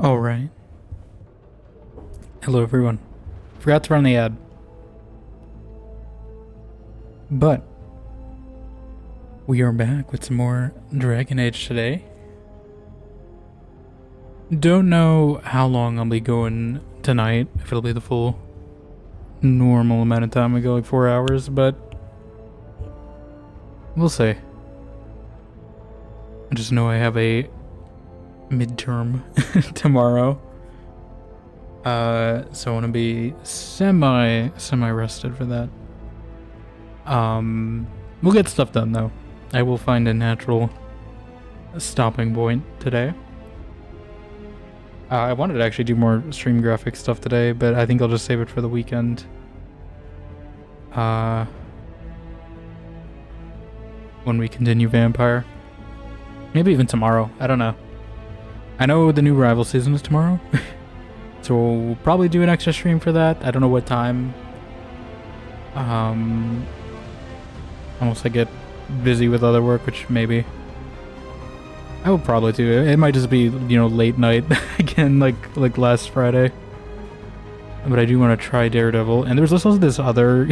Alright. Hello everyone. Forgot to run the ad. But we are back with some more Dragon Age today. Don't know how long I'll be going tonight, if it'll be the full normal amount of time. We go like 4 hours, but we'll see. I just know I have a midterm tomorrow. So I want to be semi rested for that. We'll get stuff done though. I will find a natural stopping point today. I wanted to actually do more stream graphic stuff today, but I think I'll just save it for the weekend. When we continue Vampire. Maybe even tomorrow. I don't know. I know the new rival season is tomorrow. So we'll probably do an extra stream for that. I don't know what time. Unless I get busy with other work, which maybe I will probably do. It might just be, you know, late night again, like last Friday. But I do want to try Daredevil. And there's also this other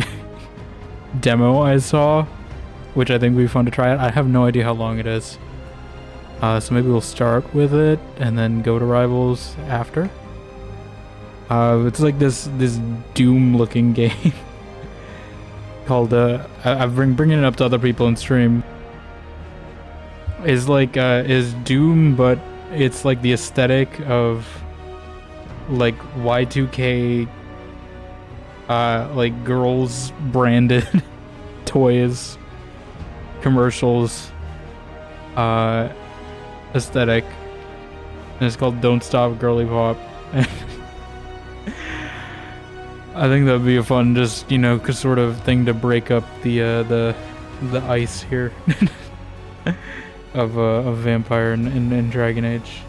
demo I saw, which I think would be fun to try it. I have no idea how long it is. So maybe we'll start with it and then go to Rivals after. It's like this Doom-looking game called I've bringing it up to other people in stream. Is like is Doom, but it's like the aesthetic of like Y2K, like girls branded toys, commercials, aesthetic, and it's called Don't Stop Girly Pop. I think that'd be a fun, just, you know, sort of thing to break up the ice here of Vampire and Dragon Age.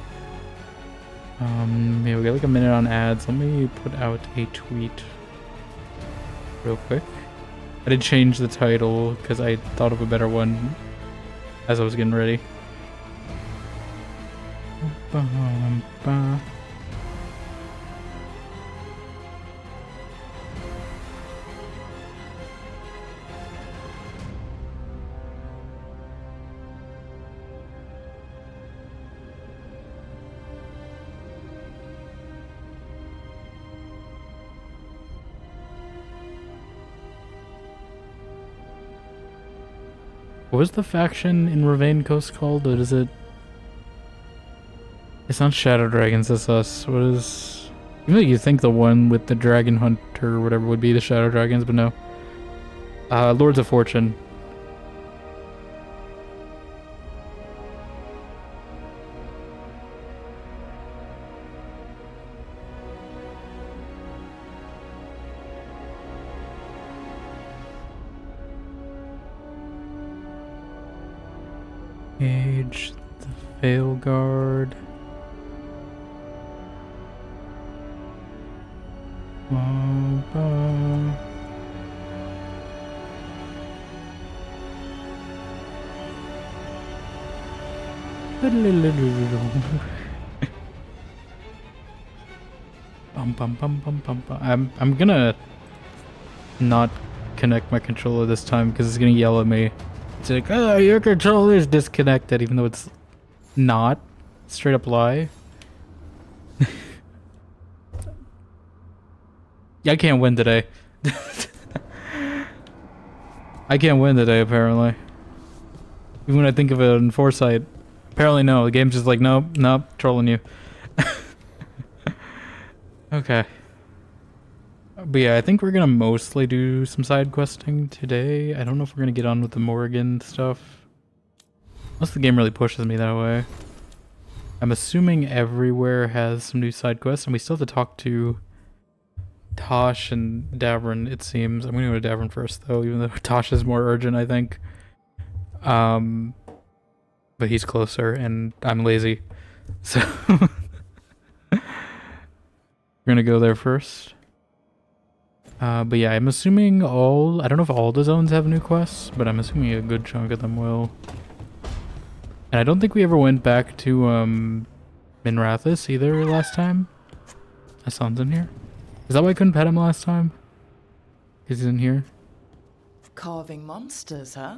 Yeah, we got like a minute on ads. Let me put out a tweet real quick. I did change the title because I thought of a better one as I was getting ready. What was the faction in Car-Rivain Coast called? What is it? It's not Shadow Dragons, it's us. What is... Even though you think the one with the Dragon Hunter or whatever would be the Shadow Dragons, but no. Lords of Fortune. Age the VEILGUARD. I'm gonna not connect my controller this time because it's gonna yell at me. It's like, oh, your controller is disconnected, even though it's not. Straight up lie. Yeah, I can't win today. I can't win today, apparently. Even when I think of it in foresight. Apparently no, the game's just like, nope, trolling you. Okay. But yeah, I think we're gonna mostly do some side questing today. I don't know if we're gonna get on with the Morrigan stuff. Unless the game really pushes me that way. I'm assuming everywhere has some new side quests, and we still have to talk to Tosh and Davrin, it seems. I'm gonna go to Davrin first though, even though Tosh is more urgent, I think. But he's closer, and I'm lazy. So we're gonna go there first. But yeah, I'm assuming I don't know if all the zones have new quests, but I'm assuming a good chunk of them will. And I don't think we ever went back to Minrathis either last time. My son's in here. Is that why I couldn't pet him last time? Because he's in here. Carving monsters, huh?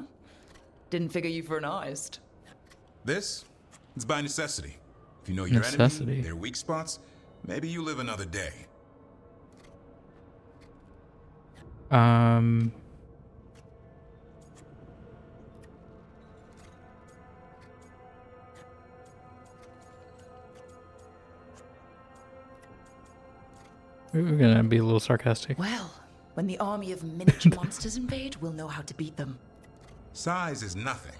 Didn't figure you for an artist. This? It's by necessity. If you know your enemy, their weak spots, maybe you live another day. We're gonna be a little sarcastic. Well, when the army of miniature monsters invade, we'll know how to beat them. Size is nothing.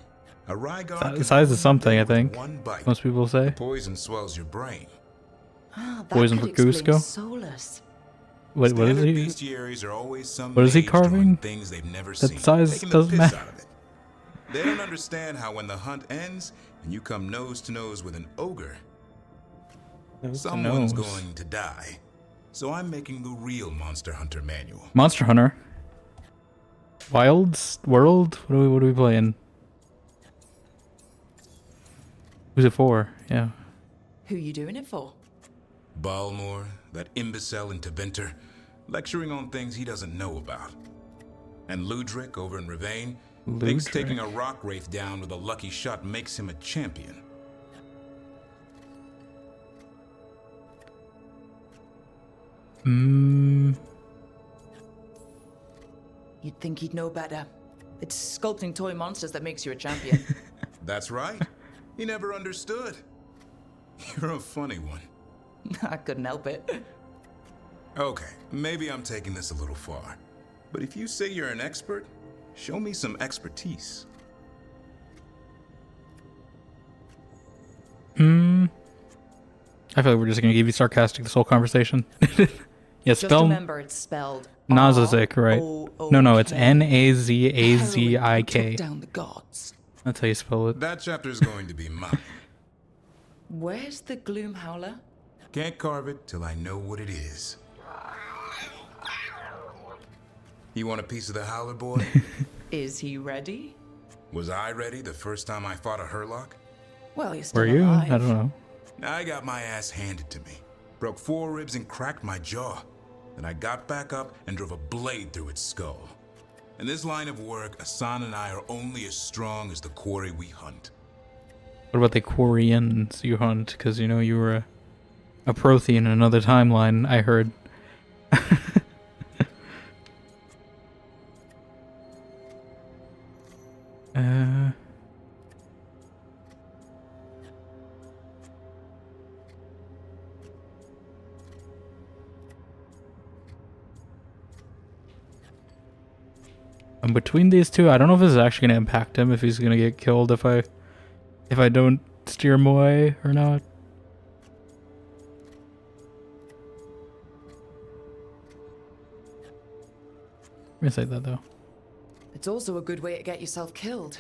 A Rygar size is something, I think. One bite. Most people say. Poison swells your brain. Ah, that Poison could for explain Cusco. Solus. What is he? Bestiaries are always some What is he mage doing carving? things they've never That seen, size taking the doesn't piss matter. out of it. They don't understand how when the hunt ends and you come nose to nose with an ogre, someone's going to die. So I'm making the real Monster Hunter manual. Monster Hunter. Wilds World. What are we playing? Who's it for? Yeah. Who you doing it for? Balmor, that imbecile in Tevinter, lecturing on things he doesn't know about. And Ludric over in Rivain thinks taking a rock wraith down with a lucky shot makes him a champion. You'd think he'd know better. It's sculpting toy monsters that makes you a champion. That's right. He never understood. You're a funny one. I couldn't help it. Okay, maybe I'm taking this a little far. But if you say you're an expert, show me some expertise. I feel like we're just gonna give you sarcastic this whole conversation. Yeah, Just remember it's spelled Nazazik, right? No, it's Nazazik. Took down the gods. That's how you spell it. That chapter's going to be mine. Where's the Gloom Howler? Can't carve it till I know what it is. You want a piece of the Howler, boy? Is he ready? Was I ready the first time I fought a Hurlock? Well, you're still Were you? alive. I don't know. I got my ass handed to me. Broke 4 ribs and cracked my jaw. Then I got back up and drove a blade through its skull. In this line of work, Asan and I are only as strong as the quarry we hunt. What about the Quarians you hunt? Because you know you were a Prothean in another timeline, I heard. And between these two, I don't know if this is actually gonna impact him, if he's gonna get killed if I don't steer him away or not. I'm gonna say that though. It's also a good way to get yourself killed.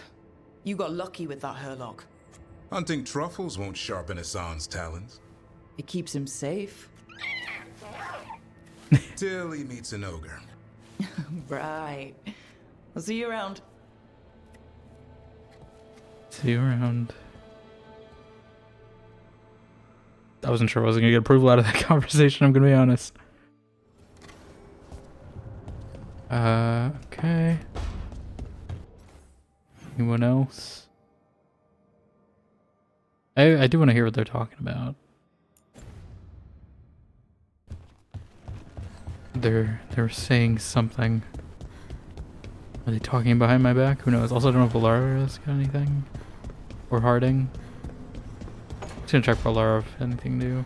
You got lucky with that Hurlock. Hunting truffles won't sharpen Asan's talons. It keeps him safe. Till he meets an ogre. Right. I'll see you around. See you around. I wasn't sure I was gonna get approval out of that conversation, I'm gonna be honest. Okay. Anyone else? I do want to hear what they're talking about. They're saying something. Are they talking behind my back? Who knows? Also, I don't know if Valara's got anything. Or Harding. Just gonna check Valara if anything new.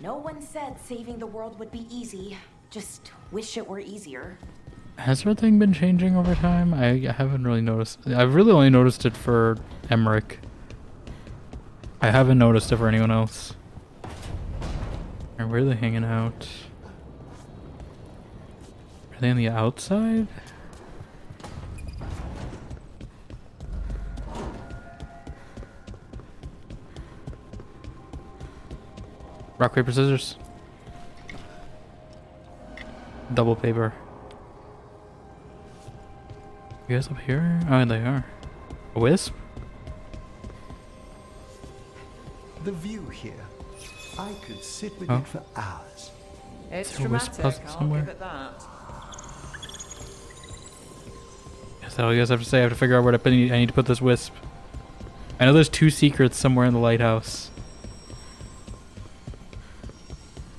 No one said saving the world would be easy. Just wish it were easier. Has her thing been changing over time? I haven't really noticed. I've really only noticed it for Emmerich. I haven't noticed it for anyone else. Or where are they hanging out? Are they on the outside? Rock, paper, scissors. Double paper. You guys up here? Oh, they are. A wisp? The view here. I could sit with Oh. it for hours. It's there a wisp dramatic, puzzle I'll somewhere? give it that. Is that all you guys have to say? I have to figure out where to put. I need to put this wisp. I know there's 2 secrets somewhere in the lighthouse.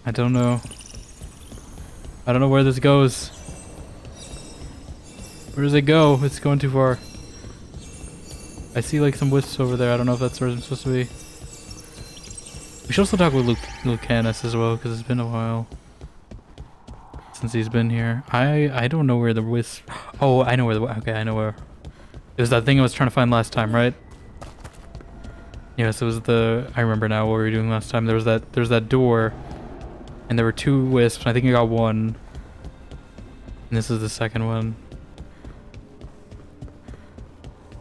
I don't know. I don't know where this goes. Where does it go? It's going too far. I see like some wisps over there. I don't know if that's where I'm supposed to be. We should also talk with Lucanus as well, because it's been a while since he's been here. I don't know where the wisp... Oh, I know where the... Okay, I know where. It was that thing I was trying to find last time, right? Yes, it was the... I remember now what we were doing last time. There was that door, and there were 2 wisps. I think I got 1. And this is the second one.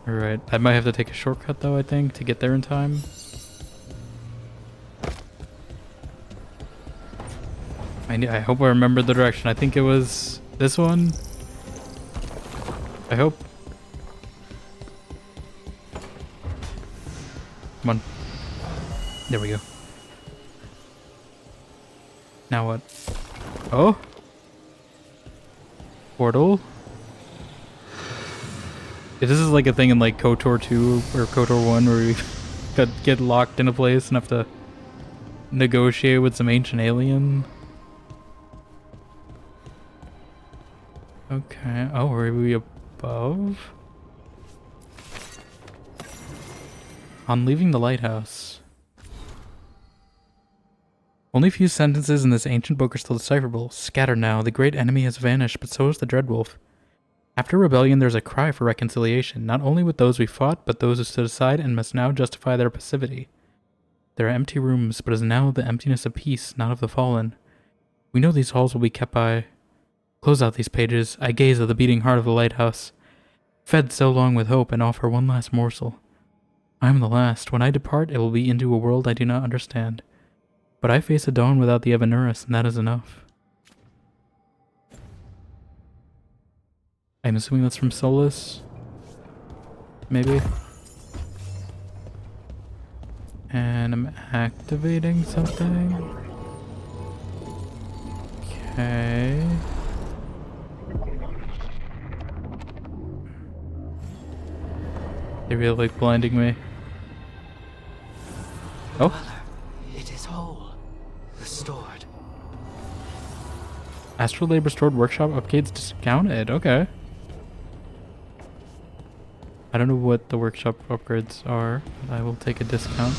Alright, I might have to take a shortcut though, I think, to get there in time. I hope I remember the direction. I think it was this one. I hope. Come on. There we go. Now what? Oh? Portal? Yeah, this is like a thing in like KOTOR 2 or KOTOR 1 where we get locked in a place and have to negotiate with some ancient alien. Okay. Oh, are we above? On leaving the lighthouse. Only a few sentences in this ancient book are still decipherable. Scattered now. The great enemy has vanished, but so has the Dreadwolf. After rebellion, there's a cry for reconciliation, not only with those we fought, but those who stood aside and must now justify their passivity. There are empty rooms, but it is now the emptiness of peace, not of the fallen. We know these halls will be kept by... Close out these pages. I gaze at the beating heart of the lighthouse. Fed so long with hope and offer one last morsel. I am the last. When I depart, it will be into a world I do not understand. But I face a dawn without the Evanurus, and that is enough. I'm assuming that's from Solus. Maybe. And I'm activating something. Okay. They really like blinding me. Oh. It is whole. Restored. Astrolabe restored workshop upgrades discounted. Okay. I don't know what the workshop upgrades are, but I will take a discount.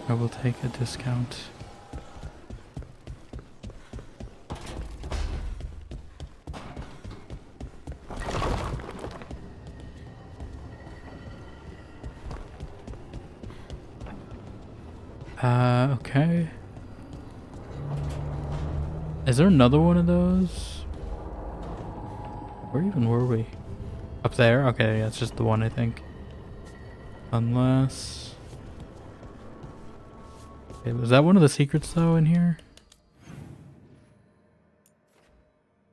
I will take a discount. Okay. Is there another one of those? Where even were we? Up there? Okay, yeah, it's just the one, I think. Unless... Okay, was that one of the secrets, though, in here?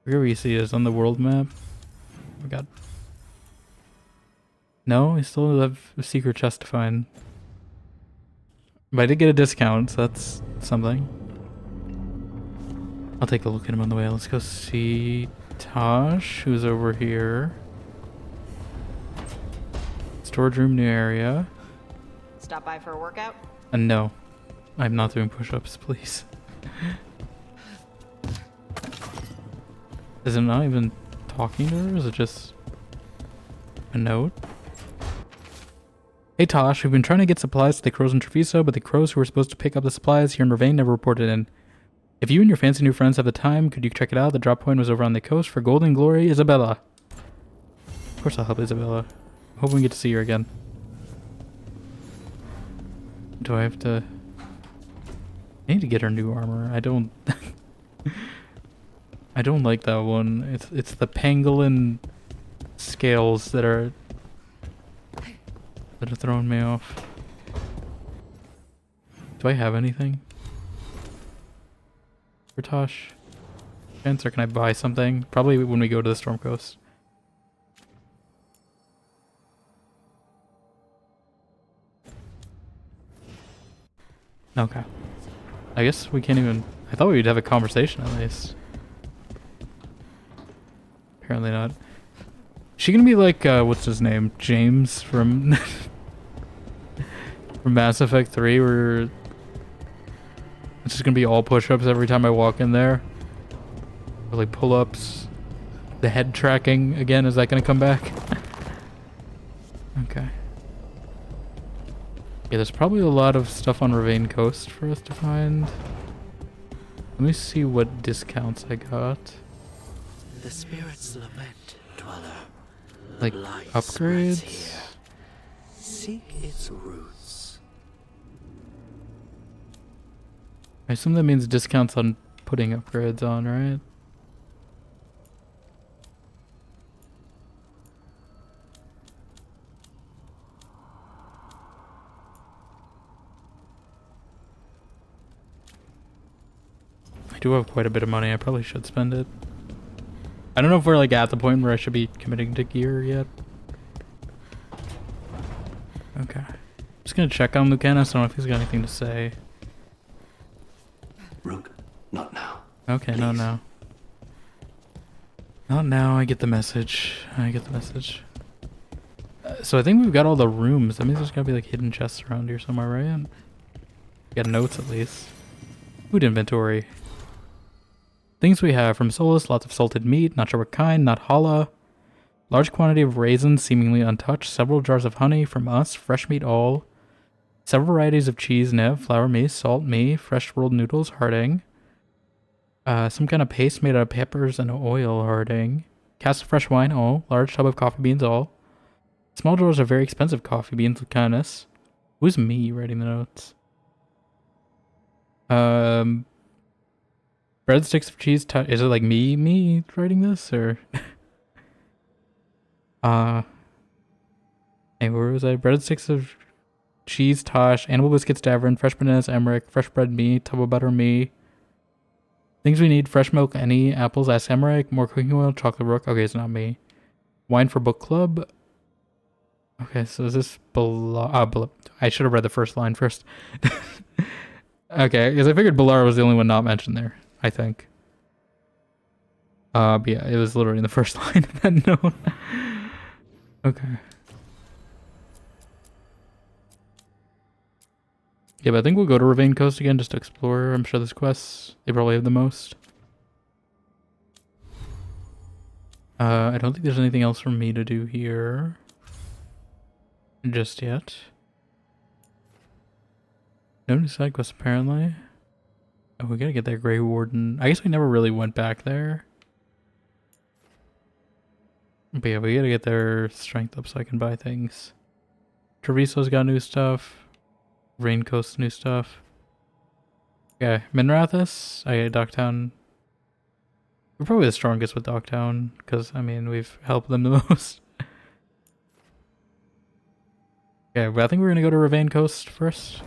Where we see it is on the world map. Oh my god. No, we still have a secret chest to find. But I did get a discount, so that's something. I'll take a look at him on the way. Let's go see Tosh, who's over here. Storage room, new area. Stop by for a workout? No, I'm not doing push-ups, please. Is it not even talking to her? Is it just a note? Hey Tosh, we've been trying to get supplies to the crows in Treviso, but the crows who were supposed to pick up the supplies here in Car-Rivain never reported in. If you and your fancy new friends have the time, could you check it out? The drop point was over on the coast for Golden Glory Isabella. Of course I'll help Isabella. Hope we get to see her again. Do I have to... I need to get her new armor. I don't... I don't like that one. It's the pangolin scales that are throwing me off. Do I have anything for Tosh? Or can I buy something? Probably when we go to the Storm Coast. Okay. I guess we can't even... I thought we'd have a conversation at least. Apparently not. Is she gonna be like, what's his name? James from... from Mass Effect 3, where... it's just gonna be all push-ups every time I walk in there? Or like pull-ups? The head tracking, again, is that gonna come back? Okay. Yeah, there's probably a lot of stuff on Ravine Coast for us to find. Let me see what discounts I got. The spirits lament, dweller. Like, Light upgrades? spreads here. Seek its roots. I assume that means discounts on putting upgrades on, right? I do have quite a bit of money. I probably should spend it. I don't know if we're like at the point where I should be committing to gear yet. Okay. Just gonna check on Lucanus. I don't know if he's got anything to say. Rook, not now. Okay, Please. not now. Not now. I get the message. I get the message. So I think we've got all the rooms. That means there's gotta be like hidden chests around here somewhere, right? Got notes at least. Food inventory. Things we have from Solus, lots of salted meat, not sure what kind, not challah. Large quantity of raisins, seemingly untouched. Several jars of honey from us, fresh meat all. Several varieties of cheese, nev, flour me, salt me, fresh rolled noodles, harding. Some kind of paste made out of peppers and oil, harding. Cask of fresh wine, all. Large tub of coffee beans, all. Small jars of very expensive coffee beans with kindness. Who's me writing the notes? Breadsticks of cheese. Is it like me writing this or? Hey, where was I? Breadsticks of cheese, Tosh, animal biscuits, Davern, fresh bananas, Emmerich, fresh bread, me, tub of butter, me. Things we need: fresh milk, any apples, ask Emmerich, more cooking oil, chocolate rook. Okay, it's not me. Wine for book club. Okay, so is this below? I should have read the first line first. Okay, because I figured Balara was the only one not mentioned there, I think. But yeah, it was literally in the first line of that note. Okay. Yeah, but I think we'll go to Ravine Coast again just to explore. I'm sure there's quests. They probably have the most. I don't think there's anything else for me to do here. Just yet. No new side quests apparently. Oh, we gotta get that Grey Warden. I guess we never really went back there. But yeah, we gotta get their strength up so I can buy things. Treviso's got new stuff. Rain Coast new stuff. Okay, Minrathis. I got Docktown. We're probably the strongest with Docktown because I mean we've helped them the most. Okay, but I think we're gonna go to Ravine Coast first.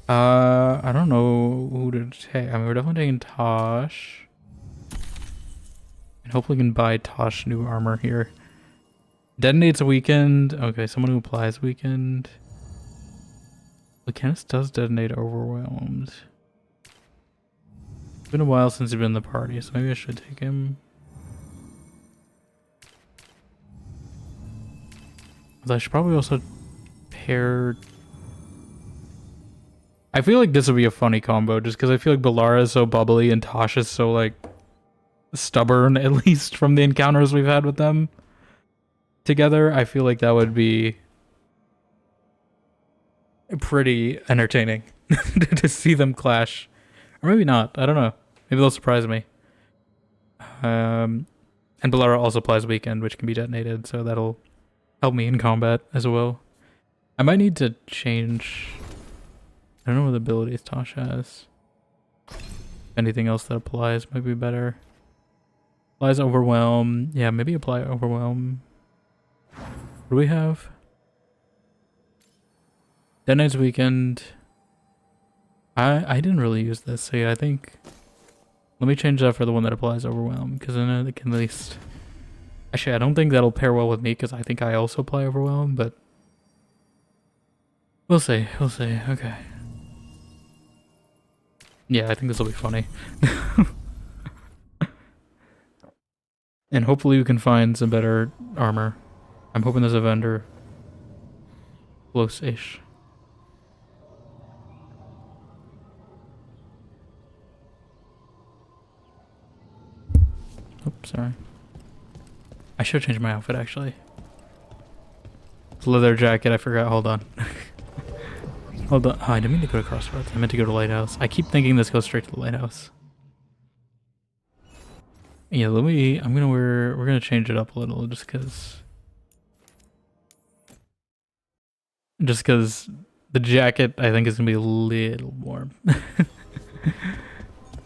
I don't know who to take. I mean, we're definitely taking Tosh. And hopefully we can buy Tosh new armor here. Detonates a weekend. Okay, someone who applies weekend. Lucanus does detonate overwhelmed. It's been a while since he's been in the party, so maybe I should take him. Although I should probably also pair... I feel like this would be a funny combo, just because I feel like Balara is so bubbly and Tosh is so, like, stubborn, at least from the encounters we've had with them together. I feel like that would be pretty entertaining to see them clash. Or maybe not. I don't know. Maybe they'll surprise me. And Balara also applies weekend, which can be detonated, so that'll help me in combat as well. I might need to change... I don't know what abilities Tosh has. Anything else that applies might be better. Applies Overwhelm. Yeah, maybe apply Overwhelm. What do we have? Detonates Weekend. I didn't really use this, so yeah, I think... Let me change that for the one that applies Overwhelm, because then it can at least... Actually, I don't think that'll pair well with me, because I think I also apply Overwhelm, but... We'll see, okay. Yeah, I think this will be funny. And hopefully we can find some better armor. I'm hoping there's a vendor close-ish. Oops, sorry. I should have changed my outfit, actually. Leather jacket, I forgot. Hold on. Hold on. Oh, I didn't mean to go to Crossroads. I meant to go to Lighthouse. I keep thinking this goes straight to the Lighthouse. Yeah, we're gonna change it up a little just because the jacket I think is gonna be a little warm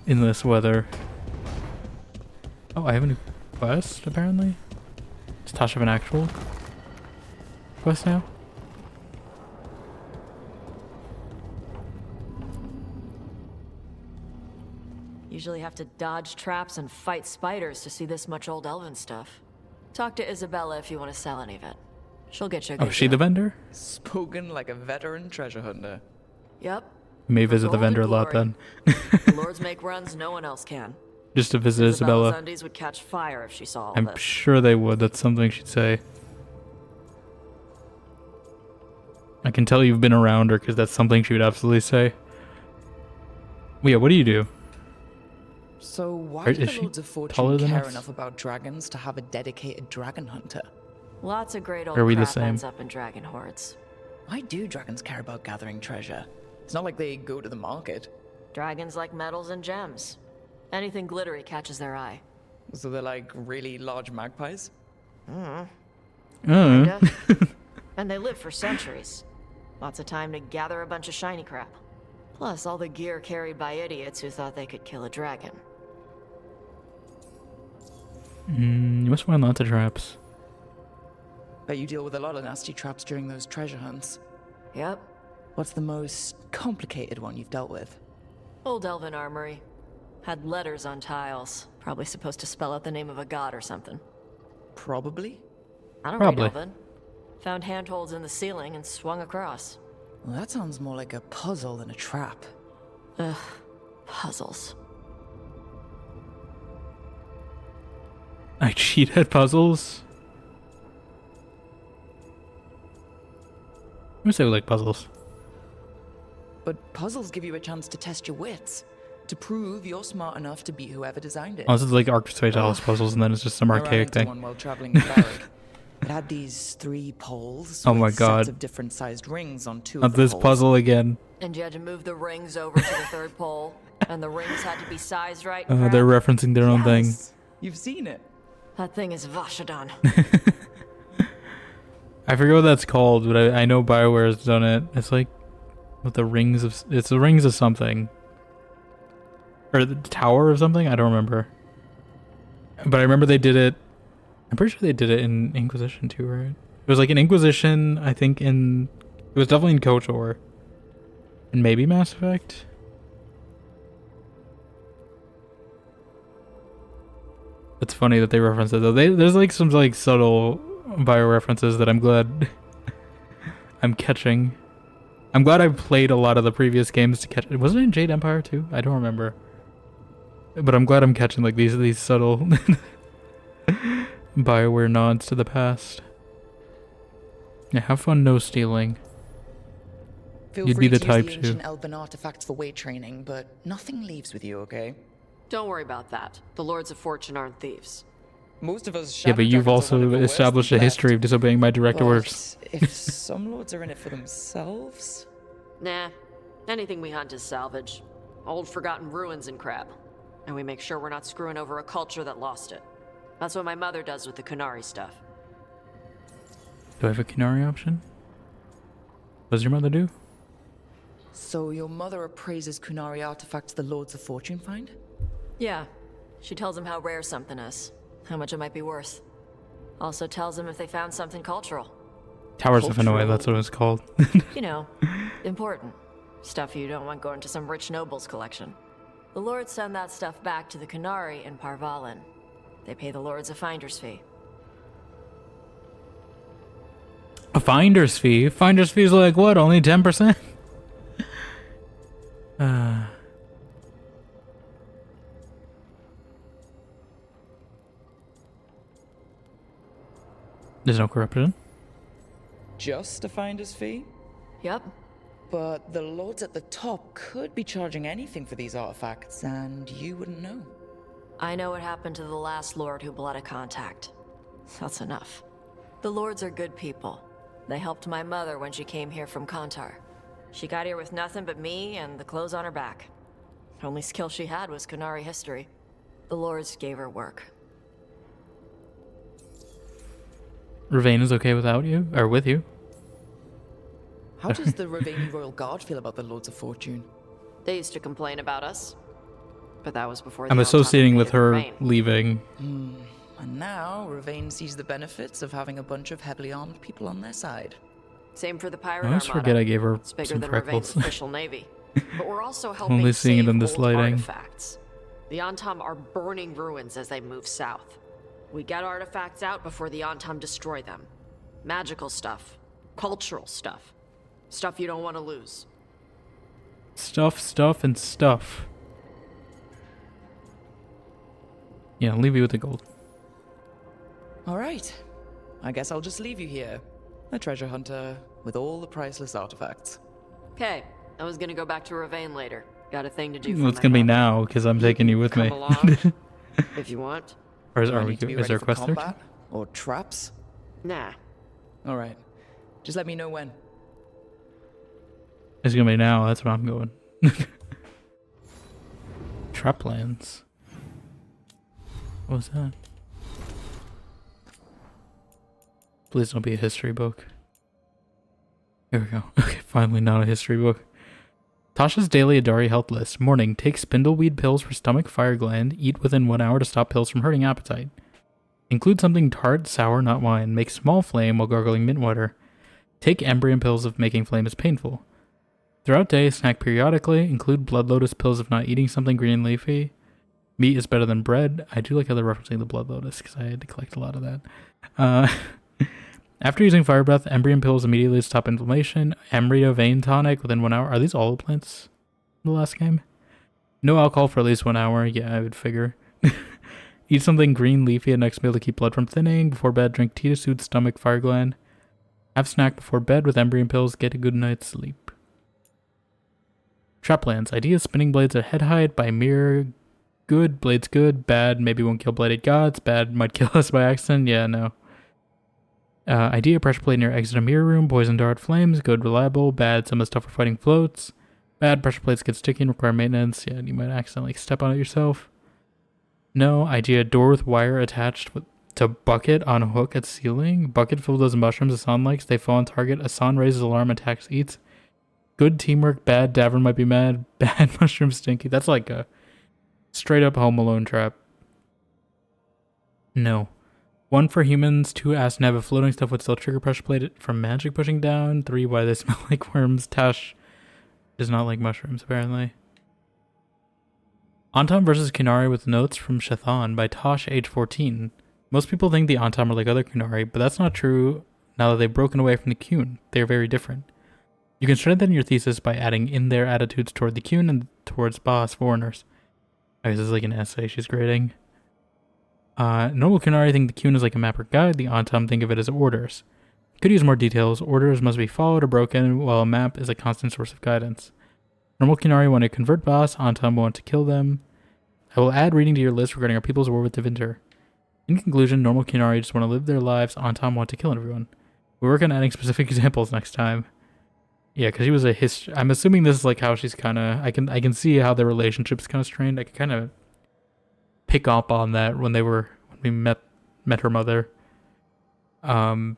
in this weather. Oh, I have a new quest apparently. Is Tasha an actual quest now? Usually have to dodge traps and fight spiders to see this much old elven stuff. Talk to Isabella if you want to sell any of it. She'll get you a good Oh, is she the deal. vendor? Spoken like a veteran treasure hunter. Yep. You may For visit the gold and vendor a lot glory. then. The lords make runs no one else can. Just to visit Isabella's Isabella. undies would catch fire if she saw all I'm this. sure they would. That's something she'd say. I can tell you've been around her because that's something she would absolutely say. Well, yeah, what do you do? So why Is do the she Lords of taller Fortune than care us? enough about dragons to have a dedicated dragon hunter? Lots of great old Are we the crap same? ends up in dragon hordes. Why do dragons care about gathering treasure? It's not like they go to the market. Dragons like metals and gems. Anything glittery catches their eye. So they're like really large magpies? Kinda. And they live for centuries. Lots of time to gather a bunch of shiny crap. Plus all the gear carried by idiots who thought they could kill a dragon. You must find lots of traps. Bet you deal with a lot of nasty traps during those treasure hunts. Yep. What's the most complicated one you've dealt with? Old elven armory. Had letters on tiles. Probably supposed to spell out the name of a god or something. Probably. I don't Probably. read elven. Found handholds in the ceiling and swung across. Well, that sounds more like a puzzle than a trap. Ugh. Puzzles. I cheat at puzzles. I'm gonna say we like puzzles. But puzzles give you a chance to test your wits. To prove you're smart enough to beat whoever designed it. Oh, this is like Arc Fatalis puzzles, and then it's just some I ran archaic into thing. one while traveling in Barrack. It had these 3 poles. Oh my with God. Sets of different sized rings on 2 Not of the this poles. puzzle again. And you had to move the rings over to the third pole. And the rings had to be sized right. and They're crap. referencing their own thing. Yes, you've seen it. That thing is Vashadan. I forget what that's called, but I know BioWare's done it. It's like with the rings of... It's the rings of something. Or the tower or something? I don't remember. But I remember they did it... I'm pretty sure they did it in Inquisition too, right? It was like in Inquisition, I think in... It was definitely in KOTOR. And maybe Mass Effect? It's funny that they reference it though. There's like some like subtle bio references that I'm glad I'm catching. I'm glad I've played a lot of the previous games to catch it. Was it in Jade Empire too? I don't remember. But I'm glad I'm catching like these subtle BioWare nods to the past. Yeah, have fun no stealing. Feel You'd free be the to type use the to. ancient elven artifacts for weight training, but nothing leaves with you, okay? Don't worry about that. The Lords of Fortune aren't thieves. Most of us. Yeah, but shadow you've dragons are also wonderful established a worse than history of left. disobeying my direct orders. But if some lords are in it for themselves, Nah. Anything we hunt is salvage. Old forgotten ruins and crap. And we make sure we're not screwing over a culture that lost it. That's what my mother does with the Kunari stuff. Do I have a Kunari option? What does your mother do? so your mother appraises Kunari artifacts the Lords of Fortune find? Yeah. She tells them how rare something is. How much it might be worth. Also tells them if they found something cultural. Towers of Hanoi, Cultural. that's what it's called. You know, important. Stuff you don't want going to some rich noble's collection. The lords send that stuff back to the Kunari in Parvalin. They pay the lords a finder's fee. A finder's fee? Finder's fee is like what? Only 10%? There's no corruption. Just a finder's fee? Yep. But the lords at the top could be charging anything for these artifacts, and you wouldn't know. I know what happened to the last lord who bled a contact. That's enough. The lords are good people. They helped my mother when she came here from Kantar. She got here with nothing but me and the clothes on her back. Only skill she had was Qunari history. The lords gave her work. Rivain is okay without you, or with you. How does the Ravani Royal Guard feel about the Lords of Fortune? They used to complain about us. But that was before I'm the associating with her Ravane. leaving. And now, Ravane sees the benefits of having a bunch of heavily armed people on their side. Same for the pirate I always armada. forget I gave her It's bigger some than freckles. Ravain's official navy. But we're also helping Only seeing it save in this old lighting. artifacts. The Antam are burning ruins as they move south. We get artifacts out before the Antam destroy them. Magical stuff. Cultural stuff. Stuff you don't want to lose. Stuff, and stuff. Yeah, I'll leave you with the gold. Alright. I guess I'll just leave you here. A treasure hunter with all the priceless artifacts. Okay, I was gonna go back to Ravane later. Got a thing to do. Well, for it's my gonna be mom. now, because I'm taking you with Come me. along, if you want. Or is, Do I are we, need to be is ready there a for quest there? combat? Or traps? Nah. Alright. Just let me know when. It's gonna be now, that's where I'm going. Traplands. What was that? Please don't be a history book. Here we go. Okay, finally not a history book. Tasha's daily Adari health list. Morning, take spindleweed pills for stomach, fire gland. Eat within 1 hour to stop pills from hurting appetite. Include something tart, sour, not wine. Make small flame while gargling mint water. Take embryon pills if making flame is painful. Throughout day, snack periodically. Include blood lotus pills if not eating something green leafy. Meat is better than bread. I do like how they're referencing the blood lotus because I had to collect a lot of that. After using fire breath, embryon pills immediately stop inflammation. Embryo vein tonic within 1 hour. Are these all the plants in the last game? No alcohol for at least 1 hour. Yeah, I would figure. Eat something green leafy at next meal to keep blood from thinning. Before bed, drink tea to soothe stomach, fire gland. Have snack before bed with embryon pills. Get a good night's sleep. Traplands. Idea spinning blades at head height by mirror. Good, blades good. Bad, maybe won't kill bladed gods. Bad, might kill us by accident. Yeah, no. Idea pressure plate near exit a mirror room. Poison dart flames. Good, reliable. Bad, some of the stuff for fighting floats. Bad, pressure plates get sticky and require maintenance. Yeah, you might accidentally step on it yourself. No. Idea door with wire attached to bucket on hook at ceiling. Bucket filled with mushrooms Asan likes. They fall on target. Asan raises alarm, attacks, eats. Good teamwork. Bad, Davern might be mad. Bad, mushroom stinky. That's like a straight up Home Alone trap. No. 1 for humans. 2, ask to have a floating stuff with still trigger pressure plate from magic pushing down. 3, why they smell like worms. Tash does not like mushrooms, apparently. Antam vs. Qunari with notes from Shathan by Tosh, age 14. Most people think the Antam are like other Qunari, but that's not true now that they've broken away from the Qun. They are very different. You can strengthen your thesis by adding in their attitudes toward the Qun and towards Boss foreigners. I guess this is like an essay she's grading. Normal Qunari think the Qun is like a map or guide. The Antam think of it as orders. Could use more details. Orders must be followed or broken, while a map is a constant source of guidance. Normal Qunari want to convert Boss. Antam want to kill them. I will add reading to your list regarding our people's war with Devinter. In conclusion, normal Qunari just want to live their lives. Antam want to kill everyone. We'll work on adding specific examples next time. Yeah, because she was a history. I'm assuming this is like how she's kind of. I can see how their relationship's kind of strained. I could kind of pick up on that when we met her mother. But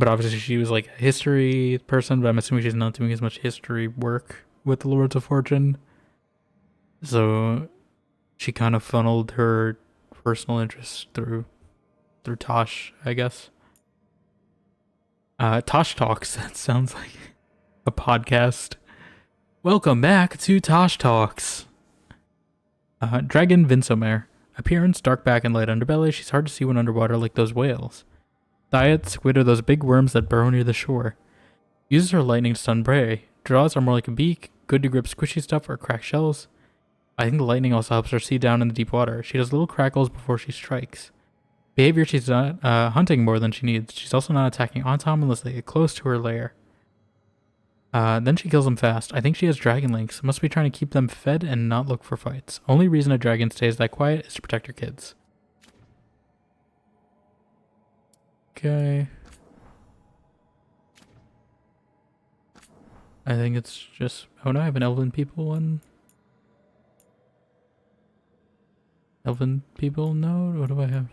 obviously she was like a history person. But I'm assuming she's not doing as much history work with the Lords of Fortune. So she kind of funneled her personal interests through Tosh, I guess. Tosh Talks. That sounds like a podcast. Welcome back to Tosh Talks. Dragon Vinsomer. Appearance, dark back and light underbelly. She's hard to see when underwater like those whales. Diet, squid are those big worms that burrow near the shore. Uses her lightning to stun prey. Draws are more like a beak, good to grip squishy stuff or crack shells. I think the lightning also helps her see down in the deep water. She does little crackles before she strikes. Behavior, she's not hunting more than she needs. She's also not attacking on time unless they get close to her lair. Then she kills them fast. I think she has dragon links. Must be trying to keep them fed and not look for fights. Only reason a dragon stays that quiet is to protect her kids. Okay. I think it's just... Oh no, I have an elven people one. Elven people node? What do I have?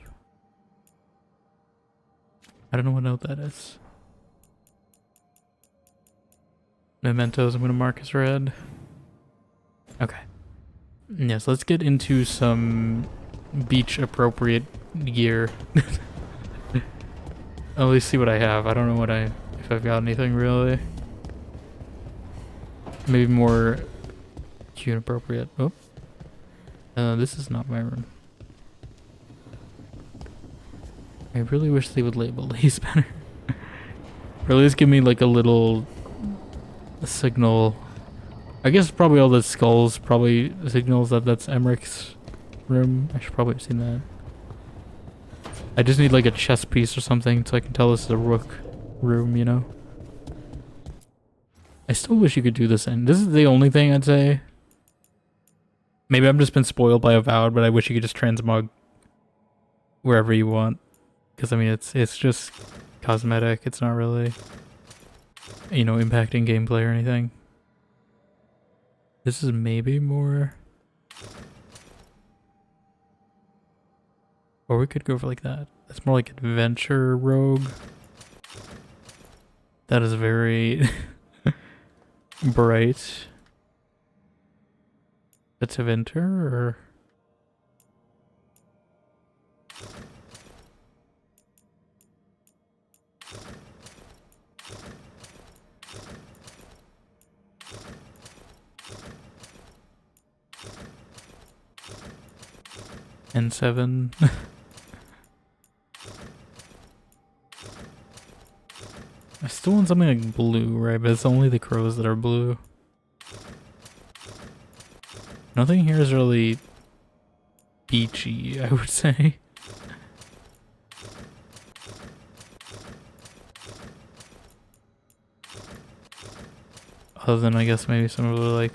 I don't know what node that is. Mementos, I'm going to mark as red. Okay. Yes, let's get into some beach appropriate gear. At least see what I have. I don't know if I've got anything really. Maybe more cute appropriate. Oh. This is not my room. I really wish they would label these better. Or at least give me like a little signal. I guess probably all the skulls probably signals that that's Emmerich's room. I should probably have seen that. I just need like a chess piece or something so I can tell this is a rook room, you know? I still wish you could do this in. This is the only thing I'd say. Maybe I've just been spoiled by Avowed, but I wish you could just transmog wherever you want. Because I mean, it's just cosmetic. It's not really, you know, impacting gameplay or anything. This is maybe more... Or we could go for like that. That's more like adventure rogue. That is very bright. That's adventure or... N7. I still want something like blue, right? But it's only the crows that are blue. Nothing here is really beachy, I would say. Other than, I guess, maybe some of the, like,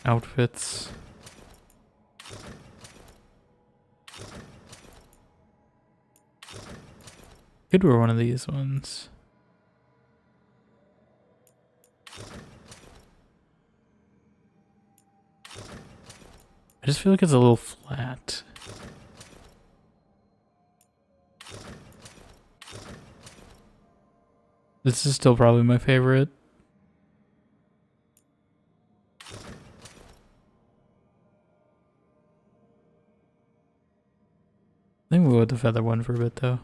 outfits. Could wear one of these ones. I just feel like it's a little flat. This is still probably my favorite. I think we'll go with the feather one for a bit though.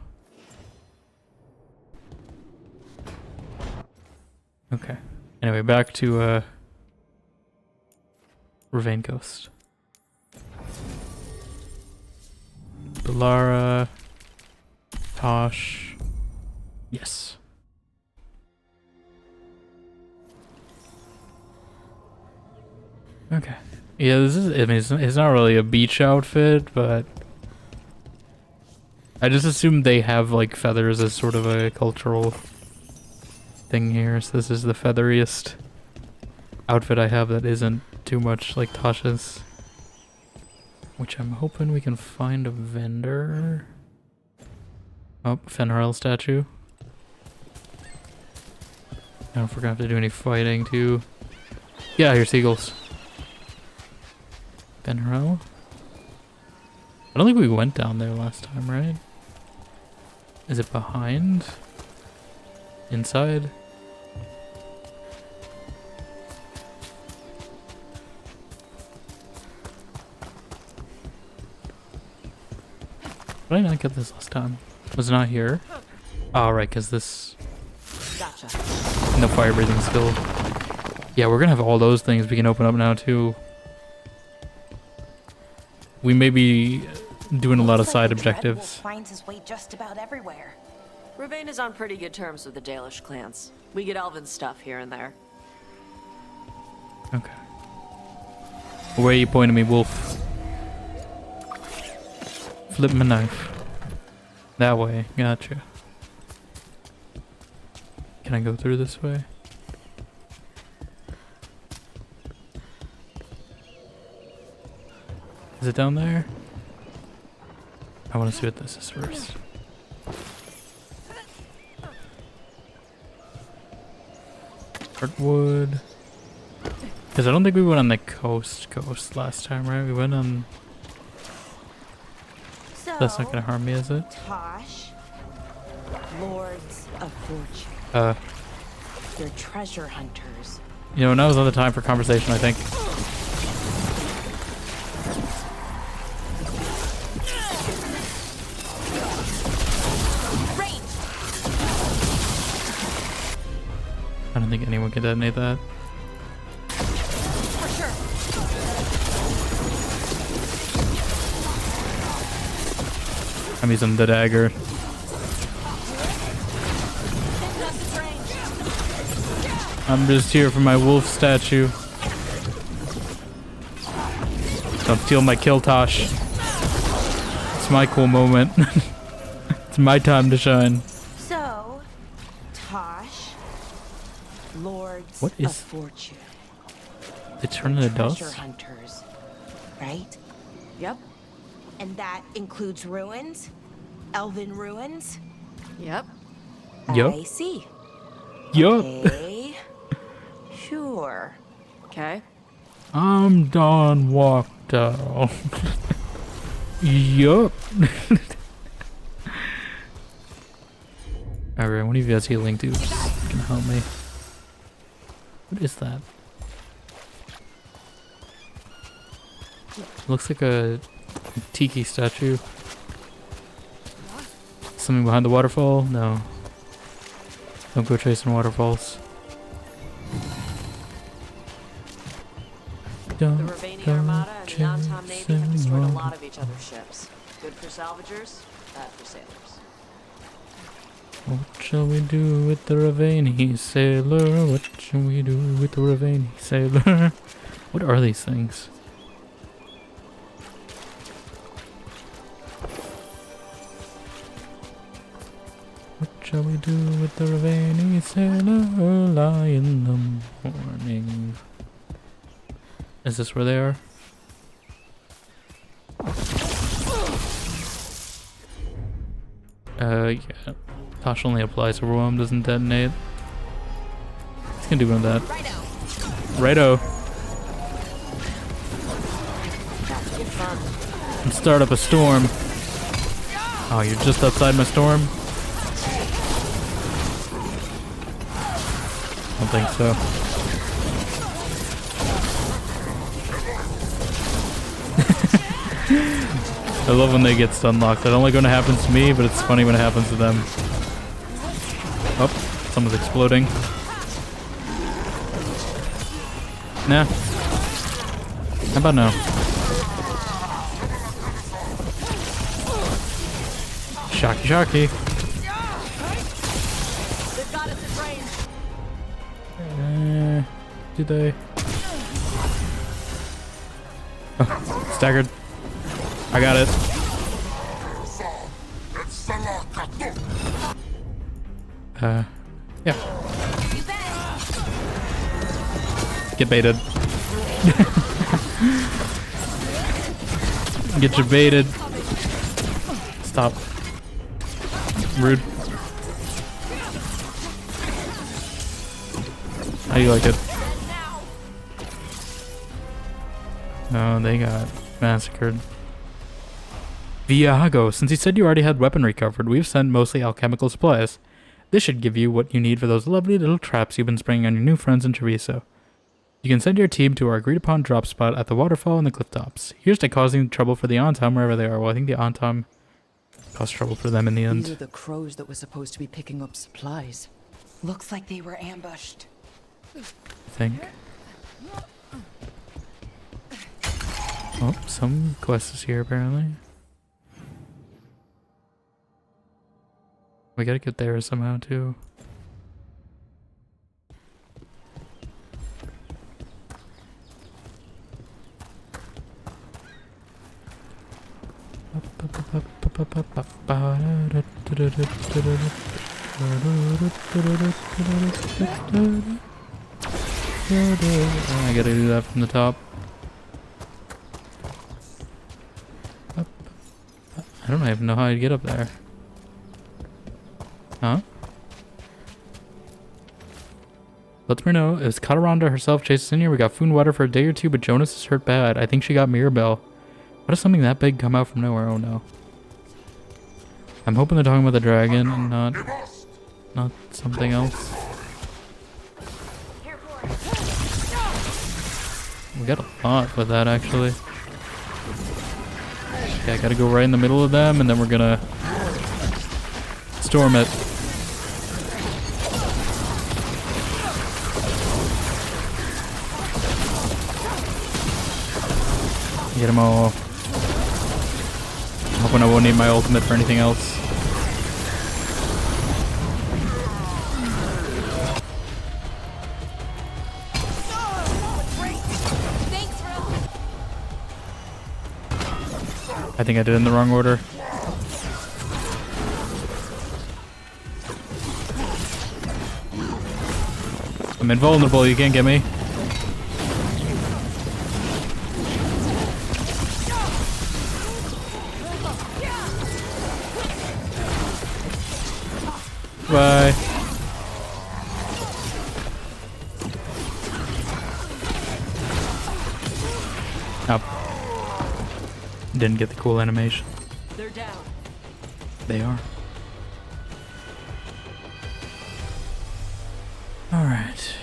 Okay. Anyway, back to Ravine Coast. Belara, Tosh. Yes. Okay. Yeah, this is, I mean, it's not really a beach outfit, but I just assumed they have like feathers as sort of a cultural thing here, so this is the featheriest outfit I have that isn't too much like Tasha's. Which I'm hoping we can find a vendor. Oh, Fenrirel statue. I don't know if we're gonna have to do any fighting too. Yeah, here's seagulls. Fenrirel. I don't think we went down there last time, right? Is it behind? Inside? Did I not get this last time? Was it not here? Oh, right, because this... Gotcha. No fire breathing skill. Yeah, we're gonna have all those things we can open up now, too. We may be doing a lot of Looks side like the objectives. Dreadwolf finds his way just about everywhere. Ravine is on pretty good terms with the Dalish clans. We get elven stuff here and there. Okay. Where are you pointing me, Wolf? flip my knife. That way. Gotcha. Can I go through this way? Is it down there? I want to see what this is first. Heartwood. Because I don't think we went on the coast last time, right? We went on... So, That's not going to harm me, is it? Tosh, Lords of Fortune. They're treasure hunters. You know, now's not the time for conversation, I think. I don't think anyone can detonate that. For sure. I'm using the dagger. I'm just here for my wolf statue. Don't steal my kill, Tosh. It's my cool moment. It's my time to shine. So, Tosh, Lords What is- of Fortune. It turned into Treasure dust? hunters, right? Yep. And that includes ruins? Elven ruins? Yep. Yup. I see. Yup. Okay. Sure. Okay. I'm done walked out. Yup. Alright, one of you guys healing dudes can help me. What is that? Looks like a tiki statue. Something behind the waterfall? No. Don't go chasing waterfalls. The Don't Ravani go Armada and the Antom Navy have destroyed a chasing lot of each other's ships. Good for salvagers, bad for sailors. What shall we do with the Ravani sailor? What shall we do with the Ravani sailor? What are these things? What shall we do with the Ravani sailor? Lie in the morning. Is this where they are? Yeah. Tosh only applies overwhelm, doesn't detonate. He's gonna do one of that. Righto. And start up a storm. Oh, you're just outside my storm? I don't think so. I love when they get stun locked. That's only gonna happen to me, but it's funny when it happens to them. Oh, someone's exploding. Nah. How about now? Shocky, shocky. They've got us in range. Do they? Oh, staggered. I got it. Yeah. Get baited. Get you baited. Stop. Rude. How do you like it? Oh, they got massacred. Viago, since you said you already had weaponry covered, we've sent mostly alchemical supplies. This should give you what you need for those lovely little traps you've been spraying on your new friends in Treviso. You can send your team to our agreed upon drop spot at the waterfall and the cliff tops. Here's to causing trouble for the Antom wherever they are. Well, I think the Antom caused trouble for them in the These are end. the crows that were supposed to be picking up supplies. Looks like they were ambushed. I think. Oh, some quest is here apparently. We gotta get there somehow too. Up, up, up, up. I gotta do that from the top. Up. I don't even know how I'd get up there. Huh? Let me know. If Cataranda herself chases in here, we got food and water for a day or two, but Jonas is hurt bad. I think she got Mirabelle. Why does something that big come out from nowhere? Oh no. I'm hoping they're talking about the dragon and not something else. We got a lot with that actually. Okay, I gotta go right in the middle of them and then we're gonna storm it. Get them all. I'm hoping I won't need my ultimate for anything else. I think I did it in the wrong order. I'm invulnerable, you can't get me. Bye. Up. Didn't get the cool animation. They're down. They are. Alright.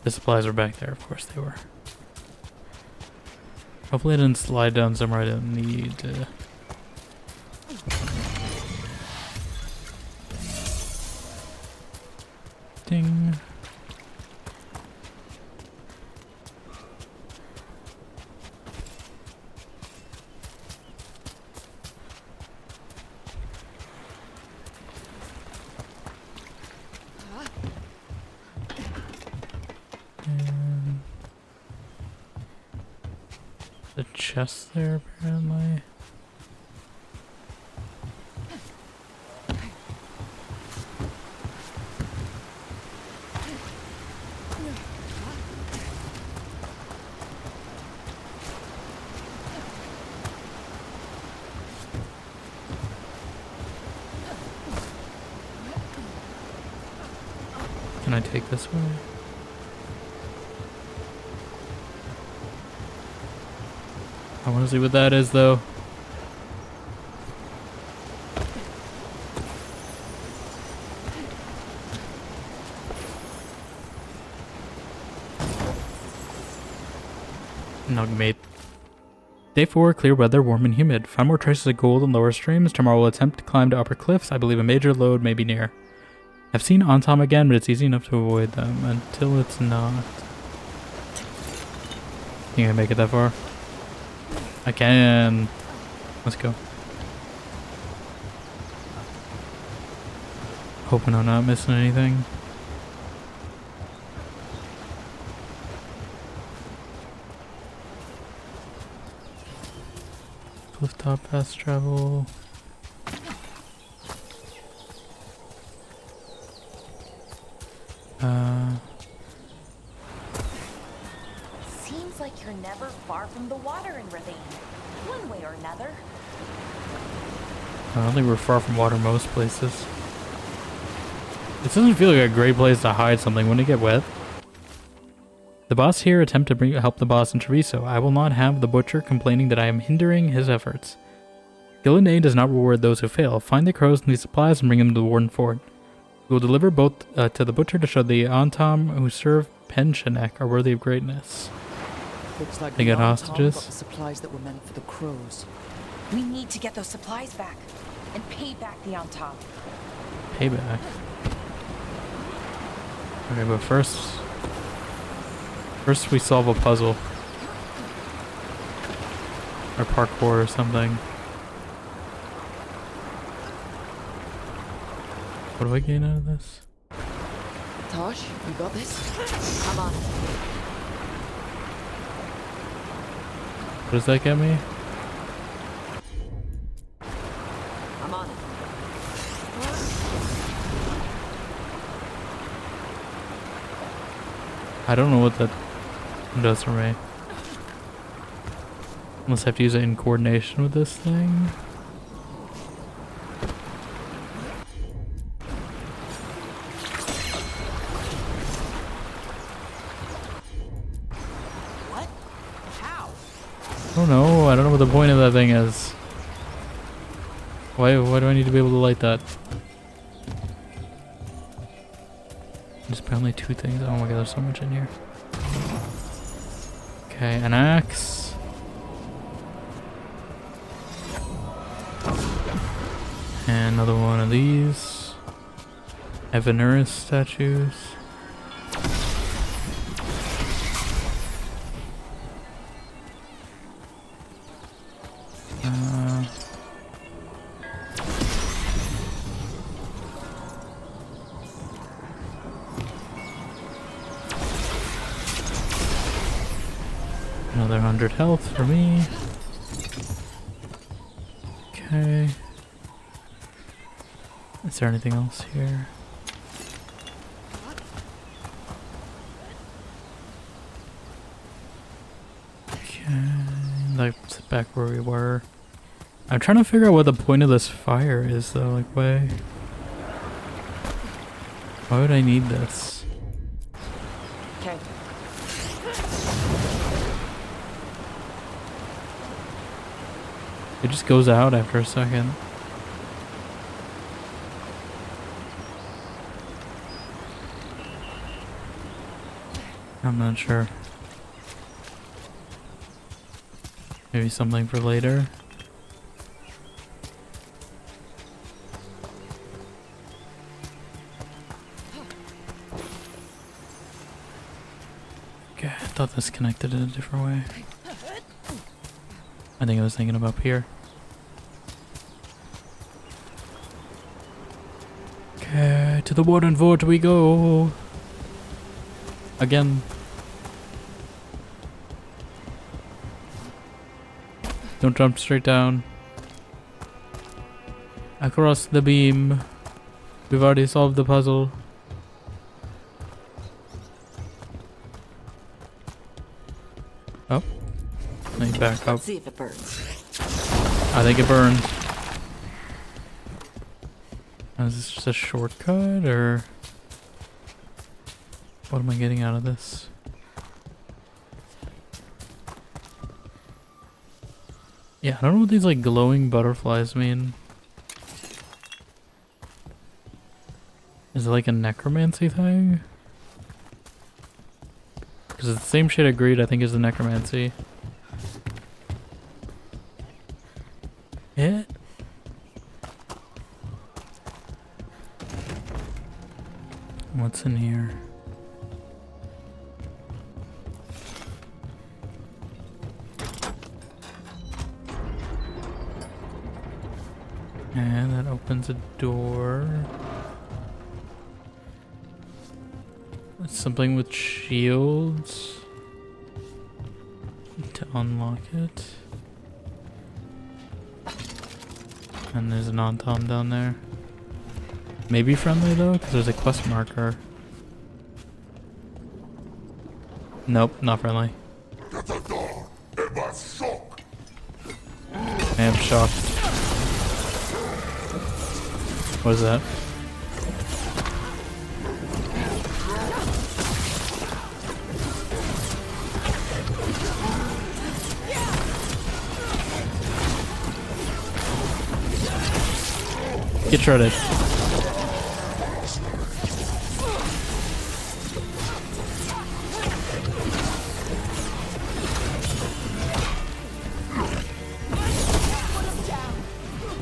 The supplies are back there, of course they were. Hopefully I didn't slide down somewhere I didn't need to. Ding. And the chest there apparently. Can I take this way? I want to see what that is, though. Nugmate. Day 4, clear weather, warm and humid. Find more traces of gold in lower streams. Tomorrow we'll attempt to climb to upper cliffs. I believe a major load may be near. I've seen Antom again, but it's easy enough to avoid them until it's not. Think I can make it that far? I can. Let's go. Hoping I'm not missing anything. Clifftop fast travel. Seems like you're never far from the water in Ravine, one way or another. I don't think we're far from water most places. This doesn't feel like a great place to hide something when it get wet. The boss here attempt to help the boss in Treviso. I will not have the butcher complaining that I am hindering his efforts. Gillenay does not reward those who fail. Find the crows and the supplies and bring them to the Warden Fort. We will deliver both to the butcher to show the Antom who serve Penchenek are worthy of greatness. Looks like They the got Antom hostages? got the supplies that were meant for the crows. We need to get those supplies back and pay back the Antom. Payback. Okay, but first we solve a puzzle. Or parkour or something. What do I gain out of this? Tosh, you got this? I'm on it. What does that get me? I don't know what that does for me. Unless I have to use it in coordination with this thing. What? How? I don't know. I don't know what the point of that thing is. Why do I need to be able to light that? There's apparently 2 things. Oh my god, there's so much in here. Okay, an axe. And another one of these. Evanurus statues. Another 100 health for me. Okay. Is there anything else here? Okay. Let's back where we were. I'm trying to figure out what the point of this fire is though. Like why would I need this? Okay. It just goes out after a second. I'm not sure. Maybe something for later. Okay, I thought this connected in a different way. I think I was thinking of up here. Okay, to the Warden Fort we go. Again. Don't jump straight down. Across the beam. We've already solved the puzzle. Oh. Let me back up. Let's see if it burns. I think it burned. Is this just a shortcut, or what am I getting out of this? Yeah, I don't know what these like glowing butterflies mean. Is it like a necromancy thing? Because it's the same shade of greed I think as the necromancy. It? What's in here? And that opens a door. It's something with shields to unlock it. And there's an on-tom down there. Maybe friendly though, because there's a quest marker. Nope, not friendly. I am shocked. What is that? Get shredded.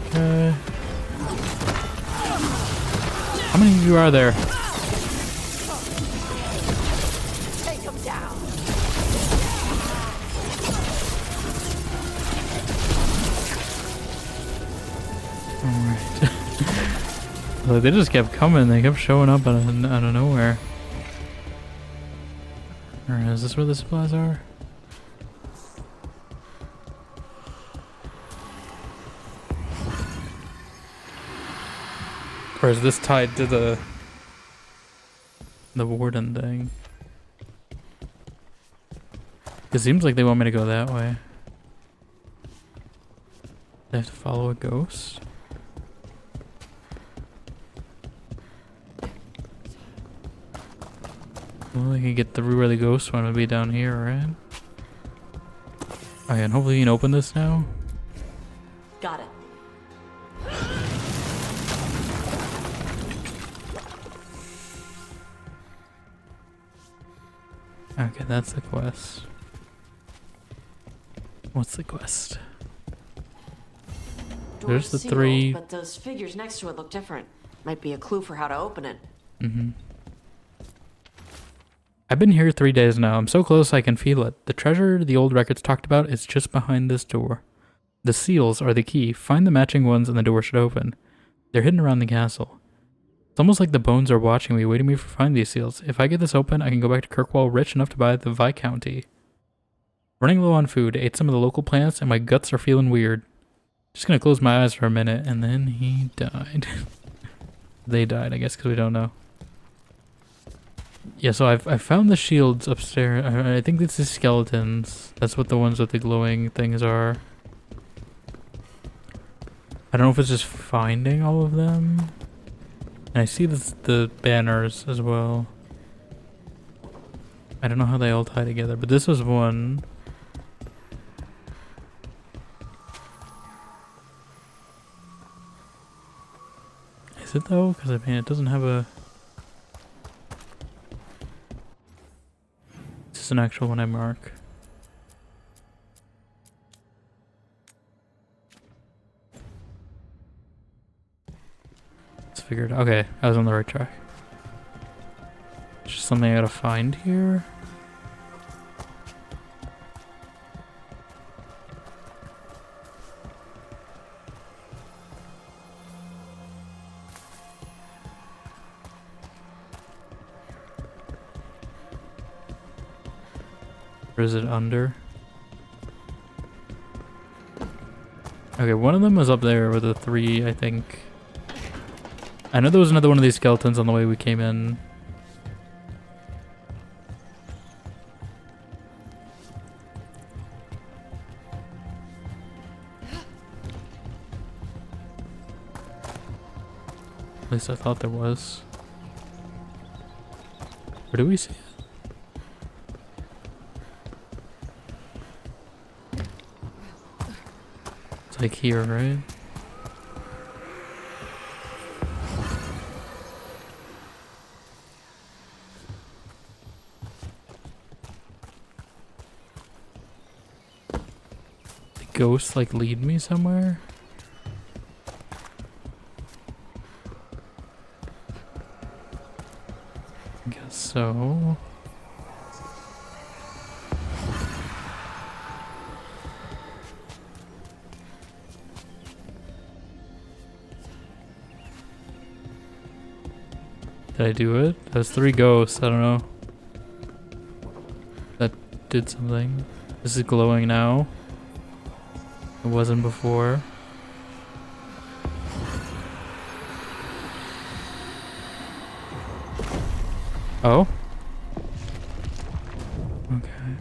Okay. How many of you are there? Take him down. Alright. Like, they just kept coming, they kept showing up out of nowhere. Alright, is this where the supplies are? Or is this tied to the warden thing? It seems like they want me to go that way. They have to follow a ghost? Well, I can get through where the ghost one would be down here, right? Oh yeah, and hopefully you can open this now. Got it. Okay, that's the quest. What's the quest? There's the Door's three. sealed, but those figures next to it look different. Might be a clue for how to open it. Mm-hmm. I've been here 3 days now. I'm so close I can feel it. The treasure the old records talked about is just behind this door. The seals are the key. Find the matching ones and the door should open. They're hidden around the castle. It's almost like the bones are watching me, waiting me for find these seals. If I get this open, I can go back to Kirkwall rich enough to buy the Viscounty. Running low on food, ate some of the local plants, and my guts are feeling weird. Just gonna close my eyes for a minute, and then he died. They died, I guess, because we don't know. Yeah, so I've found the shields upstairs. I think this is skeletons. That's what the ones with the glowing things are. I don't know if it's just finding all of them. And I see the banners as well. I don't know how they all tie together, but this was one. Is it though? Because I mean, it doesn't have a... This is an actual one I mark. Let's figure it out. Okay, I was on the right track. It's just something I gotta find here. Or is it under? Okay, one of them was up there with the three, I think. I know there was another one of these skeletons on the way we came in. At least I thought there was. Where do we see it? It's like here, right? The ghosts like lead me somewhere? I guess so. Did I do it? There's three ghosts, I don't know. That did something. This is glowing now. It wasn't before. Oh? Okay.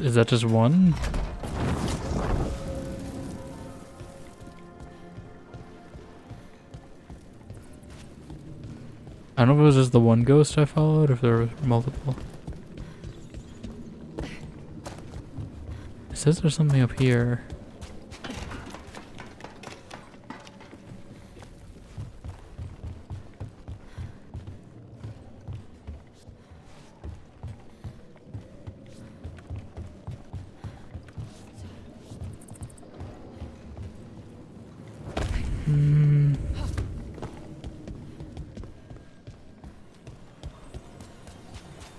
Is that just one? I don't know if it was just the one ghost I followed or if there were multiple. It says there's something up here.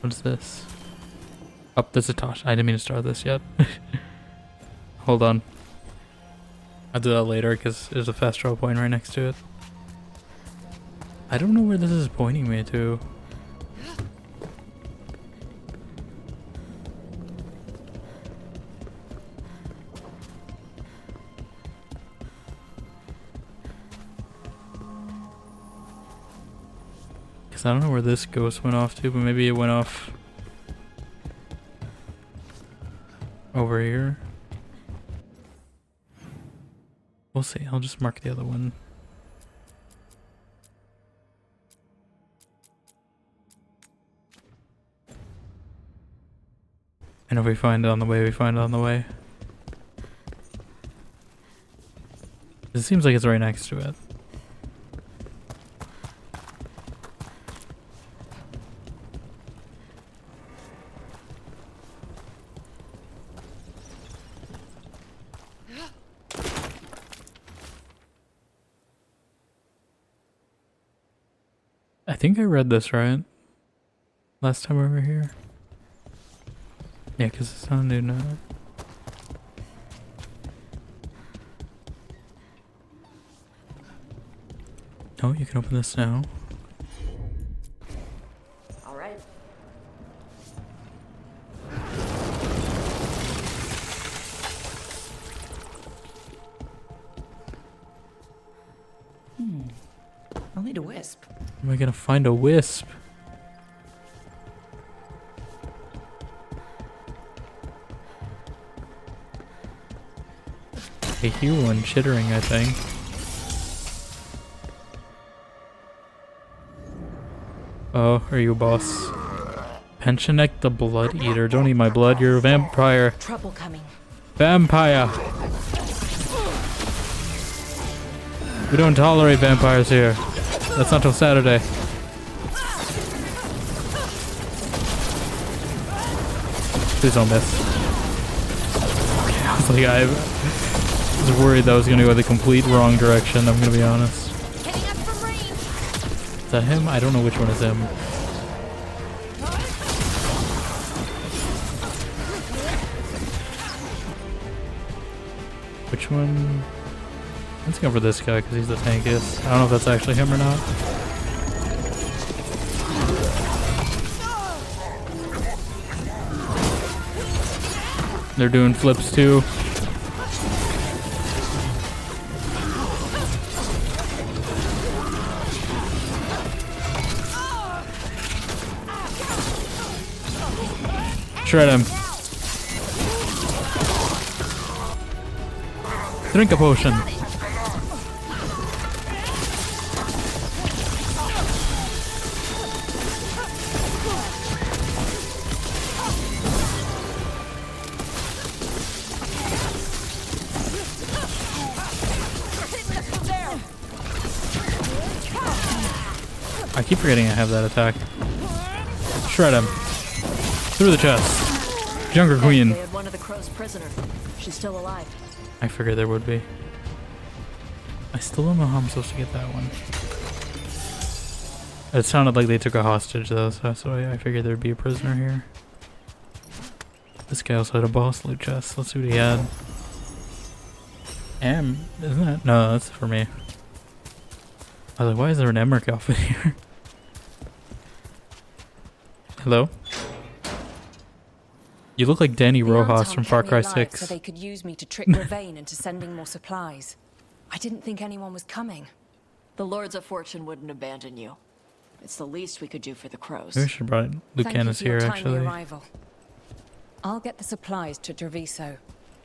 What is this? Oh, there's a Tosh. I didn't mean to start this yet. Hold on. I'll do that later because there's a fast travel point right next to it. I don't know where this is pointing me to. I don't know where this ghost went off to, but maybe it went off over here. We'll see. I'll just mark the other one. And if we find it on the way, we find it on the way. It seems like it's right next to it. I think I read this right last time we were here. Yeah, because it's not a new note. Oh, you can open this now. All right. I'll need a wisp. Am I gonna find a wisp? I hear one chittering, I think. Oh, are you a boss? Pensionek the Blood Eater. Don't eat my blood, you're a vampire. Trouble coming. Vampire! We don't tolerate vampires here. That's not till Saturday. Please don't miss. Okay, I was like, I was worried that I was gonna go the complete wrong direction, I'm gonna be honest. Is that him? I don't know which one is him. Which one? Let's go for this guy because he's the tankiest. I don't know if that's actually him or not. They're doing flips too. Shred him. Drink a potion. I keep forgetting I have that attack. Shred him. Through the chest. Younger Queen. They had one of the Crow's prisoner. She's still alive. I figured there would be. I still don't know how I'm supposed to get that one. It sounded like they took a hostage though, so that's why I figured there'd be a prisoner here. This guy also had a boss loot chest. Let's see what he had. Isn't it? No, that's for me. I was like, why is there an Emmerich outfit here? Hello? You look like Danny Rojas from Far Cry 6. So they could use me to trick Car-Rivain into sending more supplies. I didn't think anyone was coming. The Lords of Fortune wouldn't abandon you. It's the least we could do for the Crows. Maybe I should have brought Lucanus here, actually. Arrival. I'll get the supplies to Treviso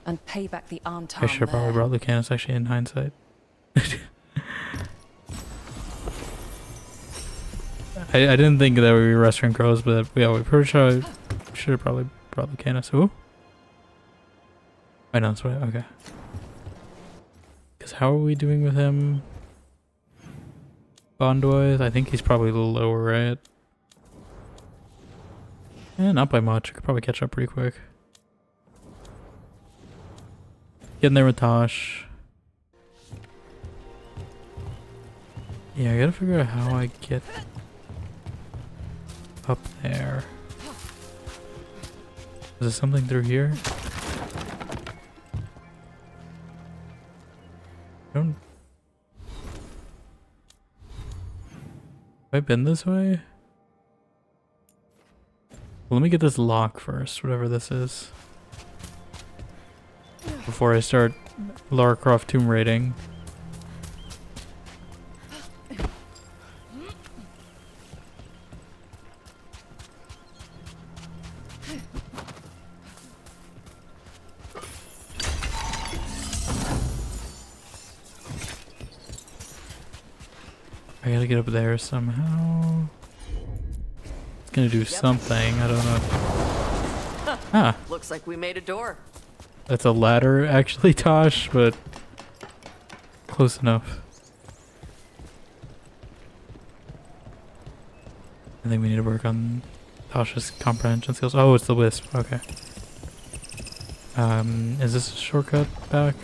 and pay back the armed I should have probably brought Lucanus, actually, in hindsight. I didn't think that we were rescuing crows, but yeah, we're pretty sure I should have probably brought Lucanus. Who? I know, that's right, okay. Because how are we doing with him? Bond-wise? I think he's probably a little lower, right? Eh, not by much. I could probably catch up pretty quick. Getting there with Tosh. Yeah, I gotta figure out how I get up there. Is there something through here? Have I been this way? Well, let me get this lock first, whatever this is. Before I start Lara Croft tomb raiding. I gotta get up there somehow. It's gonna do something, I don't know. Ah, Looks like we made a door. that's a ladder actually, Tosh, but close enough. I think we need to work on Tasha's comprehension skills. Oh, it's the wisp. Okay. Is this a shortcut back?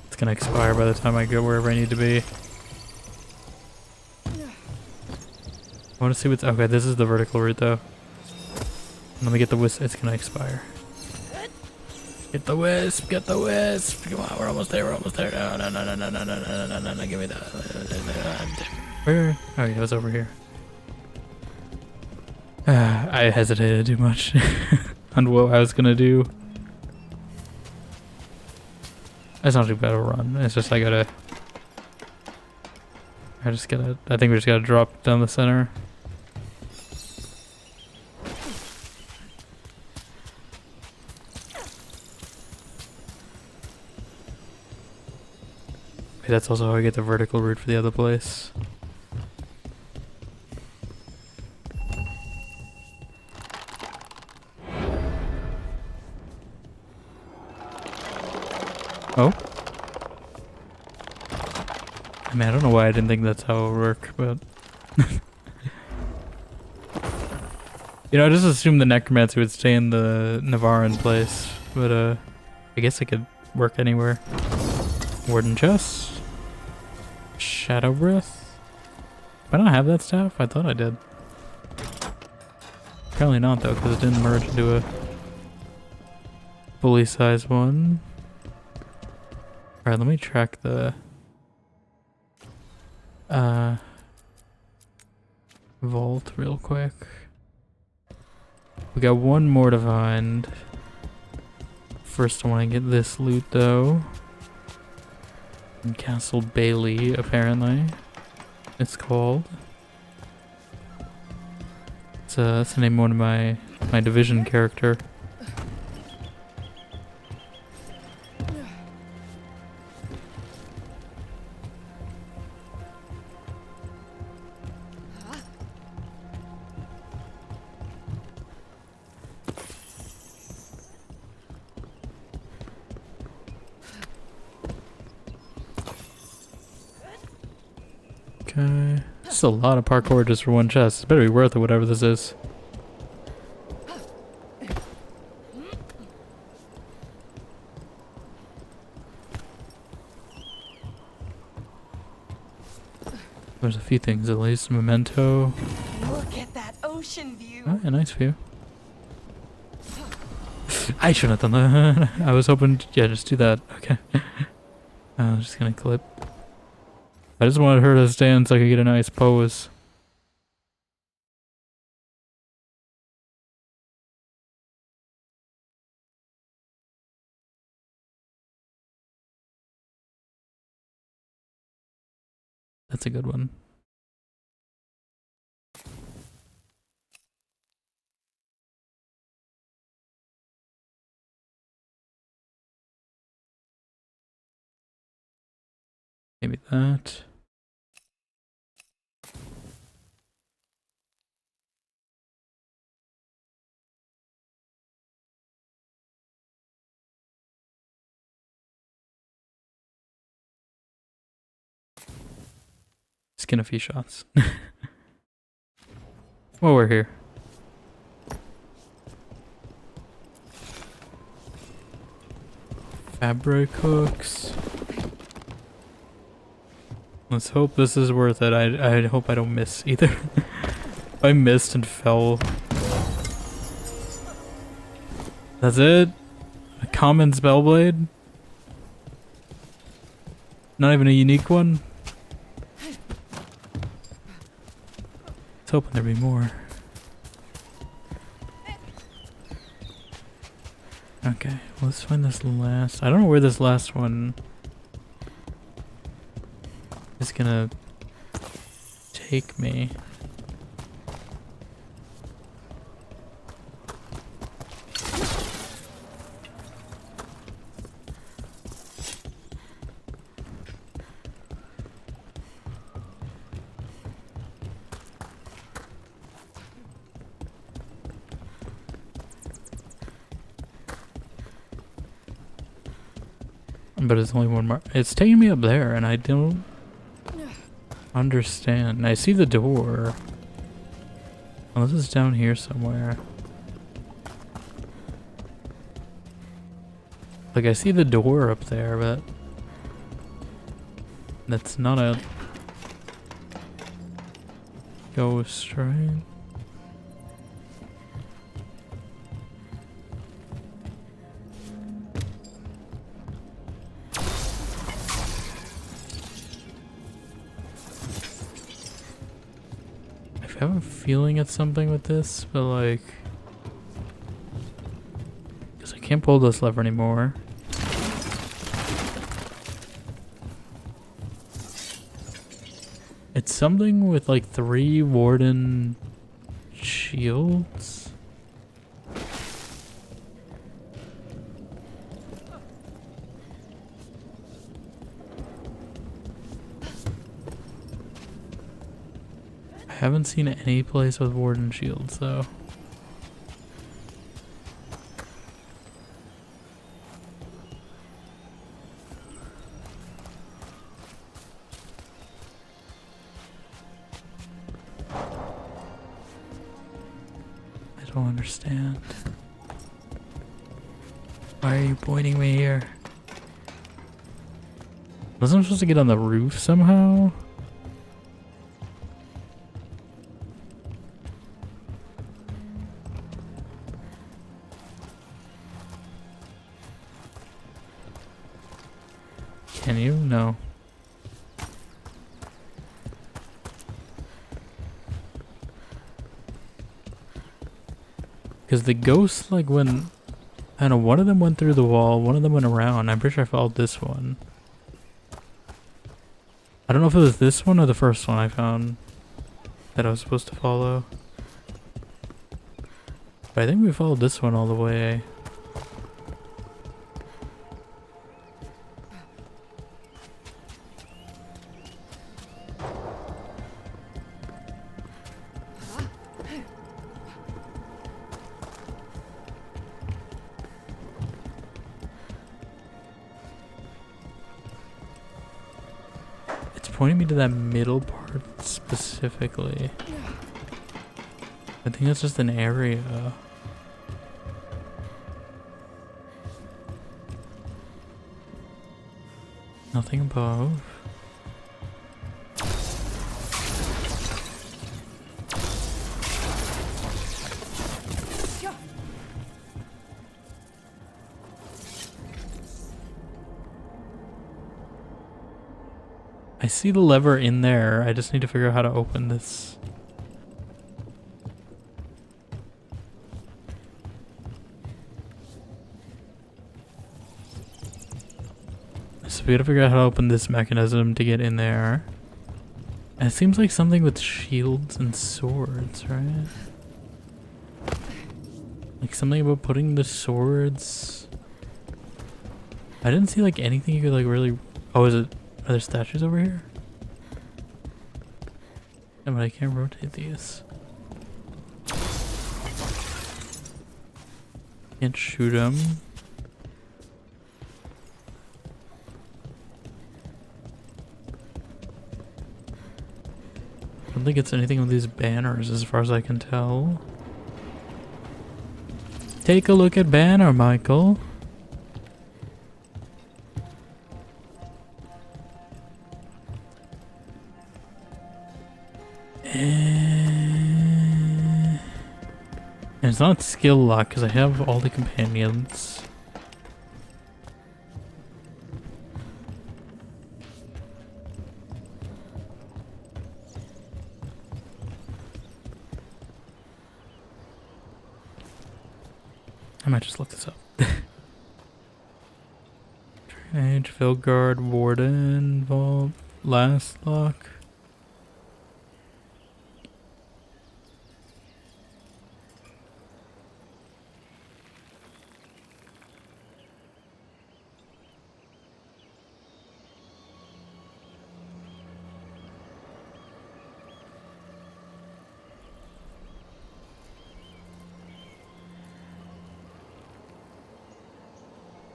It's gonna expire by the time I go wherever I need to be. I want to see what's... Okay, this is the vertical route though. Let me get the wisp. It's gonna expire. Get the wisp! Get the wisp! Come on, we're almost there. We're almost there. No, no, no, no, no, no, no, no, no, no, no, give me that. Where? Oh, yeah, it was over here. I hesitated too much on what I was gonna do. It's not too bad a run. It's just I think we just gotta drop down the center. Maybe that's also how I get the vertical route for the other place. Oh? I mean, I don't know why I didn't think that's how it would work, but... You know, I just assumed the necromancy would stay in the Navaran place, but I guess it could work anywhere. Warden chest. Shadow breath. I don't have that staff? I thought I did. Apparently not though, because it didn't merge into a fully sized one. Alright, let me track the vault real quick. We got one more to find. First I want to get this loot though. In Castle Bailey, apparently. It's called. That's the name of one of my division character. Okay. This is a lot of parkour just for one chest. It's better be worth it, whatever this is. There's a few things at least. Memento. Look at that ocean view. Oh, a nice view. I shouldn't have done that. I was hoping, yeah, just do that. Okay. I was just gonna clip. I just wanted her to stand so I could get a nice pose. That's a good one. Maybe that. Skin a few shots. Well, we're here. Fabric hooks. Let's hope this is worth it. I hope I don't miss either. If I missed and fell. That's it? A common spellblade? Not even a unique one? I was hoping there'd be more. Okay, let's find this last. I don't know where this last one is gonna take me. But it's only one more. It's taking me up there, and I don't understand. I see the door. Unless it's down here somewhere. Like, I see the door up there, but that's not a ghost, right? I have a feeling it's something with this, but like, because I can't pull this lever anymore. It's something with like 3 warden shields. I haven't seen any place with warden shields though. I don't understand. Why are you pointing me here? Wasn't I supposed to get on the roof somehow? Can you? No. Because the ghosts, like, when... I don't know, one of them went through the wall, one of them went around. I'm pretty sure I followed this one. I don't know if it was this one or the first one I found that I was supposed to follow. But I think we followed this one all the way. Pointing me to that middle part specifically. I think that's just an area. Nothing above. I see the lever in there. I just need to figure out how to open this. So we gotta figure out how to open this mechanism to get in there. And it seems like something with shields and swords, right? Like something about putting the swords... I didn't see like anything you could like really... Oh, is it... Are there statues over here? No, but I can't rotate these. Can't shoot them. I don't think it's anything with these banners as far as I can tell. Take a look at banner, Michael. And it's not skill lock because I have all the companions. I might just look this up. Drainage, VEILGUARD, Warden, Vault, Last Lock.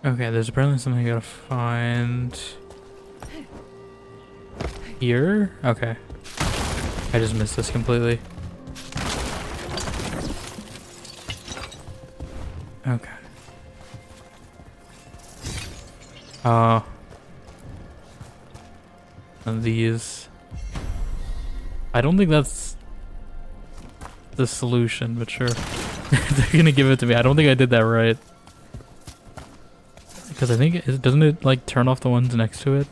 Okay, there's apparently something I gotta find. Here? Okay. I just missed this completely. Okay. And these. I don't think that's the solution, but sure. They're gonna give it to me. I don't think I did that right. Because I think, doesn't it like turn off the ones next to it?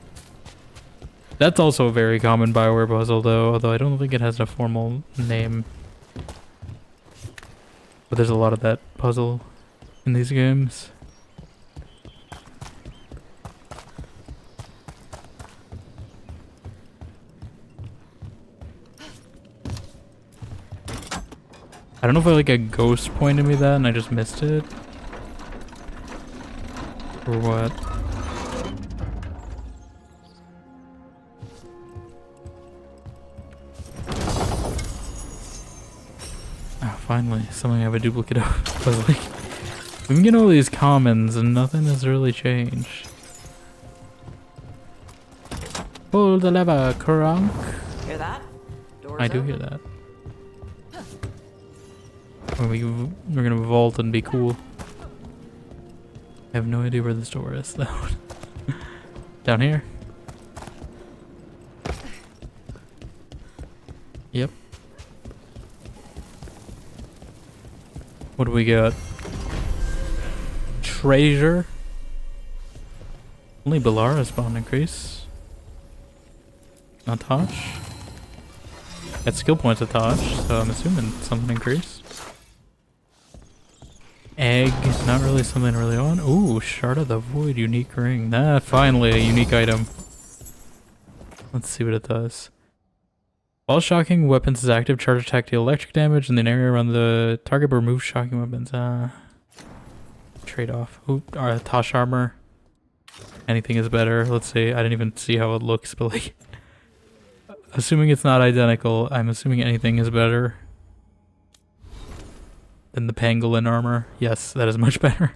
That's also a very common Bioware puzzle though, although I don't think it has a formal name. But there's a lot of that puzzle in these games. I don't know if like a ghost pointed me that and I just missed it. Or what? Oh, finally, something I have a duplicate of. I was like, we've been getting all these commons and nothing has really changed. Pull the lever, Krunk. Hear that? Doors I do open. hear that. We're gonna vault and be cool. I have no idea where this door is though. Down here? Yep. What do we got? Treasure? Only Belara spawn increase. Not Tosh. Got skill points at Tosh, so I'm assuming something increased. Egg, not really something really on. Ooh, Shard of the Void, unique ring. Ah, finally a unique item. Let's see what it does. While shocking weapons is active, charge attack deal electric damage in the area around the target, but remove shocking weapons. Trade off. Ooh, Tosh armor. Anything is better. Let's see. I didn't even see how it looks, but like, assuming it's not identical, I'm assuming anything is better than the pangolin armor. Yes, that is much better.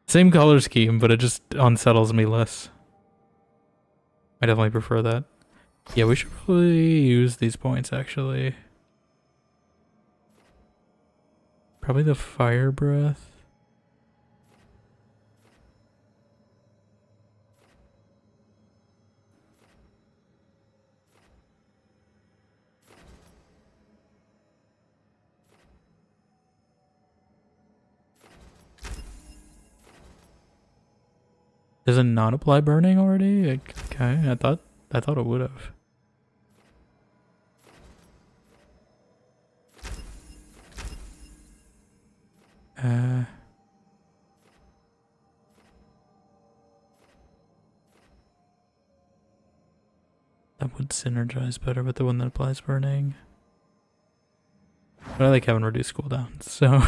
Same color scheme, but it just unsettles me less. I definitely prefer that. Yeah, we should probably use these points actually. Probably the fire breath. Does it not apply burning already? Okay, I thought it would have. That would synergize better with the one that applies burning. But I like having reduced cooldowns, so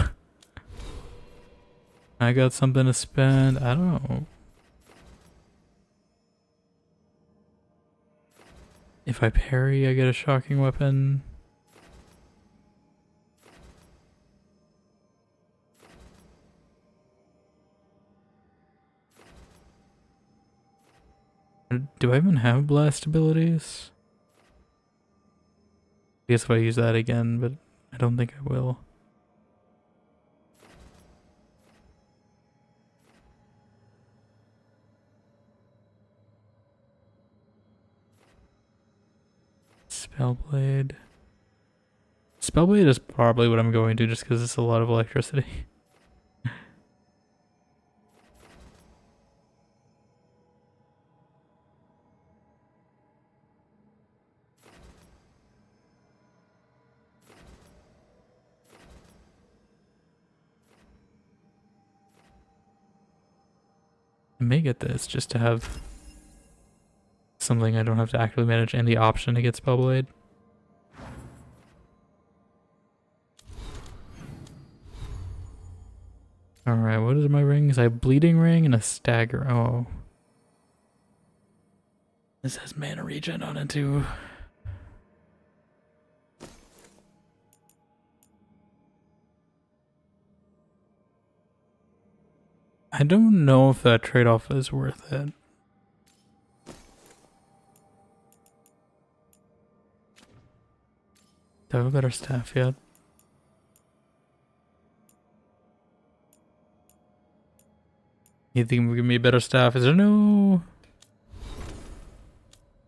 I got something to spend. I don't know. If I parry, I get a shocking weapon. Do I even have blast abilities? I guess if I use that again, but I don't think I will. Spellblade. Spellblade is probably what I'm going to just because it's a lot of electricity. I may get this just to have something I don't have to actively manage and the option to get Spellblade. Alright, what is my rings? I have Bleeding Ring and a Stagger. Oh. This has mana regen on it too. I don't know if that trade-off is worth it. Do I have a better staff yet? You think we give me a better staff? Is there no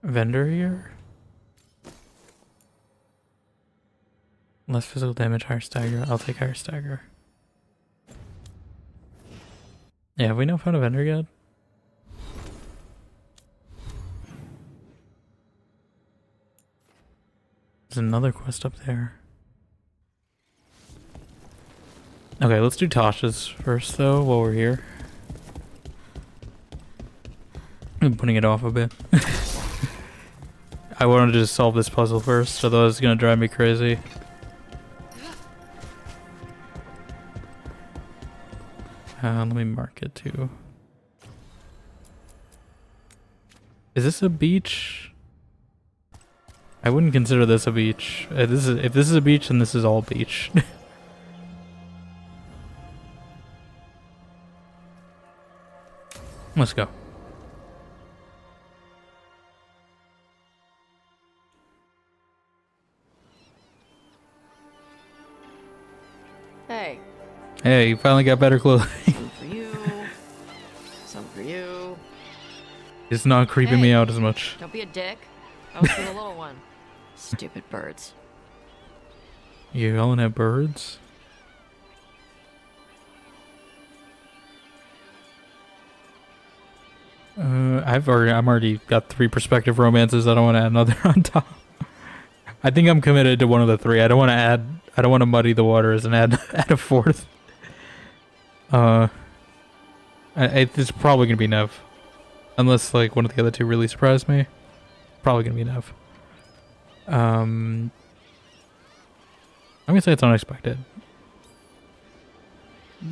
vendor here? Less physical damage, higher stagger. I'll take higher stagger. Yeah, have we not found a vendor yet? There's another quest up there. Okay, let's do Tasha's first though while we're here. I'm putting it off a bit. I wanted to just solve this puzzle first, otherwise it's gonna drive me crazy. Let me mark it too. Is this a beach? I wouldn't consider this a beach. If this is a beach, then this is all beach. Let's go. Hey. Hey, you finally got better clothing. Some for you. Some for you. It's not creeping me out as much. Don't be a dick. I was for the little one. Stupid birds. You yelling at birds? I'm already got 3 prospective romances. I don't want to add another on top. I think I'm committed to one of the 3. I don't want to muddy the waters and add a 4th. It's probably gonna be Nev, unless like one of the other 2 really surprised me. Probably gonna be Nev. I'm gonna say it's unexpected.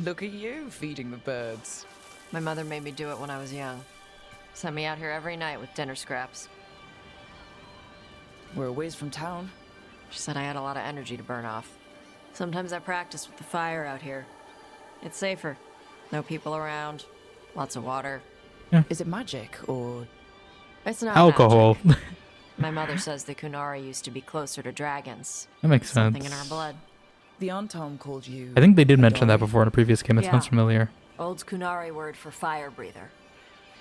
Look at you feeding the birds. My mother made me do it when I was young. Sent me out here every night with dinner scraps. We're a ways from town. She said I had a lot of energy to burn off. Sometimes I practice with the fire out here. It's safer. No people around. Lots of water. Is it magic or It's not Alcohol. magic. My mother says the Kunari used to be closer to dragons. That makes Something sense. in our blood. the Anton called you? I think they did mention that Adari? before in a previous game. It sounds Yeah. familiar. Old Kunari word for fire breather.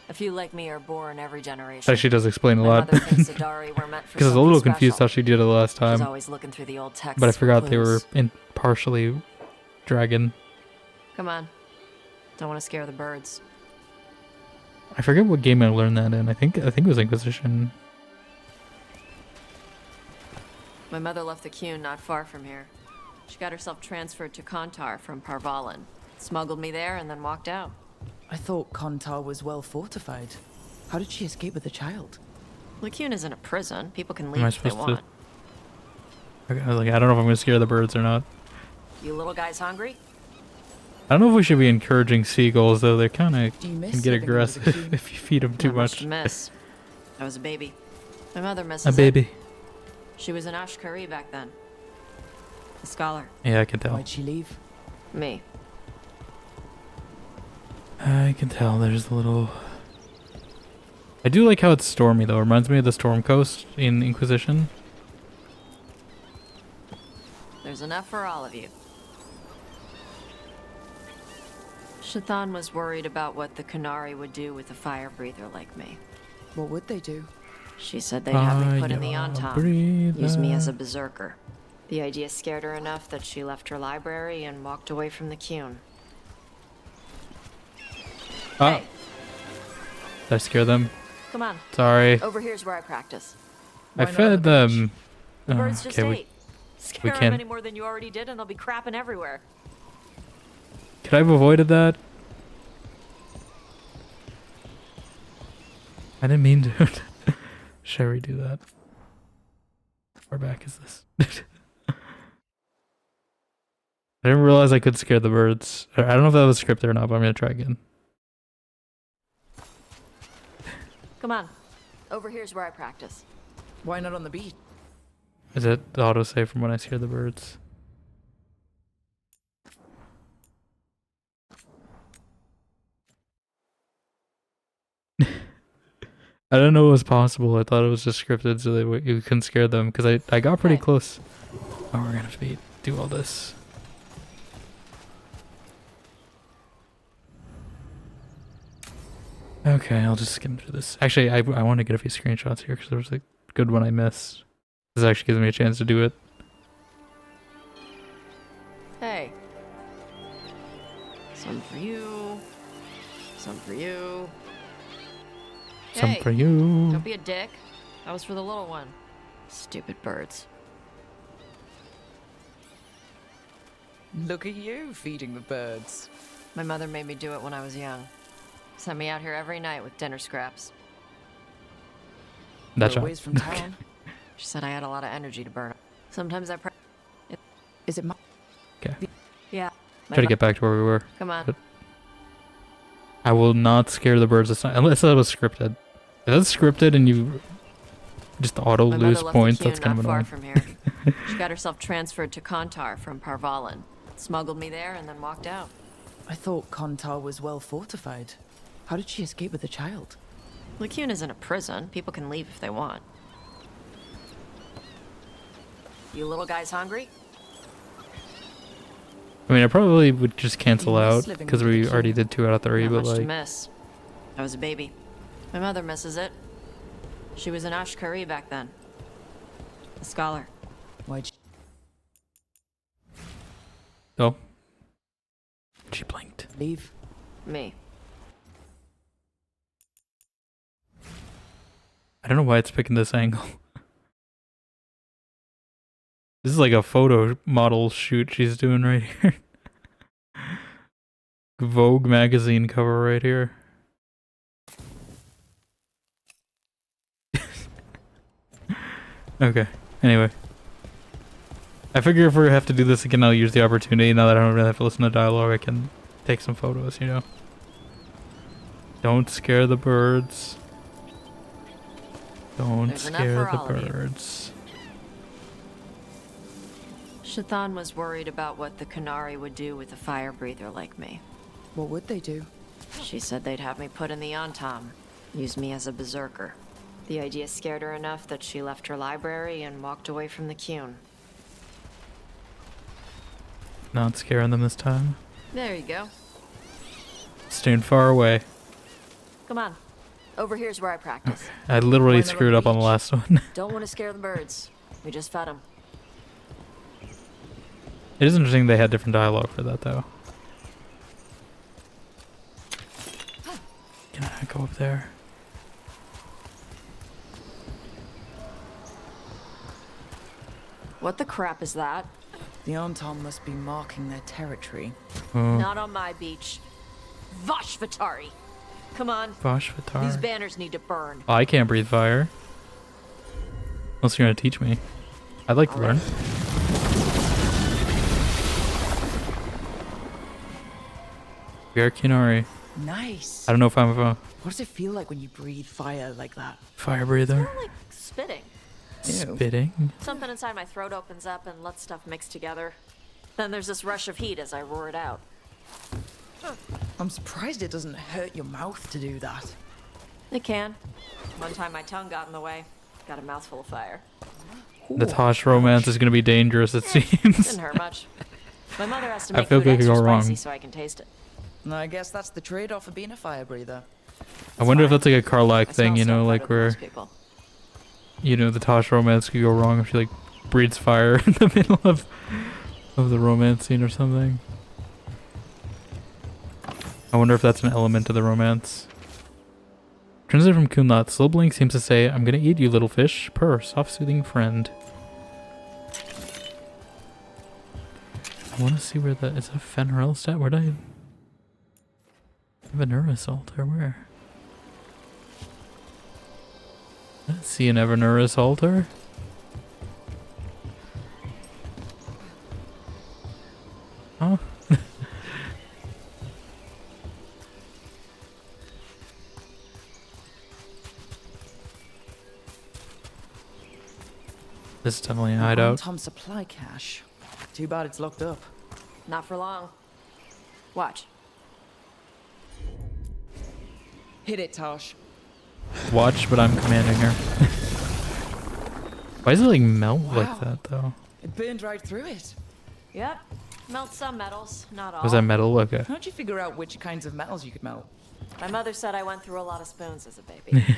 A few like me are born every generation. Actually does explain a My lot. mother thinks Adari were meant for Because I was a something little confused how special. she did it last She's time. always looking through the old texts. But I for forgot they were clues. partially dragon. Come on. Don't want to scare the birds. I forget what game I learned that in. I think it was Inquisition. My mother left the Kuhn not far from here. She got herself transferred to Kontar from Parvalin. Smuggled me there and then walked out. I thought Kontar was well fortified. How did she escape with a child? The Kuhn isn't a prison. People can Am leave I if they supposed to? want. Okay, I was like, I don't know if I'm gonna scare the birds or not. You little guys hungry? I don't know if we should be encouraging seagulls though. They kind of Do you miss can get living under the aggressive Kuhn? if you feed them too Not much much. to miss. I was a baby. My mother misses A it. baby. She was an Ashkari back then. A scholar. Yeah, I can tell. Why'd she leave? Me. I can tell. There's a little. I do like how it's stormy though. It reminds me of the Storm Coast in Inquisition. There's enough for all of you. Shathan was worried about what the Kunari would do with a fire breather like me. What would they do? She said they'd have me put in the Fire Anton. Use me as a breather. berserker. The idea scared her enough that she left her library and walked away from the Kuhn. Oh, Hey, did I scare them? come on. Sorry. Over here's where I practice. I Why not on fed the them. The Oh, birds just okay, ate. Scare them can't- any more than you already did and they'll be crapping everywhere. Could I have avoided that? I didn't mean to. Should I redo that? How far back is this? I didn't realize I could scare the birds. I don't know if that was scripted or not, but I'm gonna try again. Come on. Over here's where I practice. Why not on the beach? Is it the autosave from when I scared the birds? I didn't know it was possible. I thought it was just scripted so that you couldn't scare them, because I got pretty Hey. close. Oh, we're gonna have to do all this. Okay, I'll just skim through this. Actually, I want to get a few screenshots here because there was a good one I missed. This actually gives me a chance to do it. Hey. Some for you. Some for you. Some Hey, for you. don't be a dick. That was for the little one. Stupid birds. Look at you feeding the birds. My mother made me do it when I was young. Sent me out here every night with dinner scraps. That's You're a right. ways from town. She said I had a lot of energy to burn. Sometimes I pray. Is it my... Okay. Yeah. My Try to mo- get back to where we were. Come on. But I will not scare the birds this time, unless that was scripted. If that's scripted and you just auto My mother lose left points, the queue that's kind not of far annoying. from here. She got herself transferred to Kontar from Parvalin. Smuggled me there and then walked out. I thought Kontar was well fortified. How did she escape with a child? LeCune isn't a prison. People can leave if they want. You little guys hungry? I mean, I probably would just cancel You miss out living because with we the already king. did 2 out of 3, Not but much to like, miss. I was a baby. My mother misses it. She was an Ashkari back then. A scholar. Why'd she... oh, she blinked. leave? Me. I don't know why it's picking this angle. This is like a photo model shoot she's doing right here. Vogue magazine cover right here. Okay, anyway. I figure if we have to do this again, I'll use the opportunity. Now that I don't really have to listen to dialogue, I can take some photos, you know? Don't scare the birds. Don't There's enough scare for the all of you. birds. Shathan was worried about what the Canary would do with a fire breather like me. What would they do? She said they'd have me put in the Antam, use me as a berserker. The idea scared her enough that she left her library and walked away from the Qun. Not scaring them this time. There you go. Staying far away. Come on. Over here's where I practice. I literally Why not screwed up on the reach? last one. Don't want to scare the birds. We just fed them. It is interesting they had different dialogue for that, though. Can I go up there? What the crap is that? The Anton must be marking their territory. Oh, Not on my beach. Vashvatari. Come on. Bosch These Vitar. banners need to burn. I can't breathe fire. Unless you're gonna teach me. I'd like to learn. We are Kinari. Nice. I don't know if I'm a What does it feel like when you breathe fire like that? fire breather. Like spitting. Ew. Spitting. Something inside my throat opens up and lets stuff mix together. Then there's this rush of heat as I roar it out. I'm surprised it doesn't hurt your mouth to do that. It can. One time my tongue got in the way. Got a mouthful of fire. The Tosh romance is gonna be dangerous, it seems. Didn't hurt much. My mother has to I make feel food like it could extra go wrong. spicy so I can taste it. I guess that's the trade-off of being a fire breather. I wonder if fine. that's like a Carlac I thing, smell you know, stuff like better than where, most people. you know, the Tosh romance could go wrong if she like breathes fire in the middle of the romance scene or something. I wonder if that's an element to the romance. Translated from Kunlat, Slow Blink seems to say, "I'm gonna eat you, little fish. Purr, soft, soothing friend." I want to see where that is. A Fenrir stat. Where'd I? Evanuris altar. Where? I don't see an Evanuris altar. Huh? This is definitely a hideout. Tom supply cache. Too bad it's locked up. Not for long. Watch. Hit it, Tosh. watch, but I'm commanding her. Why does it like melt like that though? It burned right through it. Yep. Melt some metals, not all. Was that metal? Okay. How'd you figure out which kinds of metals you could melt? My mother said I went through a lot of spoons as a baby.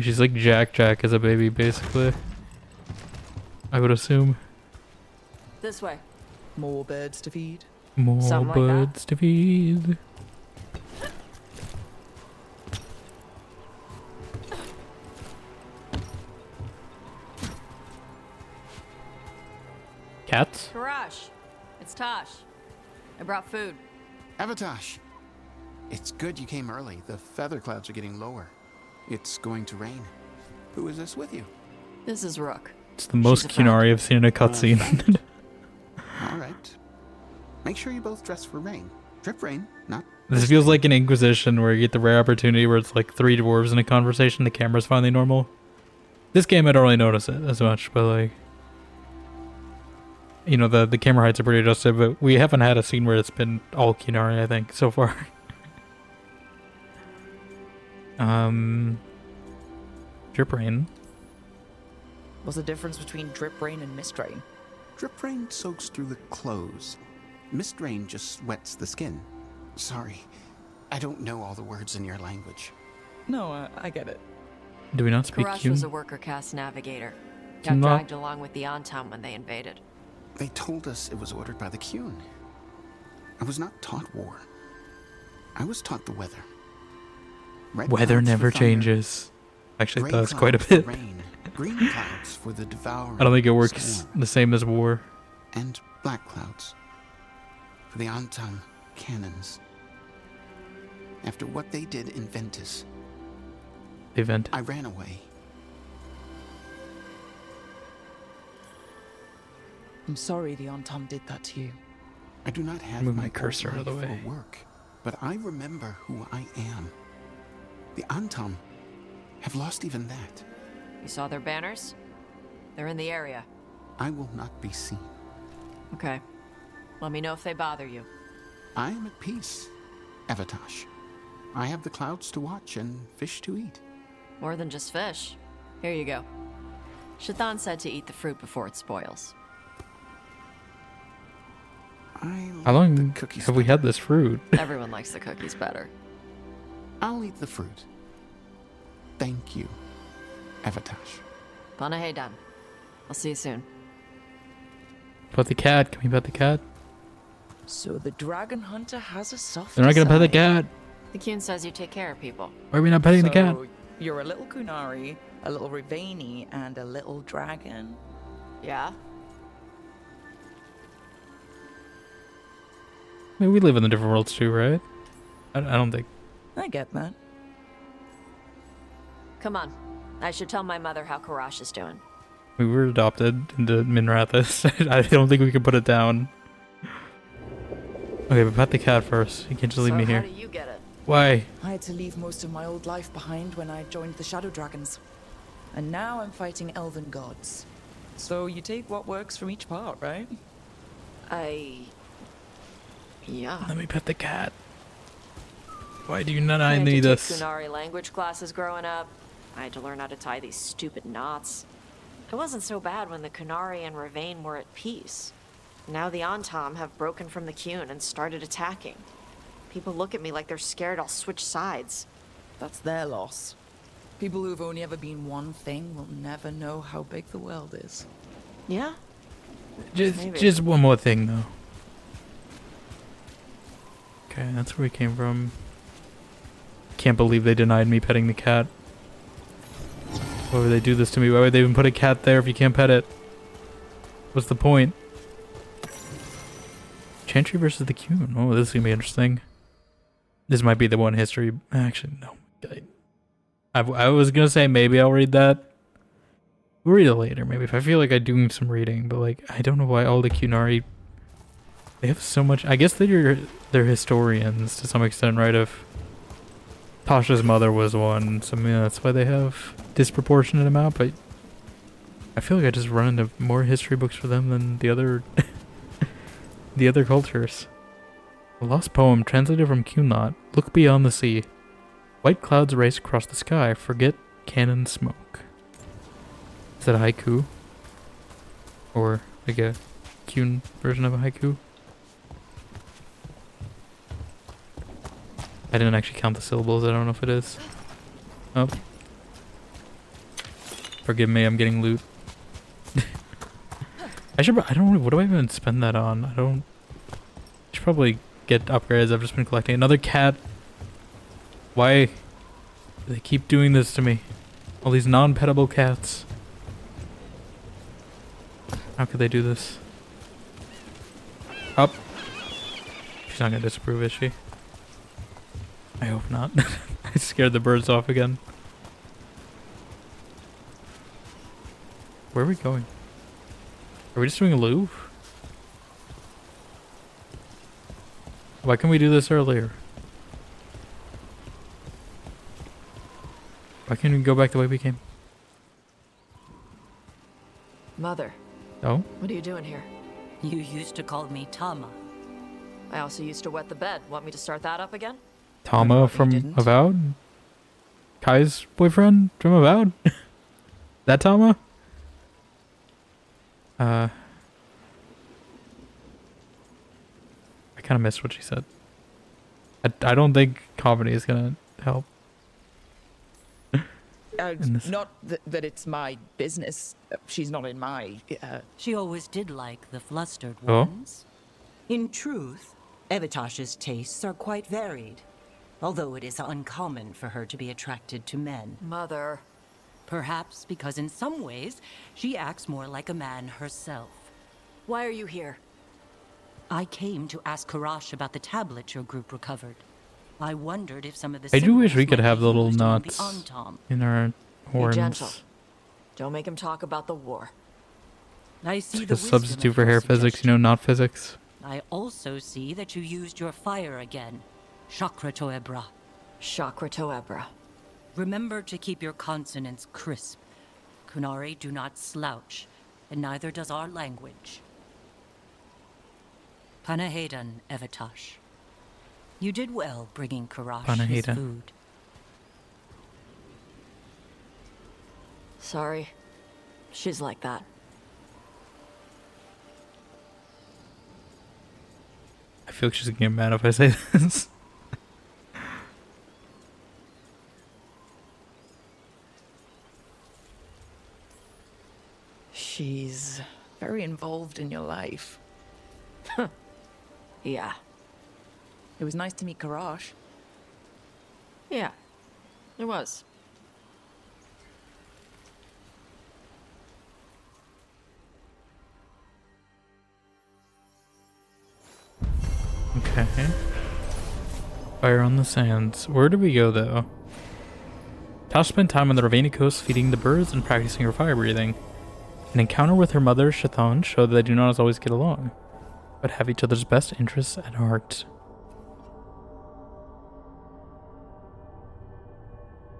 She's like Jack as a baby, basically. I would assume. This way. More birds to feed. More Something like that. birds to feed. Cats? Karash, it's Tosh. I brought food. Avatosh, it's good you came early. The feather clouds are getting lower. It's going to rain. Who is this with you? This is Rook. It's the most She's a friend. Kunari I've seen in a cutscene. All right. Make sure you both dress for rain. Drip rain, not... This feels like an Inquisition where you get the rare opportunity where it's like 3 dwarves in a conversation, the camera's finally normal. This game I don't really notice it as much, but like... You know, the camera heights are pretty adjusted, but we haven't had a scene where it's been all Kunari, I think, so far. Drip rain. What's the difference between drip rain and mist rain? Drip rain soaks through the clothes. Mist rain just wets the skin. Sorry, I don't know all the words in your language. No, I get it. Do we not speak Karash Kun? was a worker caste navigator. Got Kunla? dragged along with the Antam when they invaded. They told us it was ordered by the Qun. I was not taught war. I was taught the weather. Red Weather clouds for never thunder, changes. Actually, it gray does quite a clouds for bit. rain, green clouds for the devouring I don't think it works storm, the same as war. and black clouds for the Antam cannons. After what they did in Ventus, Event. I ran away. I'm sorry the Antam did that to you. I do not have Move my my cursor old out of the life way. or work, but I remember who I am. The Antam have lost even that. You saw their banners? They're in the area. I will not be seen. Okay. Let me know if they bother you. I am at peace, Avatosh. I have the clouds to watch and fish to eat. More than just fish. Here you go. Shathan said to eat the fruit before it spoils. How long the cookies have we had this fruit? Everyone likes the cookies better. I'll eat the fruit. Thank you, Avatosh. Panaheydan. I'll see you soon. Pet the cat. Can we pet the cat? So the dragon hunter has a soft They're not gonna pet the side. cat. The Qun says you take care of people. Why are we not petting the cat? So you're a little Kunari, a little Rivaini, and a little dragon. Yeah? I mean, we live in the different worlds too, right? I don't think. I get that. Come on. I should tell my mother how Karash is doing. We were adopted into Minrathis. I don't think we can put it down. Okay, but pet the cat first. You can't just leave So me how here. do you get it? Why? I had to leave most of my old life behind when I joined the Shadow Dragons. And now I'm fighting elven gods. So you take what works from each part, right? Yeah. Let me pet the cat. Why do you not I had to need take this? Kunari language classes growing up. I had to learn how to tie these stupid knots. It wasn't so bad when the Kunari and Rivain were at peace. Now the Antam have broken from the Qun and started attacking. People look at me like they're scared I'll switch sides. That's their loss. People who've only ever been one thing will never know how big the world is. Yeah? Maybe. Just one more thing, though. Okay, that's where we came from. Can't believe they denied me petting the cat. Why would they do this to me? Why would they even put a cat there if you can't pet it? What's the point? Chantry versus the Qun. Oh, this is gonna be interesting. This might be the one history. Actually, no. I was gonna say maybe I'll read that. We'll read it later, maybe, if I feel like I'm doing some reading. But like, I don't know why all the Qunari. They have so much. I guess they're historians to some extent, right? If Tasha's mother was one, so yeah, that's why they have disproportionate amount. But I feel like I just run into more history books for them than the other the other cultures. A lost poem translated from Cunlot. Look beyond the sea. White clouds race across the sky. Forget cannon smoke. Is that a haiku? Or like a Cun version of a haiku? I didn't actually count the syllables. I don't know if it is. Oh. Forgive me, I'm getting loot. I don't, what do I even spend that on? I should probably get upgrades. I've just been collecting. Another cat. Why do they keep doing this to me? All these non-petable cats. How could they do this? Up. She's not gonna disapprove, is she? I hope not. I scared the birds off again. Where are we going? Are we just doing a loop? Why can't we do this earlier? Why can't we go back the way we came? Mother, Oh? what are you doing here? You used to call me Tama. I also used to wet the bed. Want me to start that up again? Tama from Avowed? Kai's boyfriend from Avowed? That Tama? I kind of missed what she said. I don't think comedy is gonna help. Not that it's my business. She's not in my... She always did like the flustered Oh? ones. In truth, Evitash's tastes are quite varied, although it is uncommon for her to be attracted to men. Mother. Perhaps because in some ways, she acts more like a man herself. Why are you here? I came to ask Karash about the tablet your group recovered. I wondered if some of the I do wish symbols we could might have be little used among the knots Antam. in our Be gentle. horns. Don't make him talk about the war. I see Like the a wisdom substitute of for your hair physics, you know, suggestion. not physics. I also see that you used your fire again. Chakra Toebra. Chakra Toebra. Remember to keep your consonants crisp. Kunari do not slouch, and neither does our language. Panahedan, Evitash. You did well bringing Karash his Panahedan. food. Sorry. She's like that. I feel like she's gonna get mad if I say this. She's very involved in your life. Yeah. It was nice to meet Karash. Yeah. It was. Okay. Fire on the sands. Where do we go, though? Tash spent time on the Ravani coast feeding the birds and practicing her fire breathing. An encounter with her mother, Shathan, showed that they do not always get along, but have each other's best interests at heart.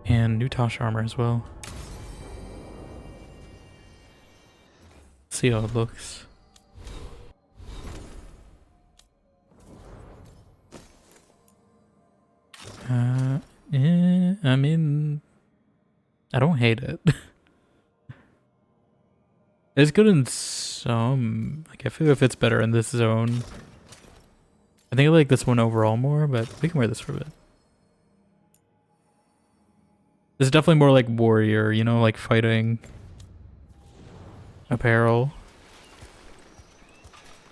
And new Tosh armor as well. See how it looks. Yeah, I mean, I don't hate it. It's good in some, like I feel it fits better in this zone. I think I like this one overall more, but we can wear this for a bit. This is definitely more like warrior, you know, like fighting apparel.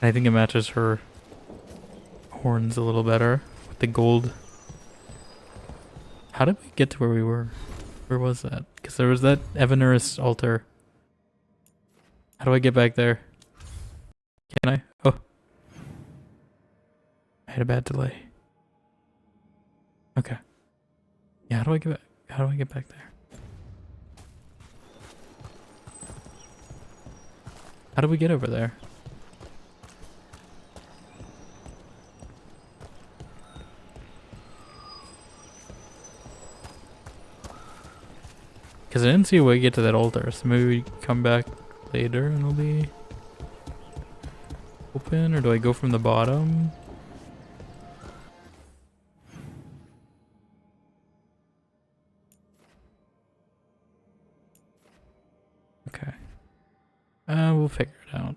And I think it matches her horns a little better with the gold. How did we get to where we were? Where was that? Because there was that Evanerist altar. How do I get back there? Can I? Oh. I had a bad delay. Okay. Yeah, how do I get back? How do I get back there? How do we get over there? Because I didn't see a way to get to that altar, so maybe we come back later and it'll be open, or do I go from the bottom? We'll figure it out.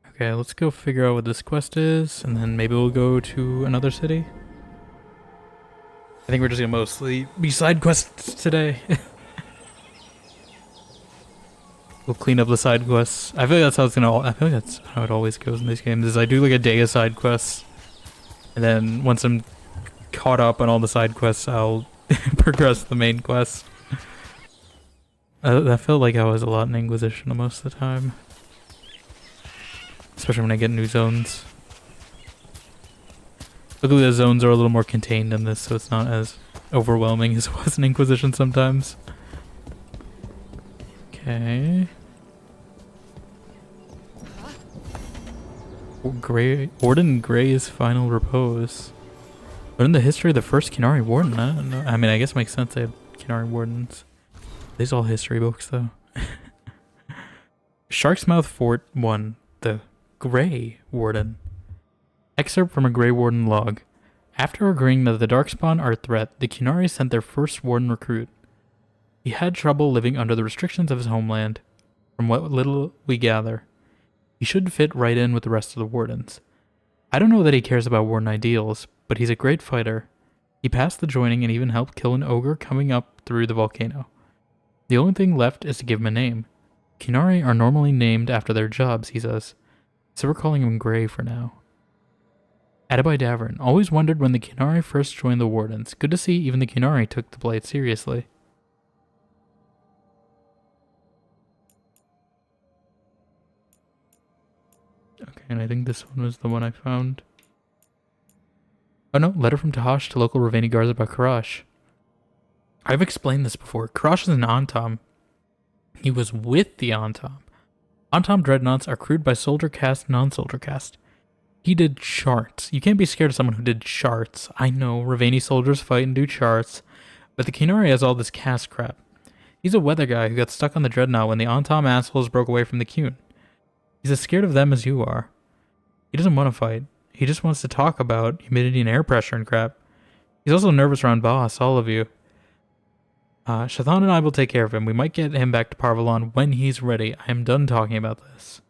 Okay, let's go figure out what this quest is, and then maybe we'll go to another city. I think we're just gonna mostly be side quests today. We'll clean up the side quests. I feel like that's how it's gonna. I feel like that's how it always goes in these games. Is I do like a day of side quests, and then once I'm caught up on all the side quests, I'll progress the main quest. I felt like I was a lot in Inquisition most of the time, especially when I get new zones. Luckily, the zones are a little more contained in this, so it's not as overwhelming as it was in Inquisition sometimes. Okay. Warden Grey's final repose. But in the history of the first Kinari Warden, I don't know. I mean, I guess it makes sense they have Kinari Wardens. These are all history books, though. Shark's Mouth Fort 1. The Grey Warden. Excerpt from a Grey Warden log. After agreeing that the Darkspawn are a threat, the Kinari sent their first Warden recruit. He had trouble living under the restrictions of his homeland. From what little we gather, he should fit right in with the rest of the Wardens. I don't know that he cares about Warden ideals, but he's a great fighter. He passed the joining and even helped kill an ogre coming up through the volcano. The only thing left is to give him a name. Kinari are normally named after their jobs, he says, so we're calling him Grey for now. Adabai Davern. Always wondered when the Kinari first joined the Wardens. Good to see even the Kinari took the Blight seriously. Okay, and I think this one was the one I found. Oh no, letter from Tahash to local Rivaini guards about Karash. I've explained this before. Karash is an Antom. He was with the Antom. Antom dreadnoughts are crewed by soldier caste, non-soldier caste. He did charts. You can't be scared of someone who did charts. I know, Rivaini soldiers fight and do charts, but the Kinari has all this caste crap. He's a weather guy who got stuck on the dreadnought when the Antom assholes broke away from the Qun. He's as scared of them as you are. He doesn't want to fight. He just wants to talk about humidity and air pressure and crap. He's also nervous around Boss, all of you. Shathan and I will take care of him. We might get him back to Parvalon when he's ready. I am done talking about this.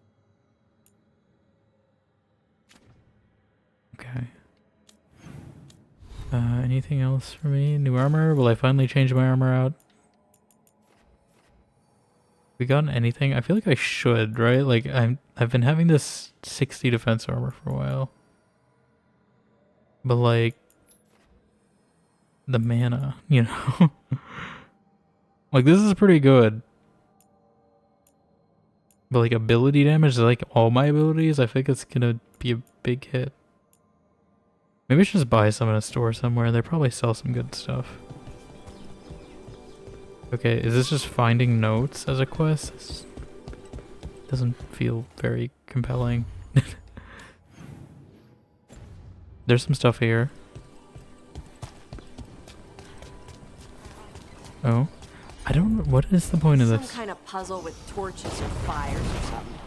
Okay. Anything else for me? New armor? Will I finally change my armor out? We gotten anything? I feel like I should, right? Like I've been having this 60 defense armor for a while. But like the mana, you know? Like this is pretty good. But like ability damage, like all my abilities, I think it's gonna be a big hit. Maybe I should just buy some in a store somewhere. They probably sell some good stuff. Okay, is this just finding notes as a quest? This doesn't feel very compelling. There's some stuff here. Oh. I don't know. What is the point of this? Some kind of puzzle with torches or fires or something.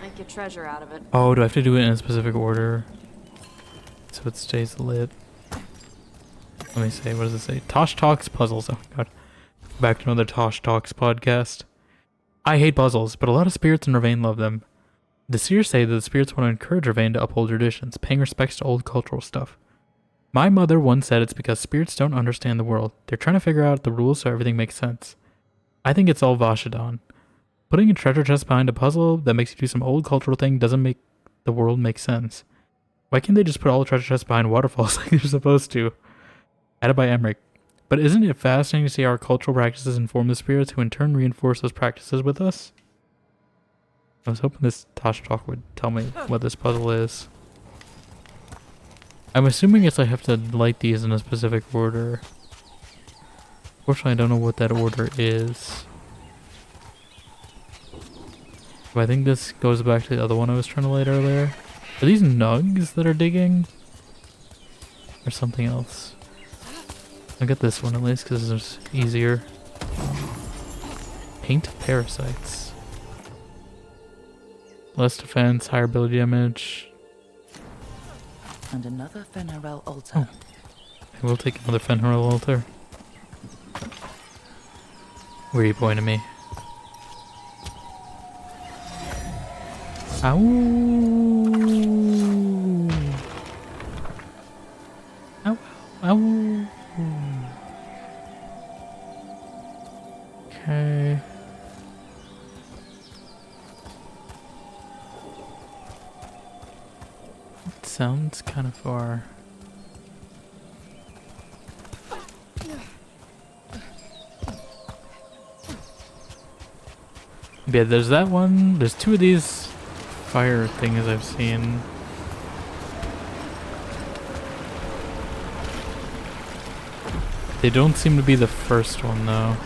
Might get treasure out of it. Oh, do I have to do it in a specific order? So it stays lit. Let me see. What does it say? Tosh Talks Puzzles. Oh my god. Back to another Tosh Talks podcast. I hate puzzles, but a lot of spirits in Rivain love them. The seers say that the spirits want to encourage Rivain to uphold traditions, paying respects to old cultural stuff. My mother once said it's because spirits don't understand the world. They're trying to figure out the rules so everything makes sense. I think it's all Vashadon. Putting a treasure chest behind a puzzle that makes you do some old cultural thing doesn't make the world make sense. Why can't they just put all the treasure chests behind waterfalls like they're supposed to? Added by Emmerich. But isn't it fascinating to see how our cultural practices inform the spirits who in turn reinforce those practices with us? I was hoping this Tosh Talk would tell me what this puzzle is. I'm assuming it's I have to light these in a specific order. Fortunately, I don't know what that order is. But I think this goes back to the other one I was trying to light earlier. Are these nugs that are digging? Or something else? I'll get this one at least because it's easier. Paint parasites. Less defense, higher ability damage. And another Fenarel altar. Oh. I will take another Fenarel altar. Where are you pointing me? Ow! Ow! Ow! Okay. It sounds kind of far. Yeah, there's that one. There's two of these fire things I've seen. They don't seem to be the first one though.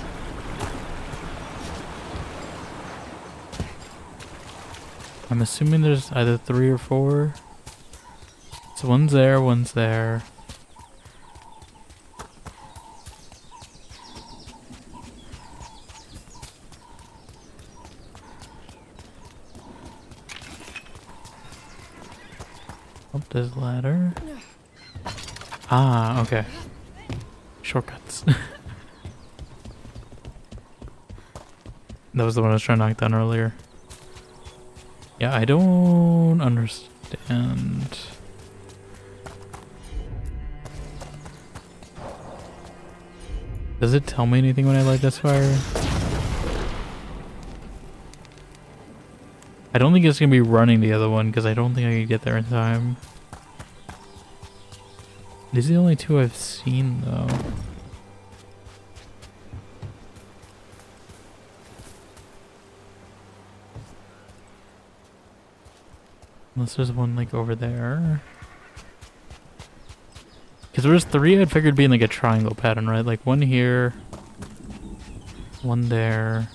I'm assuming there's either 3 or 4. So one's there, one's there. Up this ladder. Ah, okay. Shortcuts. That was the one I was trying to knock down earlier. Yeah, I don't understand. Does it tell me anything when I light this fire? I don't think it's gonna be running the other one because I don't think I can get there in time. These are the only two I've seen though. Unless there's one like over there. Because there was 3 I'd figured being like a triangle pattern, right? Like one here, one there.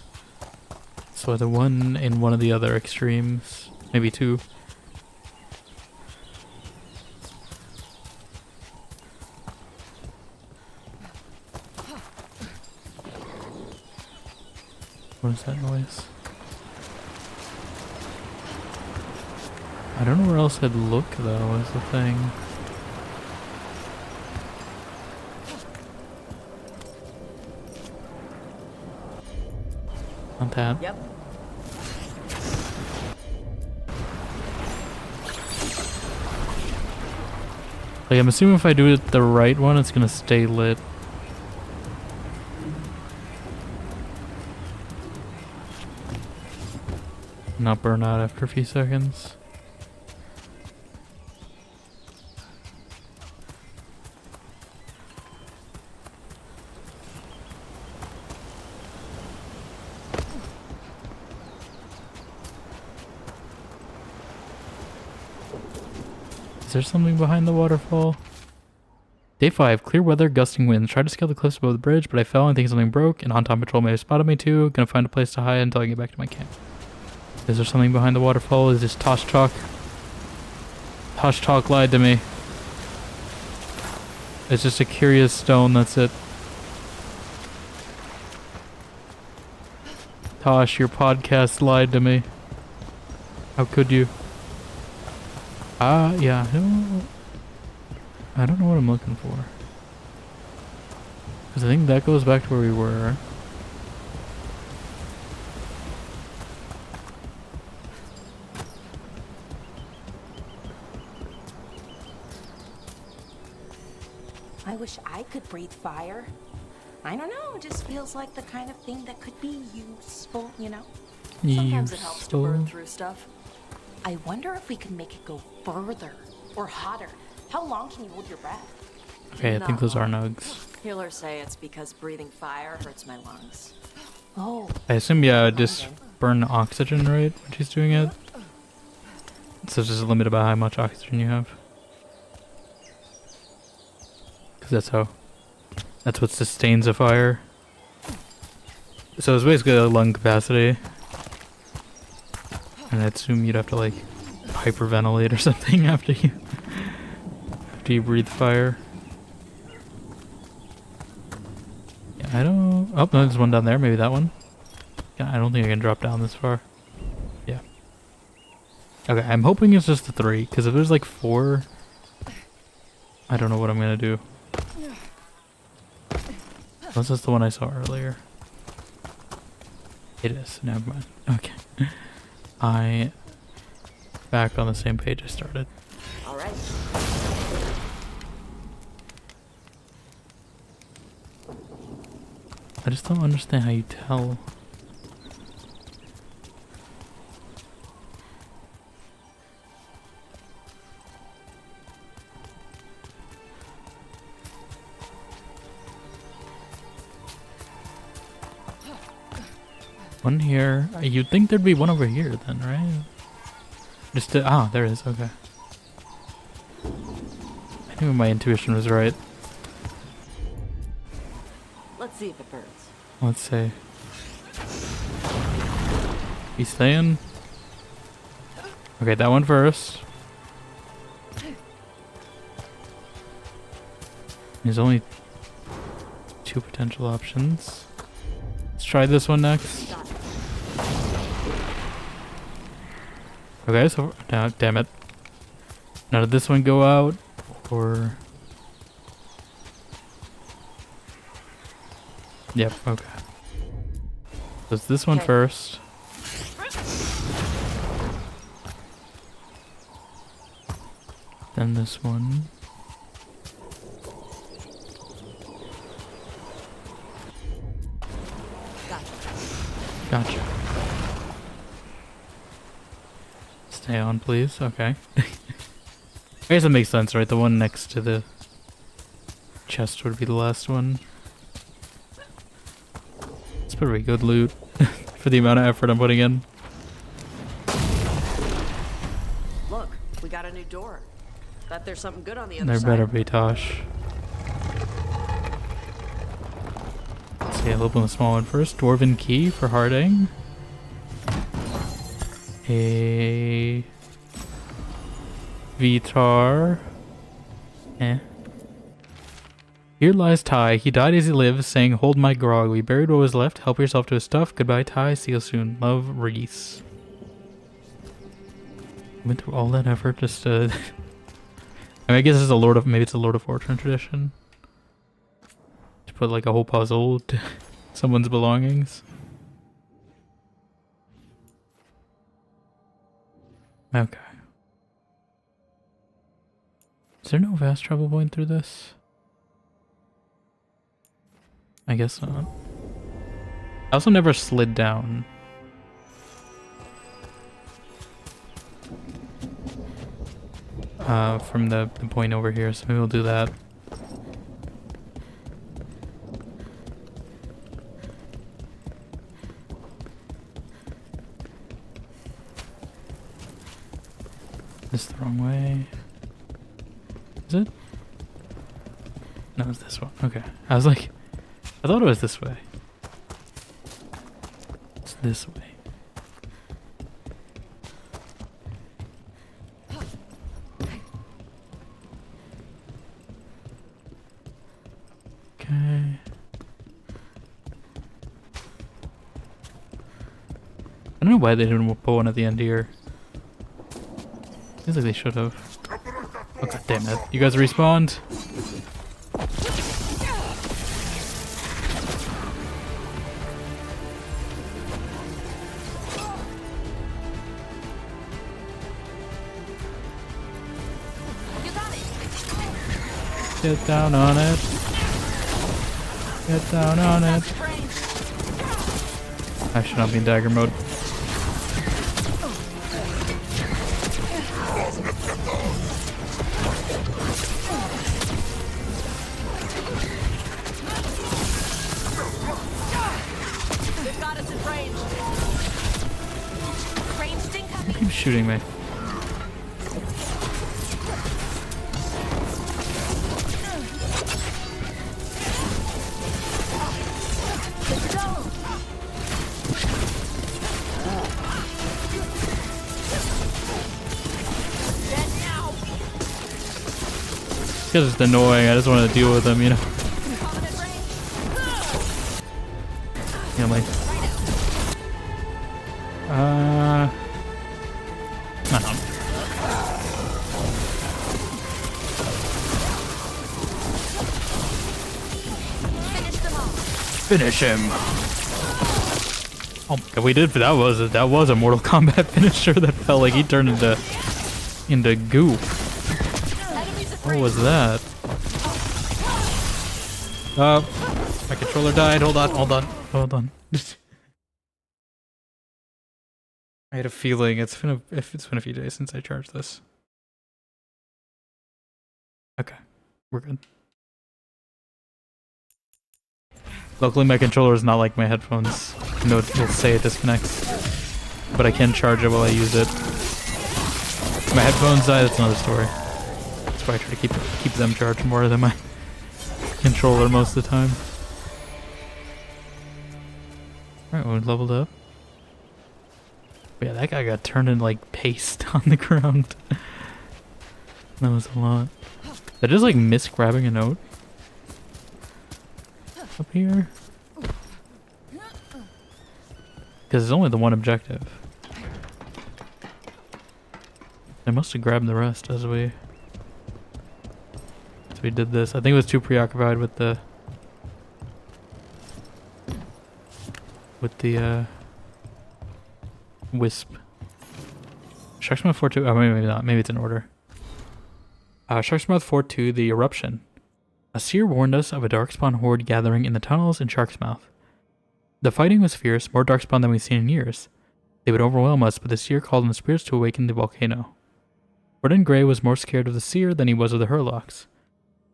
So either one in one of the other extremes, maybe 2. What is that noise? I don't know where else I'd look though, is the thing. Not that. Yep. Like, I'm assuming if I do it the right one, it's gonna stay lit. Not burn out after a few seconds. Is there something behind the waterfall? Day 5, clear weather, gusting winds. Tried to scale the cliffs above the bridge, but I fell and think something broke. An on-time patrol may have spotted me too. Gonna find a place to hide until I get back to my camp. Is there something behind the waterfall? Is this Tosh Talk? Tosh Talk lied to me. It's just a curious stone, that's it. Tosh, your podcast lied to me. How could you? Yeah, I don't know what I'm looking for. Because I think that goes back to where we were. I wish I could breathe fire. I don't know, it just feels like the kind of thing that could be useful, you know? Sometimes it helps to burn through stuff. I wonder if we can make it go further or hotter. How long can you hold your breath? Okay, I think those are nugs. Healers say it's because breathing fire hurts my lungs. Oh. I assume, yeah, just burn oxygen, right, when she's doing it. So there's a limit about how much oxygen you have. Because that's what sustains a fire. So it's basically a lung capacity. And I assume you'd have to like hyperventilate or something after you breathe fire. Yeah, I don't. Oh no, there's one down there. Maybe that one. Yeah, I don't think I can drop down this far. Yeah. Okay, I'm hoping it's just the 3, because if there's like 4, I don't know what I'm gonna do. Unless that's the one I saw earlier. It is. Never mind. Okay. I back on the same page I started. All right. I just don't understand how you tell. One here. You'd think there'd be one over here then, right? Just to, ah, there it is. Okay. I knew my intuition was right. Let's see if it burns. Let's see. He's staying. Okay, that one first. There's only 2 potential options. Let's try this one next. Okay, so now, damn it. Now did this one go out or? Yep. Okay. So it's this one first. Then this one. Gotcha. Stay on, please. Okay. I guess that makes sense, right? The one next to the chest would be the last one. It's pretty good loot for the amount of effort I'm putting in. Look, we got a new door. Bet there's something good on the other There side. better be, Tosh. Let's see, I'll open the small one first. Dwarven key for Harding. A Vitar. Eh. Here lies Ty. He died as he lives, saying, "Hold my grog. We buried what was left. Help yourself to his stuff. Goodbye, Ty. See you soon. Love, Reese." Went through all that effort just to... I mean, I guess it's a Lord of... Maybe it's a Lord of Fortune tradition. To put like a whole puzzle to someone's belongings. Okay. Is there no fast travel point through this? I guess not. I also never slid down. From the point over here, so maybe we'll do that. This the wrong way. Is it? No, it's this one. Okay. I was like, I thought it was this way. It's this way. Okay. I don't know why they didn't put one at the end here. Feels like they should have. Oh god damn it. You guys respawned? Get down on it. Get down on it. I should not be in dagger mode. Keep shooting me. This guy's just annoying. I just want to deal with him, you know. Yeah, like. I don't know. Finish him. Oh my god, we did. That was a Mortal Kombat finisher that felt like he turned into goo. What was that? My controller died. Hold on. I had a feeling it's been a few days since I charged this. Okay, we're good. Luckily, my controller is not like my headphones. No, it'll say it disconnects, but I can charge it while I use it. My headphones die. That's another story. That's why I try to keep them charged more than my controller most of the time. Alright, we leveled up. But yeah, that guy got turned into like paste on the ground. That was a lot. Did I just like miss grabbing a note? Up here? Because it's only the one objective. I must have grabbed the rest as we did this. I think it was too preoccupied with the Wisp. Sharksmouth 4-2. Oh, maybe not. Maybe it's in order. Sharksmouth 4-2, the eruption. A seer warned us of a darkspawn horde gathering in the tunnels in Sharksmouth. The fighting was fierce, more darkspawn than we've seen in years. They would overwhelm us, but the seer called on the spirits to awaken the volcano. Warden Grey was more scared of the seer than he was of the Hurlocks.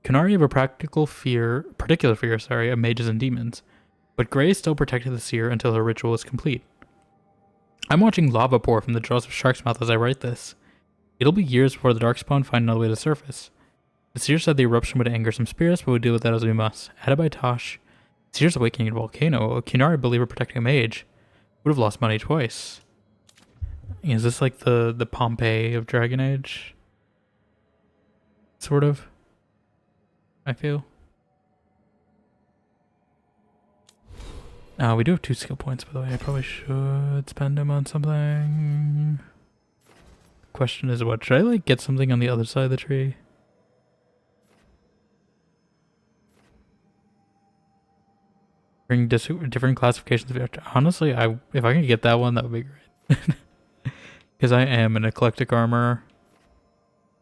Kunari have a particular fear, of mages and demons, but Grey still protected the seer until her ritual was complete. I'm watching lava pour from the jaws of Sharksmouth as I write this. It'll be years before the darkspawn find another way to surface. The seer said the eruption would anger some spirits, but we'll deal with that as we must. Added by Tosh, Seer's awakening a volcano, a Kunari believer protecting a mage, would have lost money twice. Is this like the Pompeii of Dragon Age? Sort of. I feel. We do have 2 skill points, by the way. I probably should spend them on something. Question is what? Should I like get something on the other side of the tree? Bring different classifications of it. Honestly, if I can get that one, that would be great. Because I am an eclectic armor.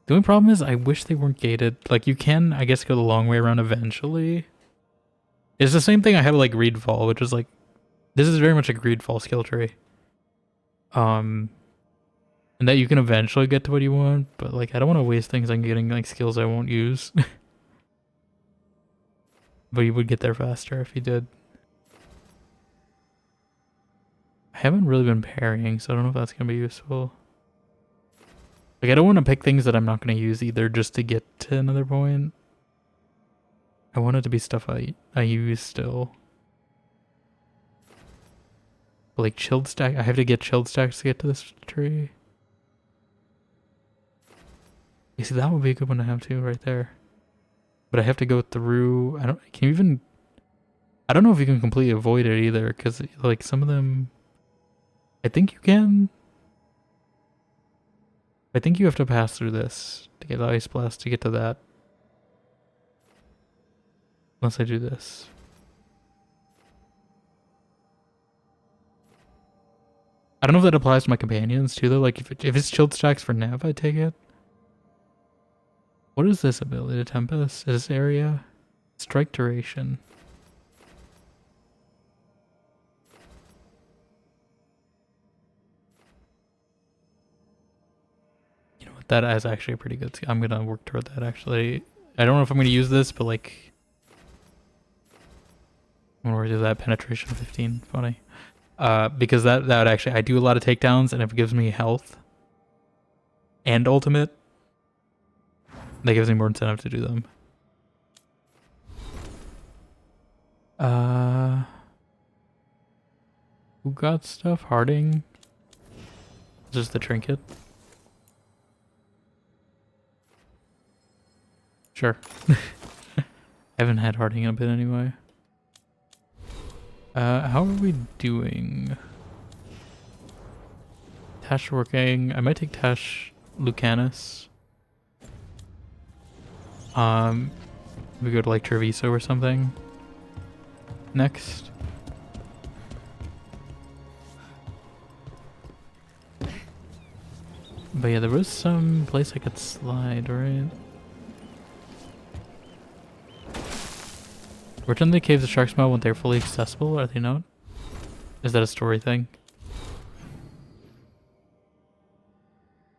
The only problem is I wish they weren't gated. Like, you can, I guess, go the long way around eventually. It's the same thing I had with, like, Greedfall, which is, like... This is very much a Greedfall skill tree. And that you can eventually get to what you want, but, like, I don't want to waste things on getting, like, skills I won't use. But you would get there faster if you did. I haven't really been parrying, so I don't know if that's going to be useful. Like, I don't want to pick things that I'm not going to use either just to get to another point. I want it to be stuff I use still. But like chilled stack, I have to get chilled stacks to get to this tree. You see, that would be a good one to have too, right there. But I have to go through, I don't know if you can completely avoid it either, because like some of them, I think you can. I think you have to pass through this to get the Ice Blast to get to that. Unless I do this. I don't know if that applies to my companions too though. Like if it's chilled stacks for Nav, I take it. What is this ability? Tempest? Is this area? Strike duration. You know what? That is actually a pretty good skill. I'm gonna work toward that actually. I don't know if I'm gonna use this, but like I'm gonna do that penetration 15. Funny. Because that would actually, I do a lot of takedowns, and if it gives me health and ultimate, that gives me more incentive to do them. Who got stuff? Harding? Is this the trinket? Sure. I haven't had Harding in a bit anyway. How are we doing? Tash working. I might take Tash Lucanus. We go to like Treviso or something. Next. But yeah, there was some place I could slide, right? Return to the caves of Shark's Mouth when they're fully accessible, are they not? Is that a story thing?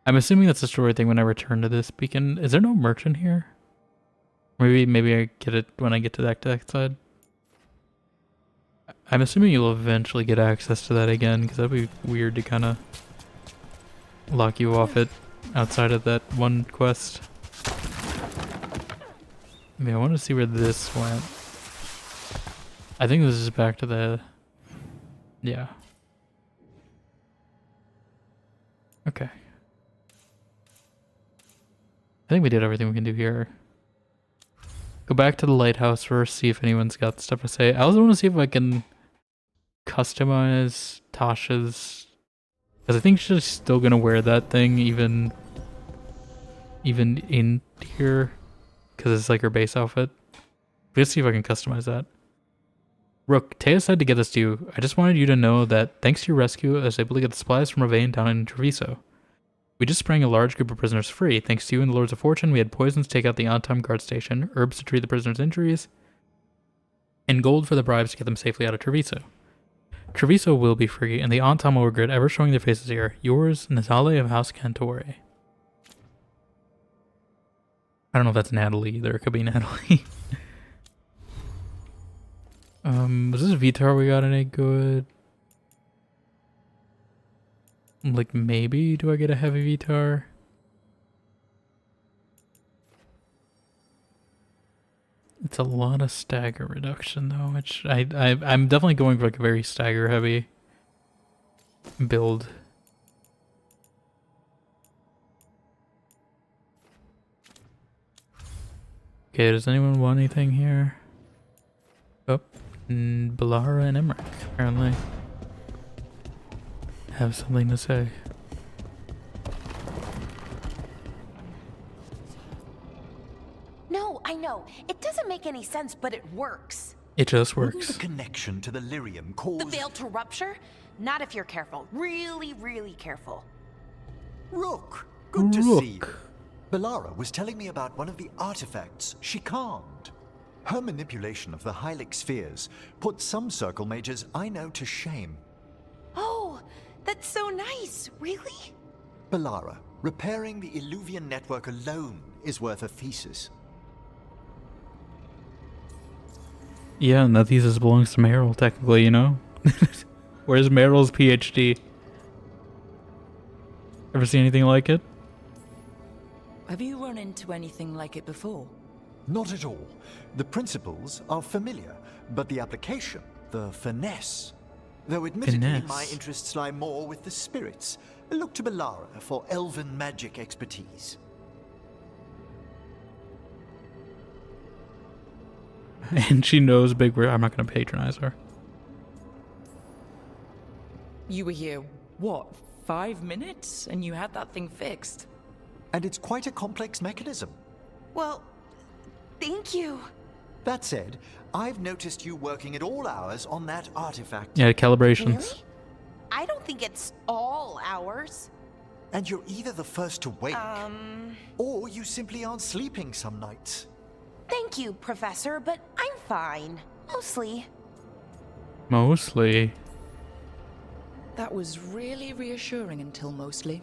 I'm assuming that's a story thing when I return to this beacon. Is there no merchant here? Maybe I get it when I get to that side. I'm assuming you'll eventually get access to that again, because that'd be weird to kind of lock you off it outside of that one quest. I mean, I want to see where this went. I think this is back to the... Yeah. Okay. I think we did everything we can do here. Go back to the lighthouse first, see if anyone's got stuff to say. I also want to see if I can customize Tasha's... Because I think she's still going to wear that thing even in here. Because it's like her base outfit. Let's see if I can customize that. Rook, Taya said to get this to you. I just wanted you to know that thanks to your rescue, I was able to get the supplies from Ravane down in Treviso. We just sprang a large group of prisoners free. Thanks to you and the Lords of Fortune, we had poisons to take out the on-time guard station, herbs to treat the prisoners' injuries, and gold for the bribes to get them safely out of Treviso. Treviso will be free, and the on-time will regret ever showing their faces here. Yours, Natale of House Cantore. I don't know if that's Natalie either. It could be Natalie. Was this Vitar we got any good? Like, maybe do I get a heavy Vitar? It's a lot of stagger reduction though, which I'm definitely going for like a very stagger heavy build. Okay, does anyone want anything here? Oh, Balara and Emmerich apparently have something to say. No, I know. It doesn't make any sense, but it works. It just Wouldn't works. the connection to the lyrium cause... The veil to rupture? Not if you're careful. Really, really careful. Rook, good to see you. Rook. Balara was telling me about one of the artifacts she calmed. Her manipulation of the Hylic spheres put some circle mages I know to shame. Oh, that's so nice. Really? Balara, repairing the Illuvian network alone is worth a thesis. Yeah, and that thesis belongs to Meryl, technically, you know? Where's Meryl's PhD? Ever see anything like it? Have you run into anything like it before? Not at all. The principles are familiar, but the application, the finesse. Though admittedly my interests lie more with the spirits. Look to Balara for elven magic expertise. And she knows big word. I'm not going to patronize her. You were here, what, 5 minutes? And you had that thing fixed? And it's quite a complex mechanism. Well, thank you. That said, I've noticed you working at all hours on that artifact. Yeah, calibrations. Really? I don't think it's all hours. And you're either the first to wake, or you simply aren't sleeping some nights. Thank you, Professor, but I'm fine. Mostly. Mostly. That was really reassuring until mostly.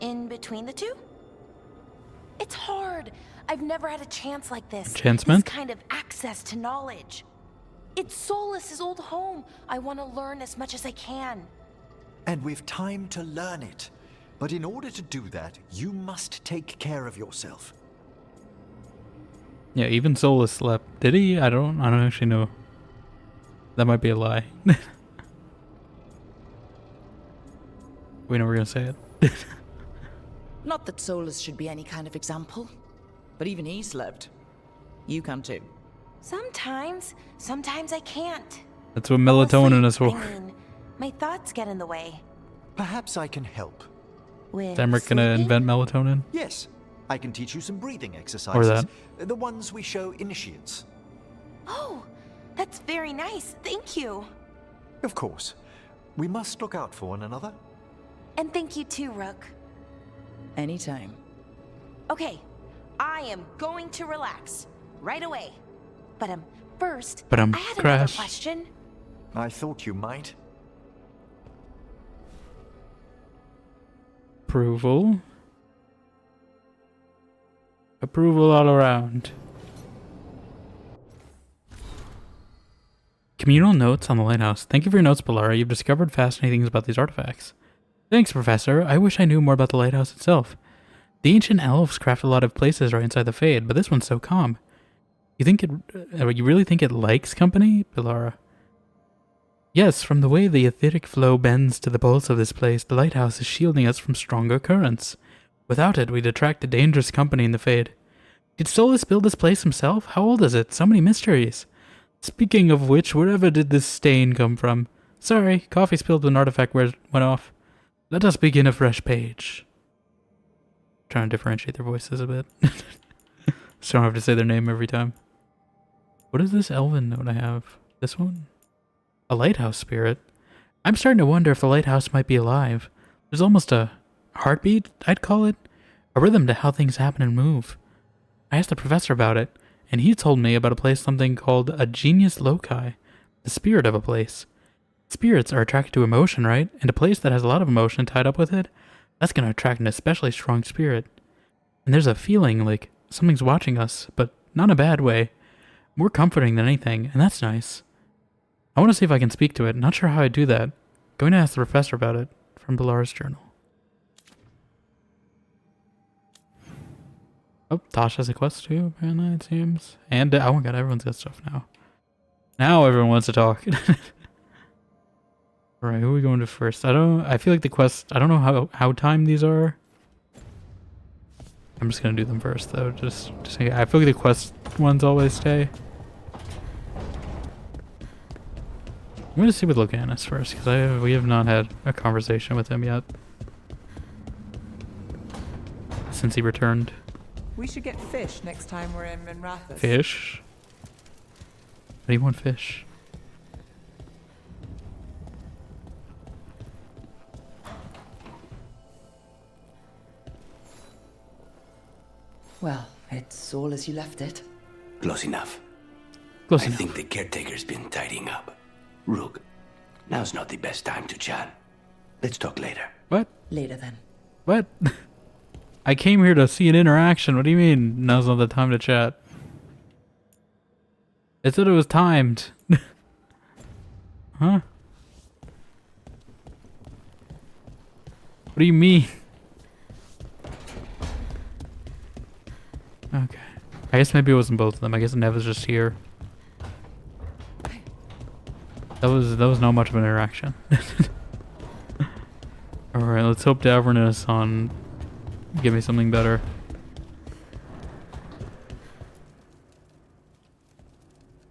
In between the two? It's hard. I've never had a chance like this. Enchantment? This kind of access to knowledge. It's Solas's old home. I want to learn as much as I can. And we've time to learn it. But in order to do that, you must take care of yourself. Yeah, even Solus slept. Did he? I don't actually know. That might be a lie. We know we're gonna say it. Not that Solus should be any kind of example, but even he slept. You can too. Sometimes I can't. That's what melatonin is for. I mean, my thoughts get in the way. Perhaps I can help. With Is Emmerich gonna sleeping? invent melatonin? Yes, I can teach you some breathing exercises. Or that. The ones we show initiates. Oh, that's very nice. Thank you. Of course. We must look out for one another. And thank you too, Rook. Anytime. Okay, I am going to relax right away. But first, But I had another crash. question. I thought you might. Approval. Approval all around. Communal notes on the lighthouse. Thank you for your notes, Bellara. You've discovered fascinating things about these artifacts. Thanks, Professor. I wish I knew more about the lighthouse itself. The ancient elves crafted a lot of places right inside the Fade, but this one's so calm. You really think it likes company, Bellara? Yes, from the way the etheric flow bends to the pulse of this place, the lighthouse is shielding us from stronger currents. Without it, we'd attract a dangerous company in the Fade. Did Solus build this place himself? How old is it? So many mysteries. Speaking of which, wherever did this stain come from? Sorry, coffee spilled when an artifact went off. Let us begin a fresh page. Trying to differentiate their voices a bit. So I don't have to say their name every time. What is this elven note I have? This one? A lighthouse spirit? I'm starting to wonder if the lighthouse might be alive. There's almost a heartbeat, I'd call it. A rhythm to how things happen and move. I asked the professor about it, and he told me about a place something called a genius loci. The spirit of a place. Spirits are attracted to emotion, right? And a place that has a lot of emotion tied up with it, that's going to attract an especially strong spirit. And there's a feeling like something's watching us, but not in a bad way. More comforting than anything, and that's nice. I want to see if I can speak to it. Not sure how I'd do that. Going to ask the professor about it. From Bellara's journal. Oh, Tosh has a quest too, apparently, it seems. And, oh my god, everyone's got stuff now. Now everyone wants to talk. Alright, who are we going to first? I feel like the quest, I don't know how timed these are. I'm just gonna do them first though, just I feel like the quest ones always stay. I'm gonna see with Loganus first, because we have not had a conversation with him yet. Since he returned. We should get fish next time we're in Minrathous. Fish? What do you want fish? Well, it's all as you left it. Close enough. Close I enough. think the caretaker's been tidying up. Rook, now's not the best time to chat. Let's talk later. What? Later then. What? I came here to see an interaction. What do you mean now's not the time to chat? It said it was timed. Huh? What do you mean? Okay. I guess maybe it wasn't both of them. I guess Nev was just here. That was not much of an interaction. Alright, let's hope Davern and Hassan give me something better.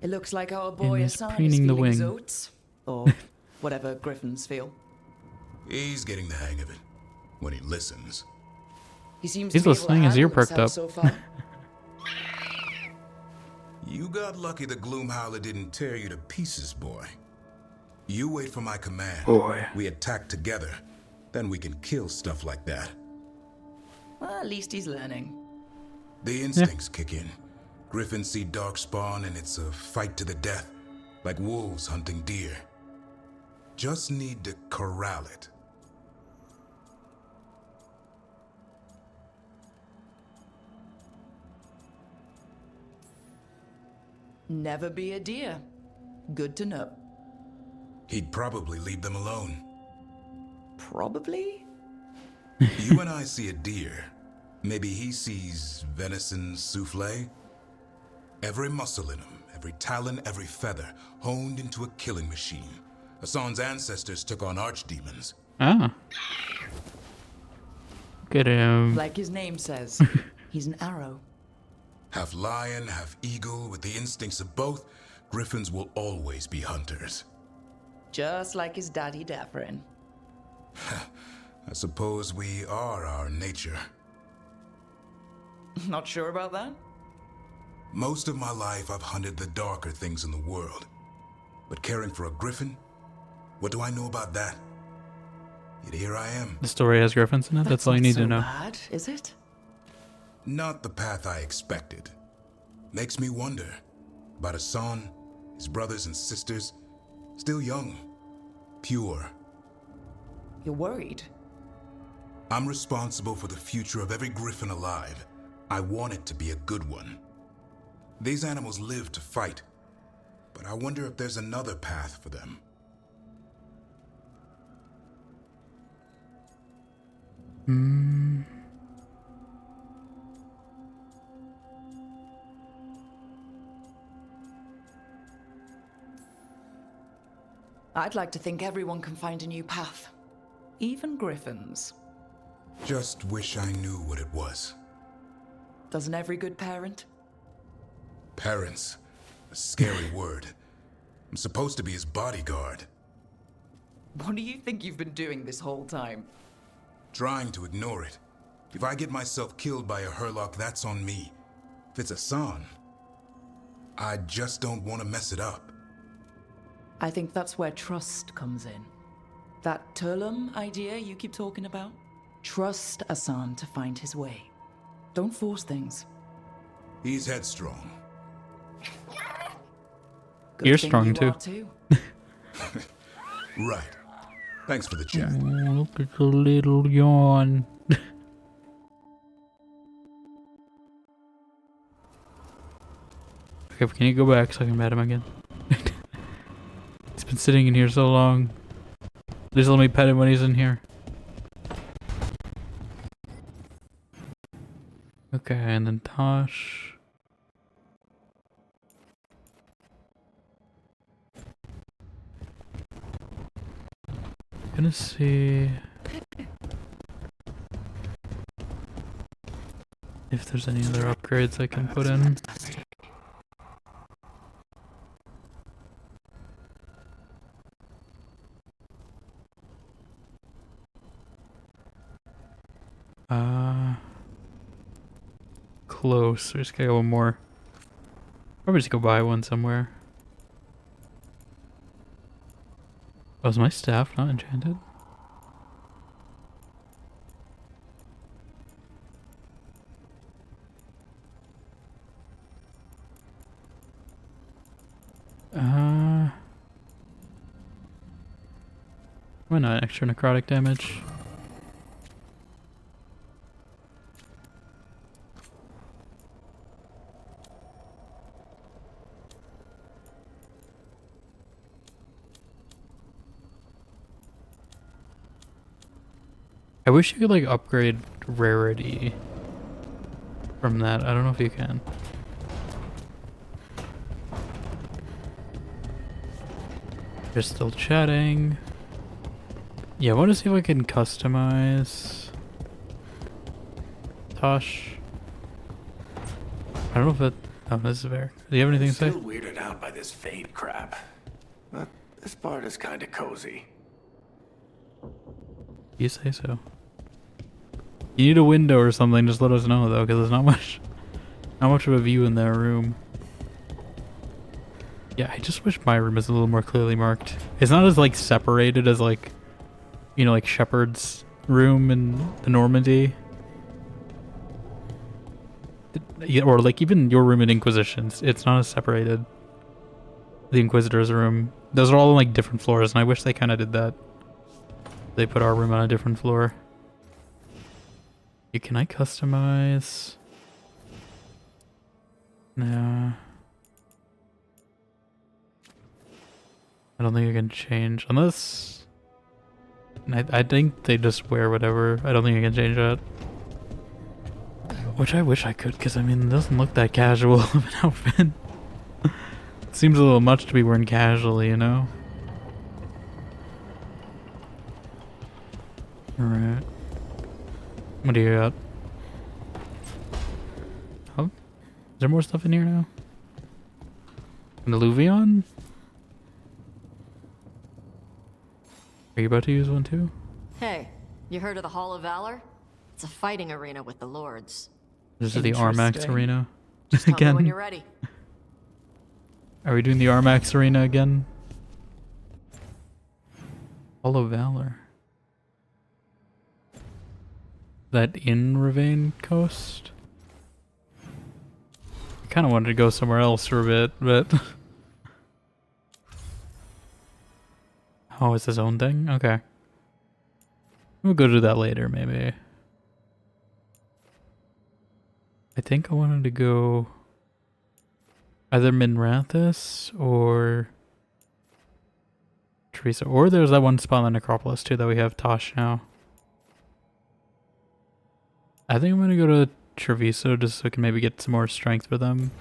It looks like our boy he's Hassan is preening the feeling his wing. oats. Or whatever griffins feel. He's getting the hang of it when he listens. He seems He's to be able to listening, his ear handle perked himself up. so far. You got lucky the Gloomhowler didn't tear you to pieces, boy. You wait for my command. Boy. We attack together. Then we can kill stuff like that. Well, at least he's learning. The instincts kick in. Griffins see darkspawn and it's a fight to the death. Like wolves hunting deer. Just need to corral it. Never be a deer. Good to know. He'd probably leave them alone. Probably? You and I see a deer. Maybe he sees venison souffle. Every muscle in him, every talon, every feather, honed into a killing machine. Hassan's ancestors took on archdemons. Ah. Look at him. Like his name says, he's an arrow. Half lion, half eagle, with the instincts of both, griffins will always be hunters. Just like his daddy Davrin. I suppose we are our nature. Not sure about that? Most of my life I've hunted the darker things in the world. But caring for a griffin? What do I know about that? Yet here I am. The story has griffins in it. That's all you need to know. Bad, is it? Not the path I expected. Makes me wonder about Hassan, his brothers and sisters, still young, pure. You're worried? I'm responsible for the future of every griffin alive. I want it to be a good one. These animals live to fight, but I wonder if there's another path for them. I'd like to think everyone can find a new path. Even griffins. Just wish I knew what it was. Doesn't every good parent? Parents. A scary word. I'm supposed to be his bodyguard. What do you think you've been doing this whole time? Trying to ignore it. If I get myself killed by a Hurlock, that's on me. If it's Hassan, I just don't want to mess it up. I think that's where trust comes in. That Turlum idea you keep talking about? Trust Hassan to find his way. Don't force things. He's headstrong. Good You're thing strong you too. are too. Right. Thanks for the chat. Oh, look at the little yawn. Okay, can you go back so I can bat him again? He's been sitting in here so long. Please let me pet him when he's in here. Okay, and then Tosh. Gonna see if there's any other upgrades I can put in. Close. We just gotta go one more. Probably just go buy one somewhere. Oh, is my staff not enchanted? Why not? Extra necrotic damage. I wish you could like upgrade rarity from that. I don't know if you can. They're still chatting. Yeah, I want to see if I can customize Tosh. I don't know if that. Oh, this is fair. Do you have anything to say? Still weirded out by this fade crap, but this part is kind of cozy. You say so. You need a window or something, just let us know though, because there's not much of a view in that room. Yeah, I just wish my room is a little more clearly marked. It's not as like separated as like, you know, like Shepard's room in the Normandy. Or like even your room in Inquisitions. It's not as separated. The Inquisitor's room. Those are all on like different floors, and I wish they kind of did that. They put our room on a different floor. Can I customize? No. I don't think I can change. Unless... I think they just wear whatever. I don't think I can change that. Which I wish I could, because I mean, it doesn't look that casual of an outfit. It seems a little much to be wearing casually, you know? Alright. What do you got? Oh, is there more stuff in here now? An Illuvion? Are you about to use one too? Hey, you heard of the Hall of Valor? It's a fighting arena with the lords. This is the Armax arena. Just tell me when Again? you're ready. Are we doing the Armax arena again? Hall of Valor. that in Car-Rivain coast. I kind of wanted to go somewhere else for a bit, but oh, it's his own thing. Okay, we'll go do that later, maybe. I think I wanted to go either Minrathous or Teresa, or there's that one spot on the Necropolis too that we have Tosh now. I think I'm gonna go to Treviso just so I can maybe get some more strength for them.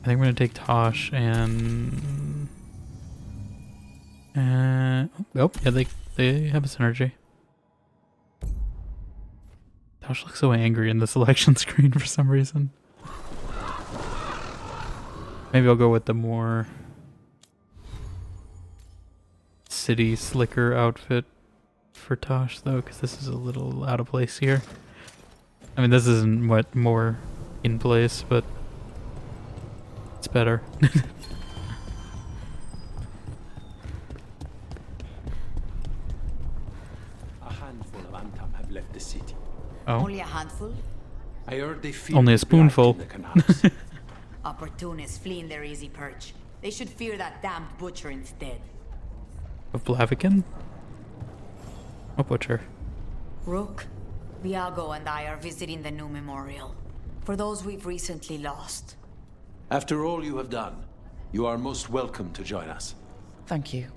I think I'm gonna take Tosh and oh yeah, they have a synergy. Tosh looks so angry in the selection screen for some reason. Maybe I'll go with the more city slicker outfit for Tosh though, because this is a little out of place here. I mean, this isn't what more in place, but it's better. A handful of Antam have left the city. Oh. Only a handful? I heard they fear Only a the spoonful. blight in the canals. Opportunists fleeing their easy perch. They should fear that damned butcher instead. Of Blaviken? A butcher. Rook, Viago and I are visiting the new memorial. For those we've recently lost. After all you have done, you are most welcome to join us. Thank you.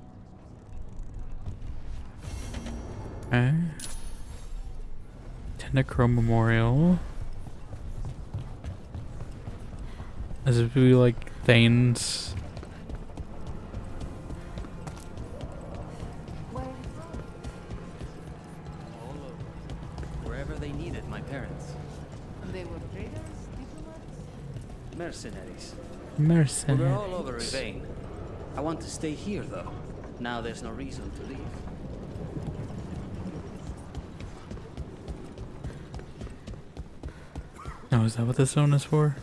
Okay. Tendacro Memorial. As if we like Thanes. Wherever they needed my parents. They were traders, diplomats? Mercenaries. Mercenaries. We were all over Car-Rivain. I want to stay here though. Now there's no reason to leave. Oh, is that what this zone is for?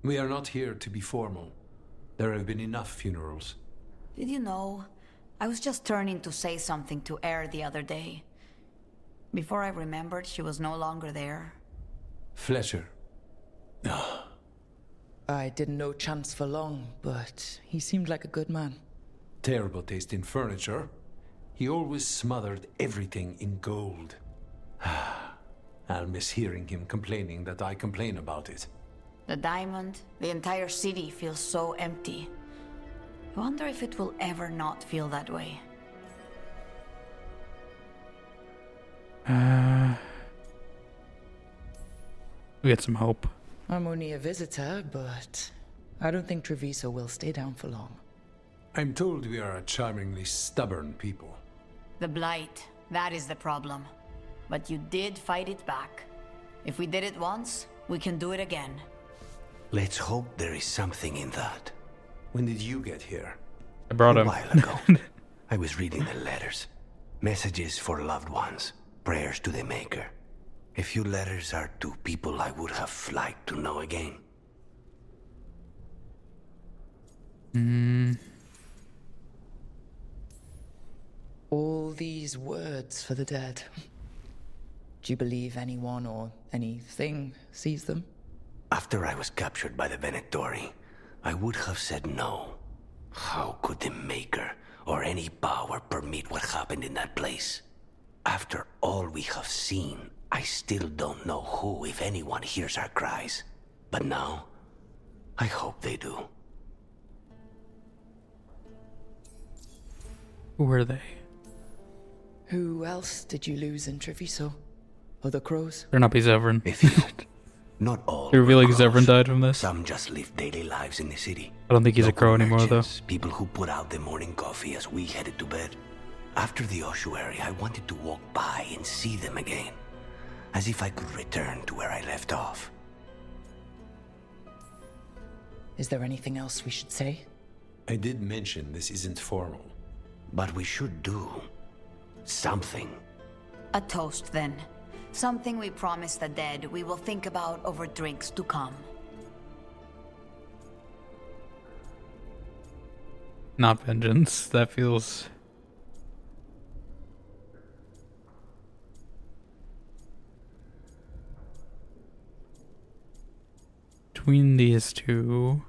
We are not here to be formal. There have been enough funerals. Did you know? I was just turning to say something to Air the other day. Before I remembered, she was no longer there. Fletcher. I didn't know Chance for long, but he seemed like a good man. Terrible taste in furniture. He always smothered everything in gold. I'll miss hearing him complaining that I complain about it. The diamond, the entire city feels so empty. I wonder if it will ever not feel that way. We get some hope. I'm only a visitor, but I don't think Treviso will stay down for long. I'm told we are a charmingly stubborn people. The Blight, that is the problem. But you did fight it back. If we did it once, we can do it again. Let's hope there is something in that. When did you get here? I brought him. A while ago. I was reading the letters. Messages for loved ones. Prayers to the Maker. A few letters are to people I would have liked to know again. All these words for the dead. Do you believe anyone or anything sees them? After I was captured by the Venatori, I would have said no. How could the Maker or any power permit what happened in that place? After all we have seen, I still don't know who, if anyone, hears our cries. But now, I hope they do. Who were they? Who else did you lose in Treviso? Other crows? They're not be Zevran. A few. Not all. They reveal like were Zevran crows. died from this? Some just live daily lives in the city. I don't think he's a Local crow anymore, though. merchants, people who put out the morning coffee as we headed to bed. After the ossuary, I wanted to walk by and see them again. As if I could return to where I left off. Is there anything else we should say? I did mention this isn't formal. But we should do something. A toast, then. Something we promise the dead we will think about over drinks to come. Not vengeance. That feels... Between these two...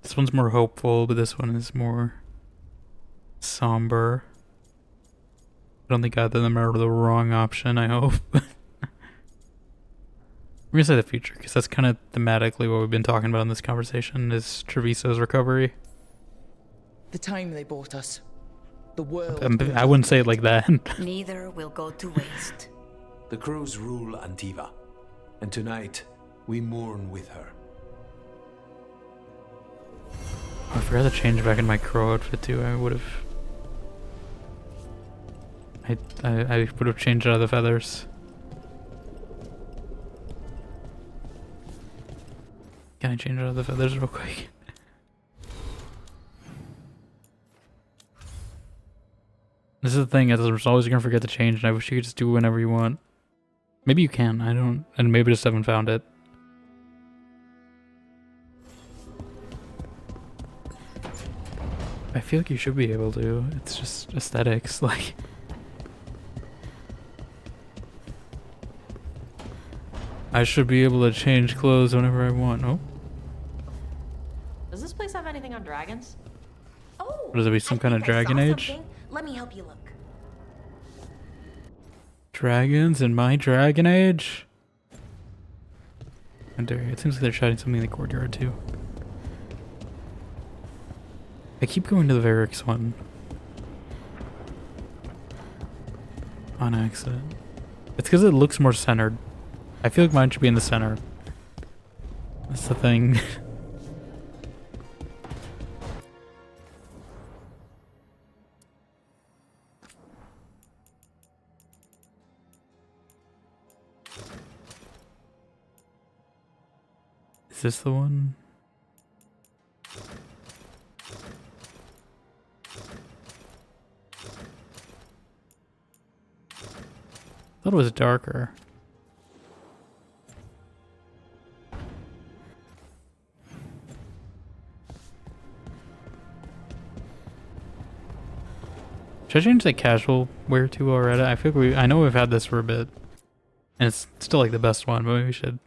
This one's more hopeful, but this one is more somber. I don't think either of them are the wrong option, I hope. I'm gonna say the future, because that's kind of thematically what we've been talking about in this conversation, is Treviso's recovery. The time they bought us. The world. I wouldn't say it like that. Neither will go to waste. The crows rule Antiva, and tonight we mourn with her. I forgot to change back in my crow outfit too. I would have... I would have changed out of the feathers. Can I change out of the feathers real quick? This is the thing, I'm always gonna forget to change, and I wish you could just do it whenever you want. Maybe you can, I don't... And maybe I just haven't found it. I feel like you should be able to. It's just aesthetics, like... I should be able to change clothes whenever I want. Oh. Does this place have anything on dragons? Oh, Does it be some kind of Dragon Age? Something. Let me help you look. Dragons in my Dragon Age? How dare you. It seems like they're shouting something in the courtyard too. I keep going to the Varix one. On accident. It's because it looks more centered. I feel like mine should be in the center. That's the thing. Is this the one? I thought it was darker. Should I change the casual wear to already? I feel like I know we've had this for a bit. And it's still like the best one, but maybe we should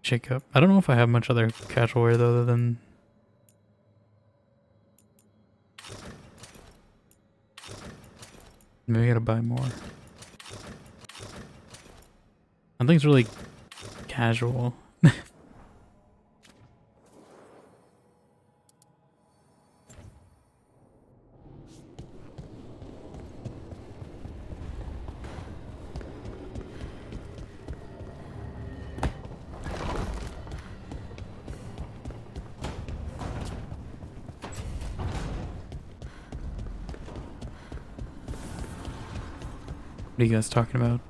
shake up. I don't know if I have much other casual wear though, other than... Maybe I gotta buy more. Nothing's really casual. What are you guys talking about?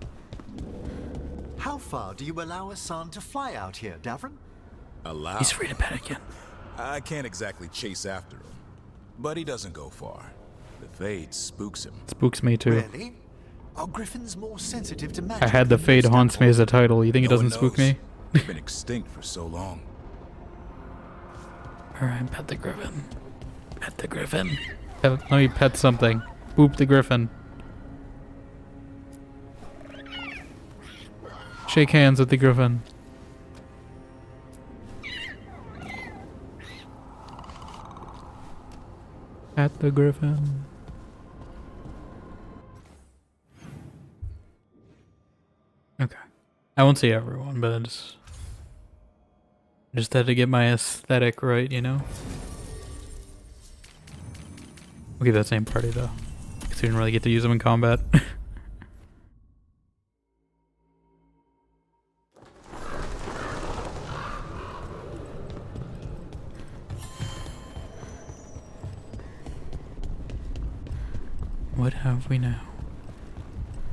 How far do you allow Asan to fly out here, Davrin? Allow? He's free to pet again. I can't exactly chase after him, but he doesn't go far. The Fade spooks him. Spooks me too. Really? Are griffins more sensitive to magic? I had the Fade haunts me as a title. You think it doesn't spook me? They've been extinct for so long. Alright, pet the griffin. Pet the griffin. Let me pet something. Boop the griffin. Shake hands with the griffin. At the griffin. Okay. I won't say everyone, but I just had to get my aesthetic right, you know? We'll keep that same party though, because we didn't really get to use them in combat. What have we now?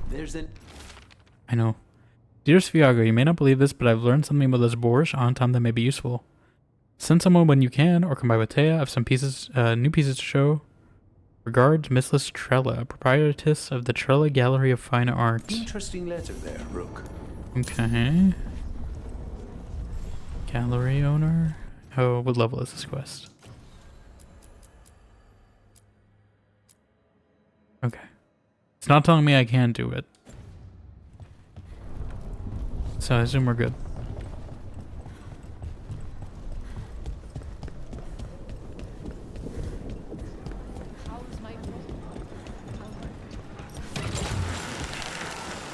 There's an... I know. Dear Sviago, you may not believe this, but I've learned something about this boorish Antam that may be useful. Send someone when you can, or come by with Taya. I have some pieces, new pieces to show. Regards, Missless Trella, proprietress of the Trella Gallery of Fine Arts. Interesting letter there, Rook. Okay. Gallery owner. Oh, what level is this quest? Okay. It's not telling me I can do it. So I assume we're good.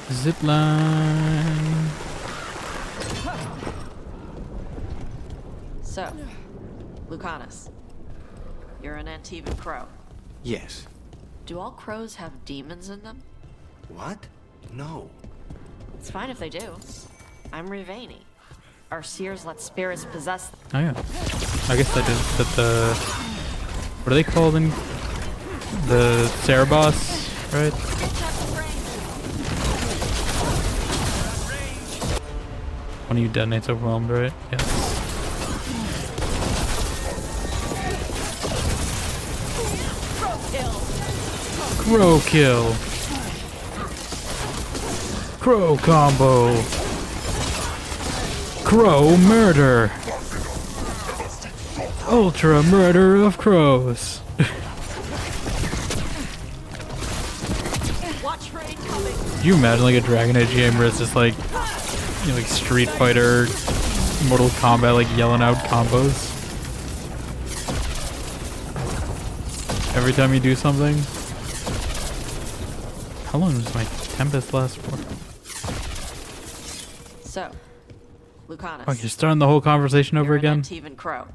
Zipline. So, Lucanus, you're an Antivan crow. Yes. Do all crows have demons in them? What? No. It's fine if they do. I'm Rivaini. Our seers let spirits possess them. Oh yeah. I guess I did. But the... What are they called in... The Cerebos, right? One of you detonates overwhelmed, right? Yes. Crow kill. Crow combo. Crow murder. Ultra murder of crows. Can you imagine like a Dragon Age game where it's just like, you know, like Street Fighter, Mortal Kombat, like yelling out combos every time you do something? How long does my Tempest last for? So, Lucanus. Oh, you're starting the whole conversation over again? Antivan crow.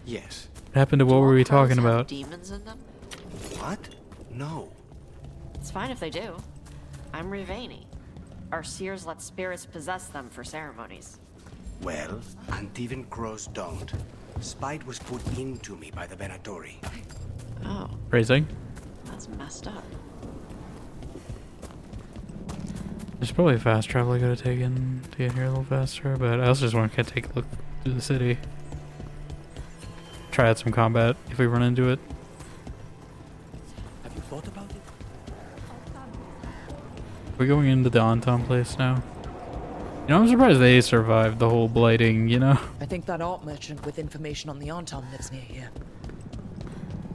Yes. What happened to what were we talking about? Demons in them? What? No. It's fine if they do. I'm Rivaini. Our seers let spirits possess them for ceremonies. Well, Antivan crows don't. Spite was put into me by the Venatori. Oh. Phrasing? That's messed up. There's probably fast travel I gotta take in to get here a little faster, but I also just want to take a look through the city. Try out some combat if we run into it. Have you thought about it? We're going into the Anton place now. You know, I'm surprised they survived the whole blighting, you know? I think that art merchant with information on the Anton lives near here.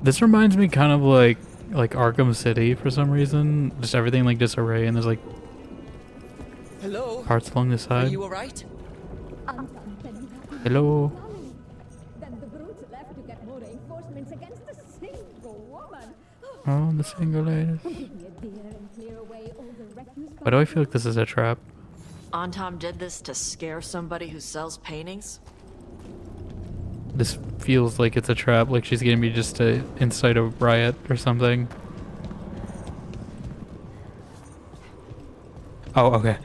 This reminds me kind of like Arkham City for some reason. Just everything like disarray and there's like Hello? parts along the side. Are you alright? Hello? Then the brutes left to get more reinforcements against a single woman. Oh, the single ladies. Give me a deer and clear away all the refuse. Why do I feel like this is a trap? Anton did this to scare somebody who sells paintings? This feels like it's a trap, like she's getting me just to incite a riot or something. Oh, okay.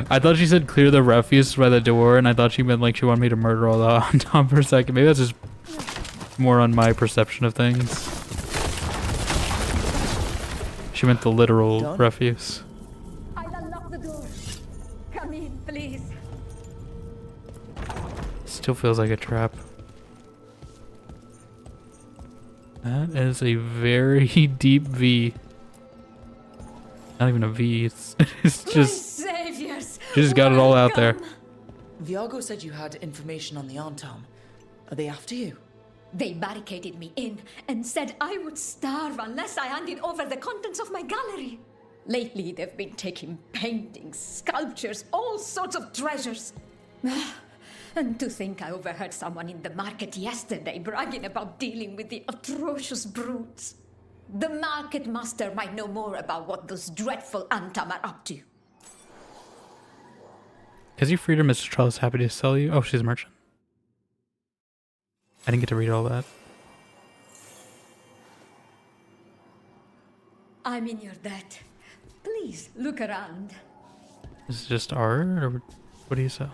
I thought she said clear the refuse by the door, and I thought she meant like she wanted me to murder all the Anton for a second. Maybe that's just more on my perception of things. She meant the literal refuse. I'll unlock the door. Come in, please. Still feels like a trap. That is a very deep V. Not even a V, it's just... Saviors, she just got it all out there. Viago said you had information on the Anton. Are they after you? They barricaded me in and said I would starve unless I handed over the contents of my gallery. Lately, they've been taking paintings, sculptures, all sorts of treasures. And to think I overheard someone in the market yesterday bragging about dealing with the atrocious brutes. The market master might know more about what those dreadful Antam are up to. Is your freedom, Mr. Trell is happy to sell you? Oh, she's a merchant. I didn't get to read all that. I'm in your debt. Please look around. Is it just art, or what do you sell?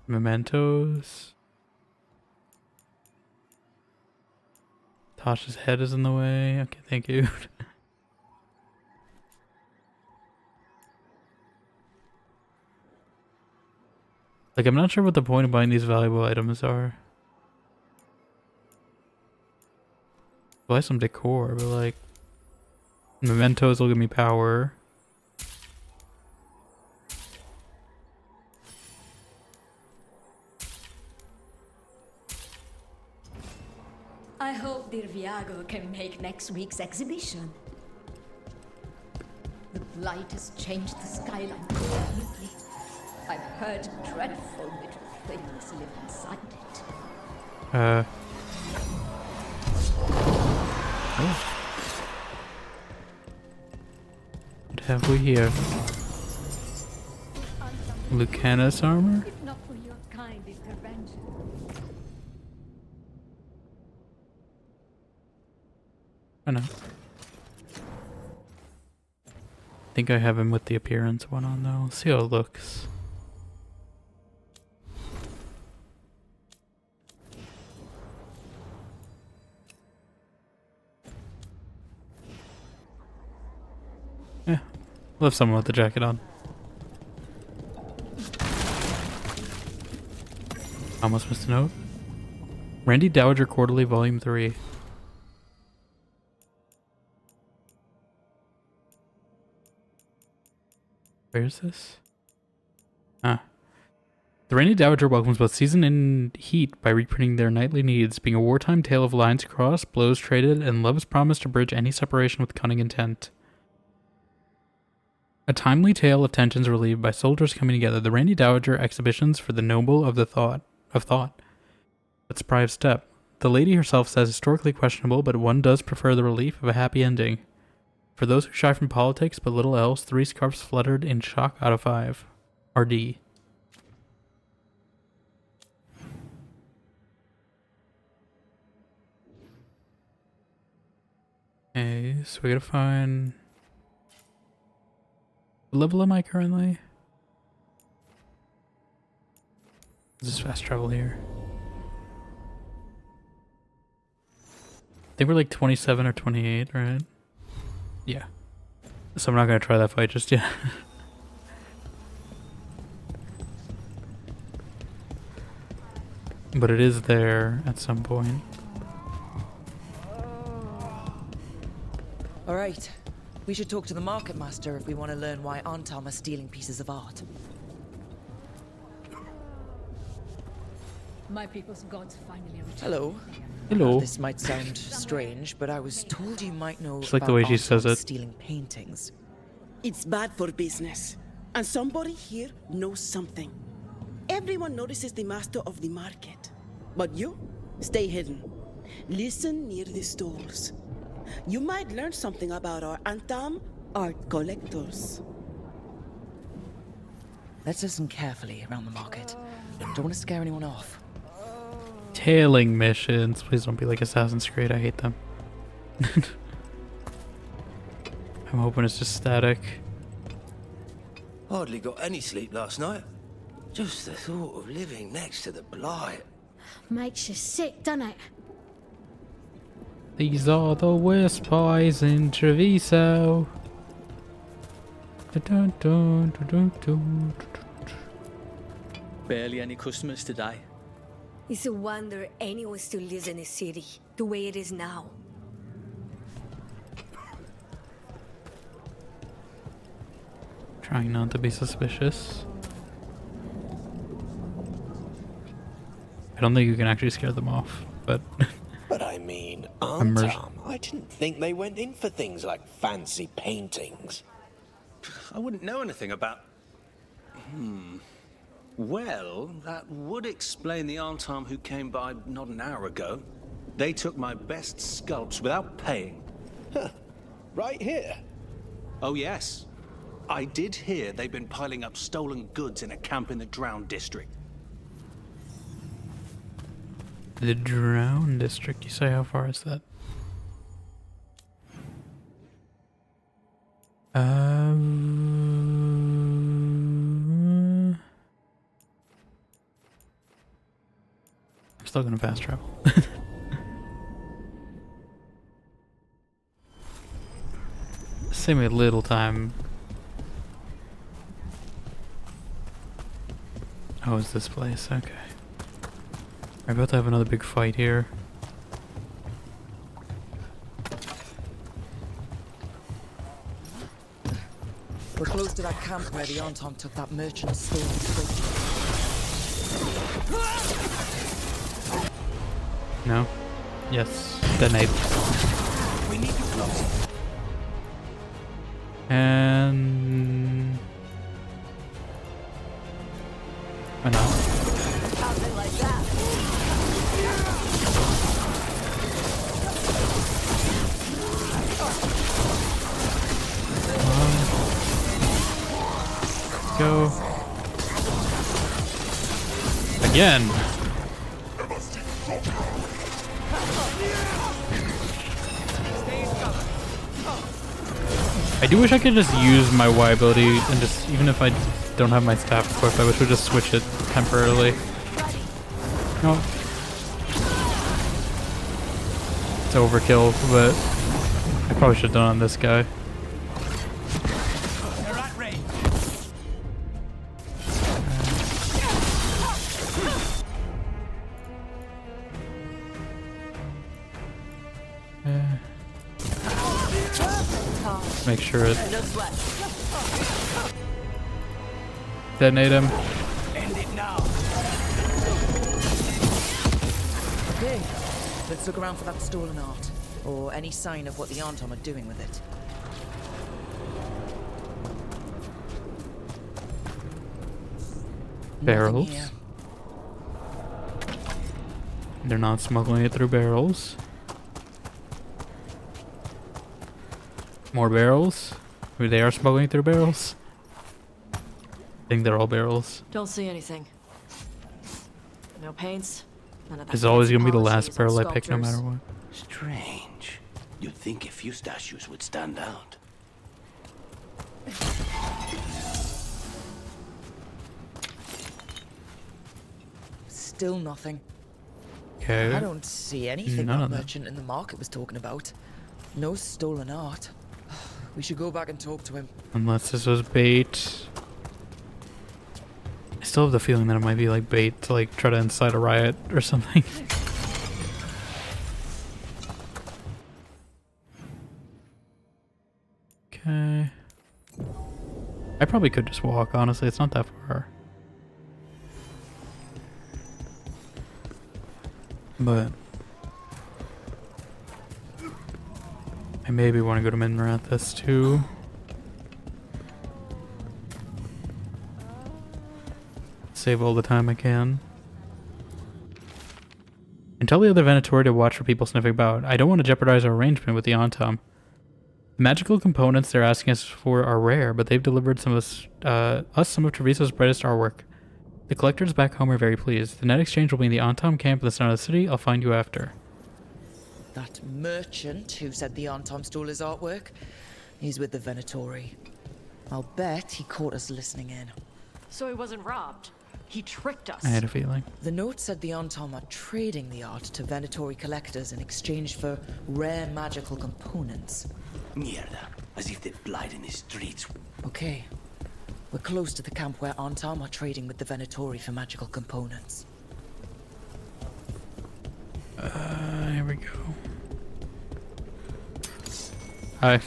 Mementos. Tasha's head is in the way. Okay, thank you. Like, I'm not sure what the point of buying these valuable items are. Buy some decor, but like, mementos will give me power. I hope dear Viago can make next week's exhibition. The blight has changed the skyline completely. I've heard dreadful little things live inside it. Oh. What have we here? Lucana's armor? If not for your kind intervention. I know. I think I have him with the appearance one on though. Let's see how it looks. Yeah, we'll have someone with the jacket on. Almost missed a note. Randy Dowager Quarterly Volume 3. Where is this? Ah. The Randy Dowager welcomes both season and heat by reprinting their nightly needs, being a wartime tale of lines crossed, blows traded, and love's promise to bridge any separation with cunning intent. A timely tale of tensions relieved by soldiers coming together. The Randy Dowager exhibitions for the noble of thought. But surprise step. The lady herself says historically questionable, but one does prefer the relief of a happy ending. For those who shy from politics but little else, 3 scarfs fluttered in shock out of 5. RD. Okay, so we gotta find... What level am I currently? Is this fast travel here? I think we're like 27 or 28, right? Yeah. So I'm not gonna try that fight just yet. But it is there at some point. Alright. We should talk to the market master if we want to learn why Antam are stealing pieces of art. My people's gods finally returned. Hello. Hello. This might sound strange, but I was told you might know Just like about the way she says Antam it. stealing paintings. It's bad for business. And somebody here knows something. Everyone notices the master of the market. But you, stay hidden. Listen near the stalls. You might learn something about our Antam art collectors. Let's listen carefully around the market. Don't want to scare anyone off. Tailing missions. Please don't be like Assassin's Creed. I hate them. I'm hoping it's just static. Hardly got any sleep last night. Just the thought of living next to the blight. Makes you sick, doesn't it? These are the worst pies in Treviso. Dun, dun, dun, dun, dun, dun. Barely any customers today. It's a wonder anyone still lives in the city, the way it is now. Trying not to be suspicious. I don't think you can actually scare them off, but... But I mean, Immersion. Antam, I didn't think they went in for things like fancy paintings. I wouldn't know anything about... Well, that would explain the Antam who came by not an hour ago. They took my best sculpts without paying. Right here? Oh yes. I did hear they've been piling up stolen goods in a camp in the Drowned District. The Drown District, you say? How far is that? I'm still gonna fast travel. Save me a little time. Oh, it's this place? Okay. We're about to have another big fight here. We're close to that camp where the Antam took that merchant stolen freight. No? Yes. Detonate. We need to close. And... Why not? Something like that. Go. Again. I do wish I could just use my Y ability and just, even if I don't have my staff equipped, I wish I would just switch it temporarily. No. It's overkill, but I probably should have done it on this guy. Make sure it detonate him. End it now. Okay, let's look around for that stolen art, or any sign of what the Antom are doing with it. Barrels. They're not smuggling it through barrels. More barrels? Maybe they are smuggling through barrels? I think they're all barrels. Don't see anything. No paints. None of that. It's always gonna be the last policies barrel on I pick no sculptures. matter what. Strange. You'd think a few statues would stand out. Still nothing. Okay. I don't see anything None that of them. merchant in the market was talking about. No stolen art. We should go back and talk to him. Unless this was bait. I still have the feeling that it might be like bait to like try to incite a riot or something. Okay. I probably could just walk, honestly. It's not that far. But I maybe want to go to Minmarathis too. Save all the time I can. And tell the other Venatori to watch for people sniffing about. I don't want to jeopardize our arrangement with the Antom. The magical components they're asking us for are rare, but they've delivered some of some of Treviso's brightest artwork. The collectors back home are very pleased. The net exchange will be in the Antom camp in the center of the city. I'll find you after. That merchant who said the Antom stole his artwork, he's with the Venatori. I'll bet he caught us listening in. So he wasn't robbed. He tricked us. I had a feeling. The note said the Antom are trading the art to Venatori collectors in exchange for rare magical components. Mierda. As if they're blind in the streets. Okay. We're close to the camp where Antom are trading with the Venatori for magical components. Here we go. Hi.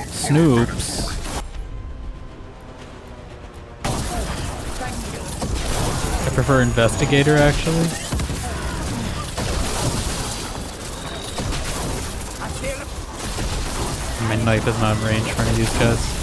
Snoops. I prefer investigator, actually. My knife is not in range for any of these guys.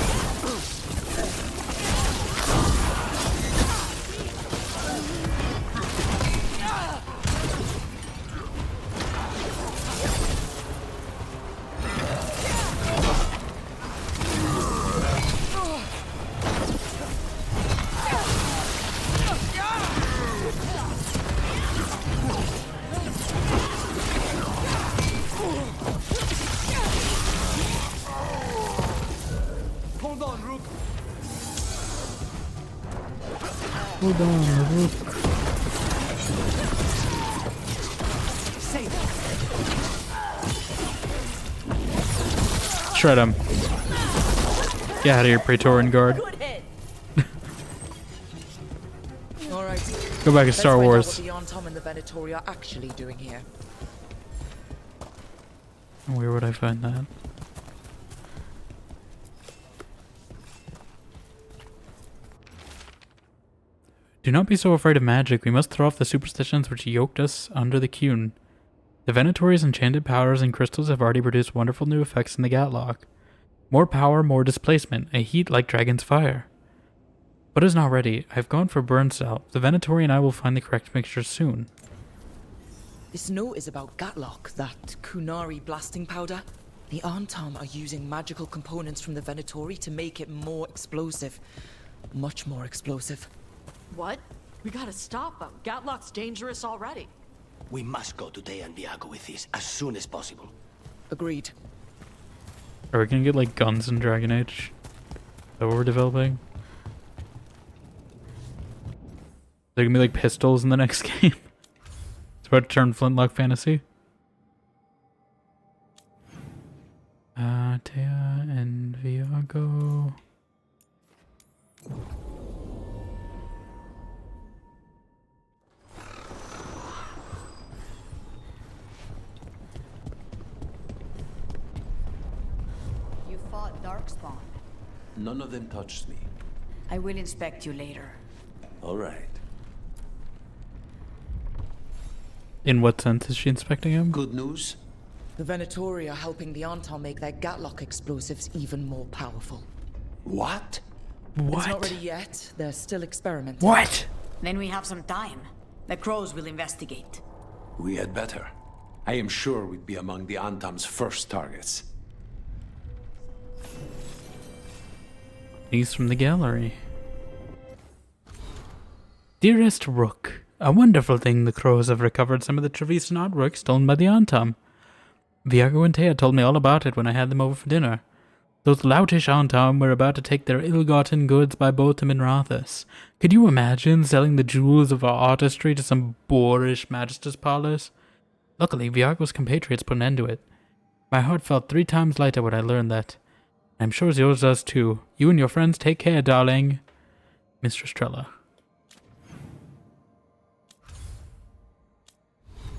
Hold on, Rook. Shred him. Get out of here, Praetorian Guard. All right. Go back to Star Wars. Let's find out what the Antom and the Venatori are actually doing here. Where would I find that? Do not be so afraid of magic. We must throw off the superstitions which yoked us under the Cune. The Venatori's enchanted powders and crystals have already produced wonderful new effects in the Gatlock. More power, more displacement, a heat like dragon's fire. But is not ready. I have gone for burn cell. The Venatori and I will find the correct mixture soon. This note is about Gatlock, that Kunari blasting powder. The Arntam are using magical components from the Venatori to make it more explosive. Much more explosive. What? We gotta stop them. Gatlock's dangerous already. We must go to Dea and Viago with this as soon as possible. Agreed. Are we gonna get like guns in Dragon Age? Is that what we're developing? They're gonna be like pistols in the next game. It's about to turn Flintlock Fantasy. Dea and Viago. You fought Darkspawn. None of them touched me. I will inspect you later. All right. In what sense is she inspecting him? Good news? The Venatori are helping the Arntam make their Gatlock explosives even more powerful. What? It's not ready yet. They're still experimenting. What? Then we have some time. The crows will investigate. We had better. I am sure we'd be among the Antam's first targets. News from the gallery. Dearest Rook, a wonderful thing the crows have recovered some of the Trevisan artwork stolen by the Antam. Viago and Thea told me all about it when I had them over for dinner. Those loutish Antam were about to take their ill-gotten goods by boat to Minrathous. Could you imagine selling the jewels of our artistry to some boorish magister's parlors? Luckily, Viago's compatriots put an end to it. My heart felt 3 times lighter when I learned that. I'm sure yours does too. You and your friends take care, darling. Mistress Trella.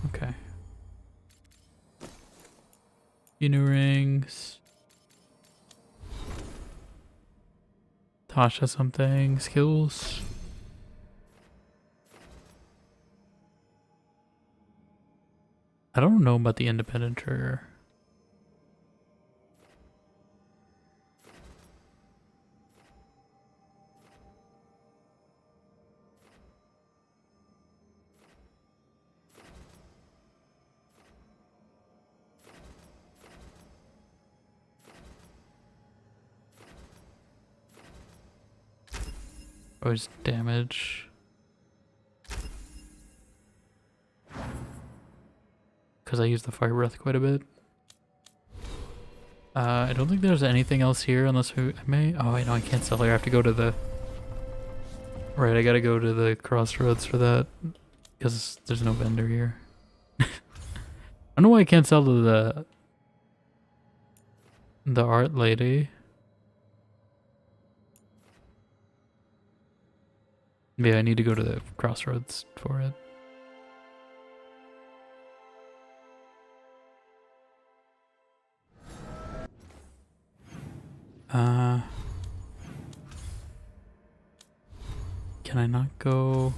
Okay. New rings. Tasha something. Skills. I don't know about the independent trigger. Always damage. Because I use the fire breath quite a bit. I don't think there's anything else here unless I may. Oh wait, no, I can't sell here. I have to go to the. Right, I gotta go to the crossroads for that because there's no vendor here. I don't know why I can't sell to the art lady. Yeah, I need to go to the crossroads for it. Can I not go?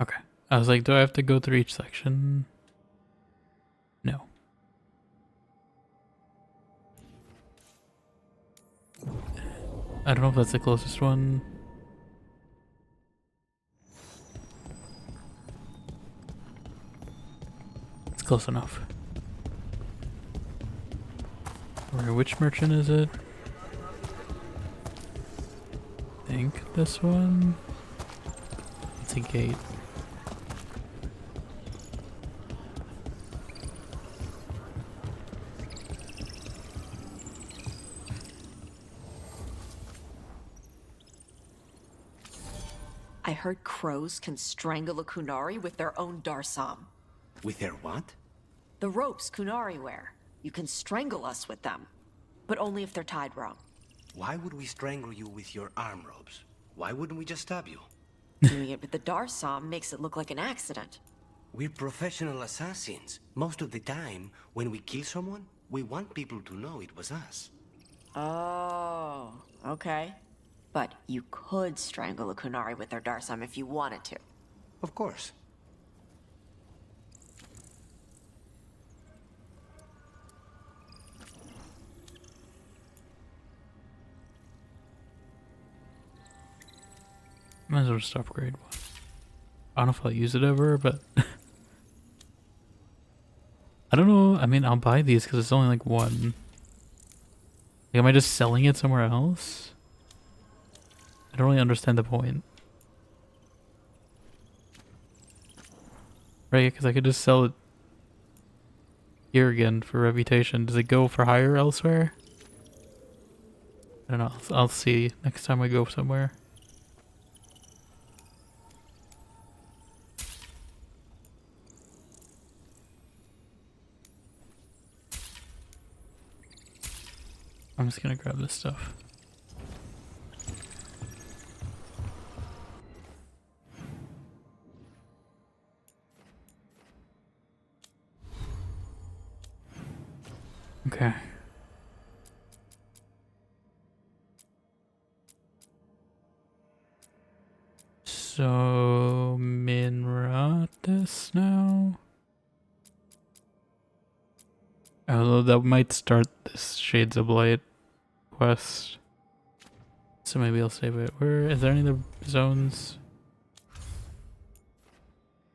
Okay. I was like, do I have to go through each section? No. I don't know if that's the closest one. It's close enough. Alright, which merchant is it? I think this one. It's a gate. I heard crows can strangle a Kunari with their own Darsam. With their what? The ropes Kunari wear. You can strangle us with them. But only if they're tied wrong. Why would we strangle you with your arm ropes? Why wouldn't we just stab you? Doing it with the Darsam makes it look like an accident. We're professional assassins. Most of the time, when we kill someone, we want people to know it was us. Oh, okay. But you could strangle a Kunari with their Darsam if you wanted to. Of course. Might as well just upgrade one. I don't know if I'll use it ever, but I don't know. I mean, I'll buy these because it's only like one. Like, am I just selling it somewhere else? I don't really understand the point. Right, because I could just sell it here again for reputation. Does it go for higher elsewhere? I don't know. I'll see next time I go somewhere. I'm just gonna grab this stuff. Okay. So Minratis now. Although that might start this Shades of Light quest. So maybe I'll save it. Where is there any other zones?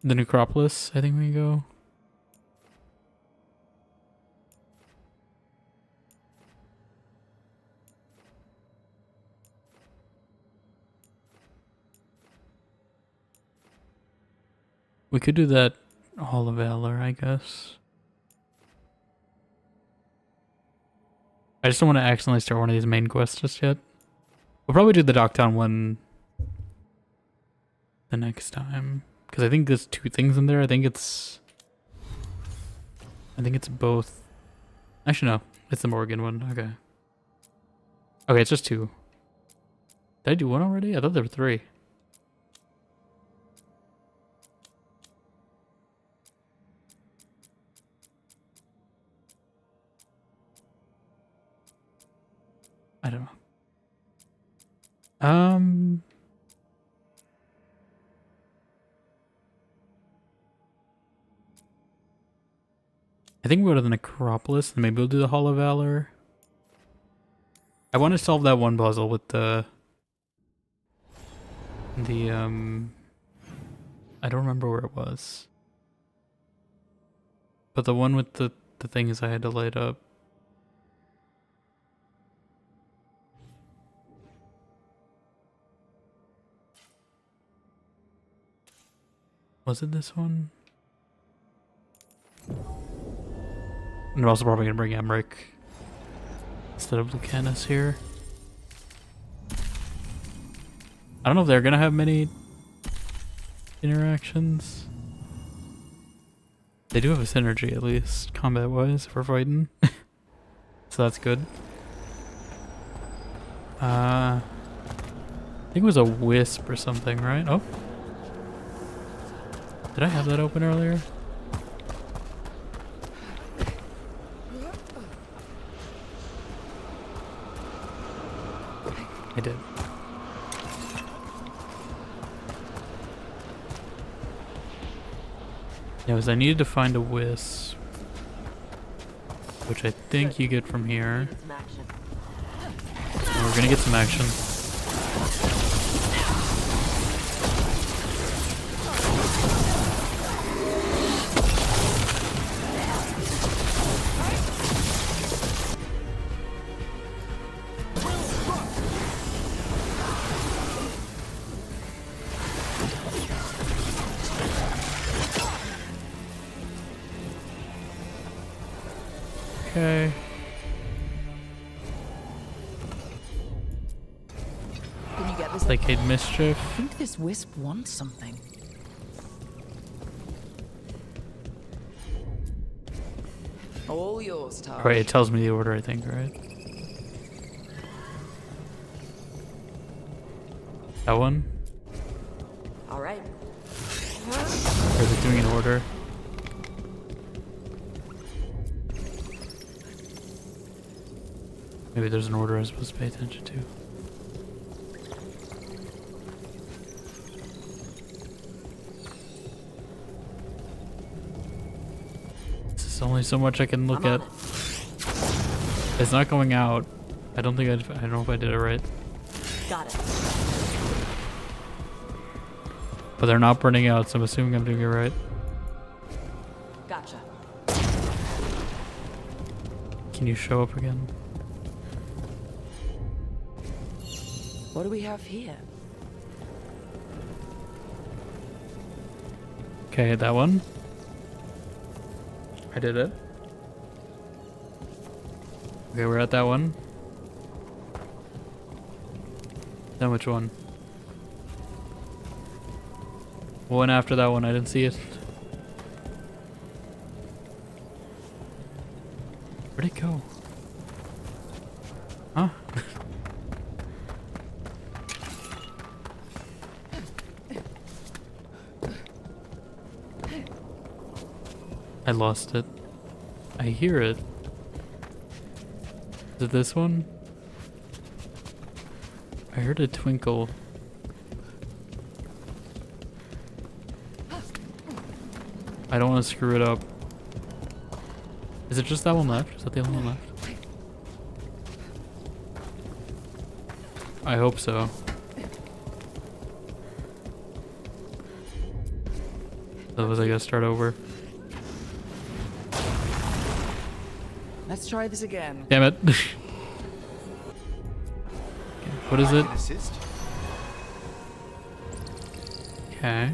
The Necropolis, I think we go. We could do that Hall of Valor, I guess. I just don't want to accidentally start one of these main quests just yet. We'll probably do the Docktown one the next time. Because I think there's two things in there. I think it's both. Actually, no. It's the Morgan one. Okay. Okay, it's just two. Did I do one already? I thought there were three. I don't know. I think we'll go to the Necropolis and maybe we'll do the Hall of Valor. I want to solve that one puzzle with the I don't remember where it was. But the one with the things I had to light up. Was it this one? And we're also probably gonna bring Emmerich instead of Lucanus here. I don't know if they're gonna have many interactions. They do have a synergy at least, combat-wise, if we're fighting. So that's good. I think it was a wisp or something, right? Oh. Did I have that open earlier? I did. Yeah, because I needed to find a wisp, which I think you get from here. And we're gonna get some action. Okay. Can you get this? Placate Mischief. I think this wisp wants something. All yours, Taj. Right, it tells me the order, I think, right? That one? All right. Or is it doing an order? Maybe there's an order I'm supposed to pay attention to. There's only so much I can look at. It's not going out. I don't think I don't know if I did it right. Got it. But they're not burning out, so I'm assuming I'm doing it right. Gotcha. Can you show up again? What do we have here? Okay, that one. I did it. Okay, we're at that one. Then which one? One after that one, I didn't see it. Where'd it go? Huh? I lost it. I hear it. Is it this one? I heard a twinkle. I don't want to screw it up. Is it just that one left? Is that the only one left? I hope so. Otherwise I gotta start over. Let's try this again. Damn it. What is it? Okay.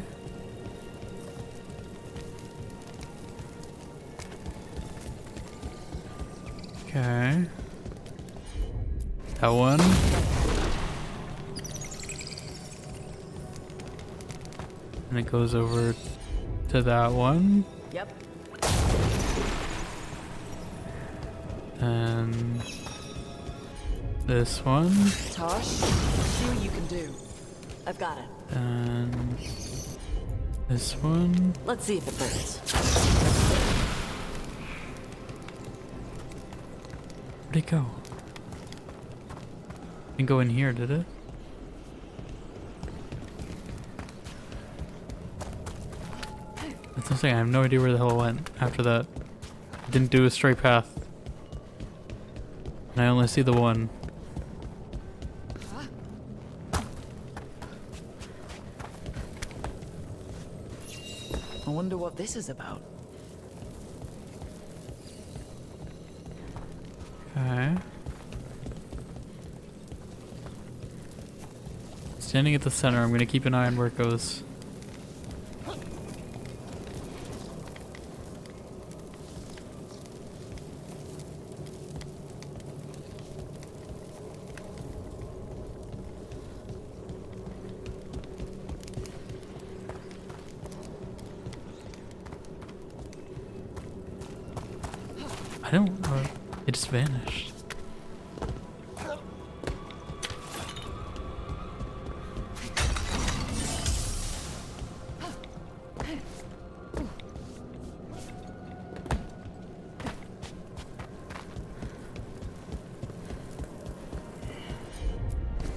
Okay. That one. And it goes over to that one. Yep. And this one. Tosh, see what you can do. I've got it. And this one. Let's see if it burns. Where'd it go? Didn't go in here, did it? That's what I'm saying. I have no idea where the hell it went after that. It didn't do a straight path. And I only see the one. I wonder what this is about. Okay. Standing at the center, I'm gonna keep an eye on where it goes. I don't know. It just vanished.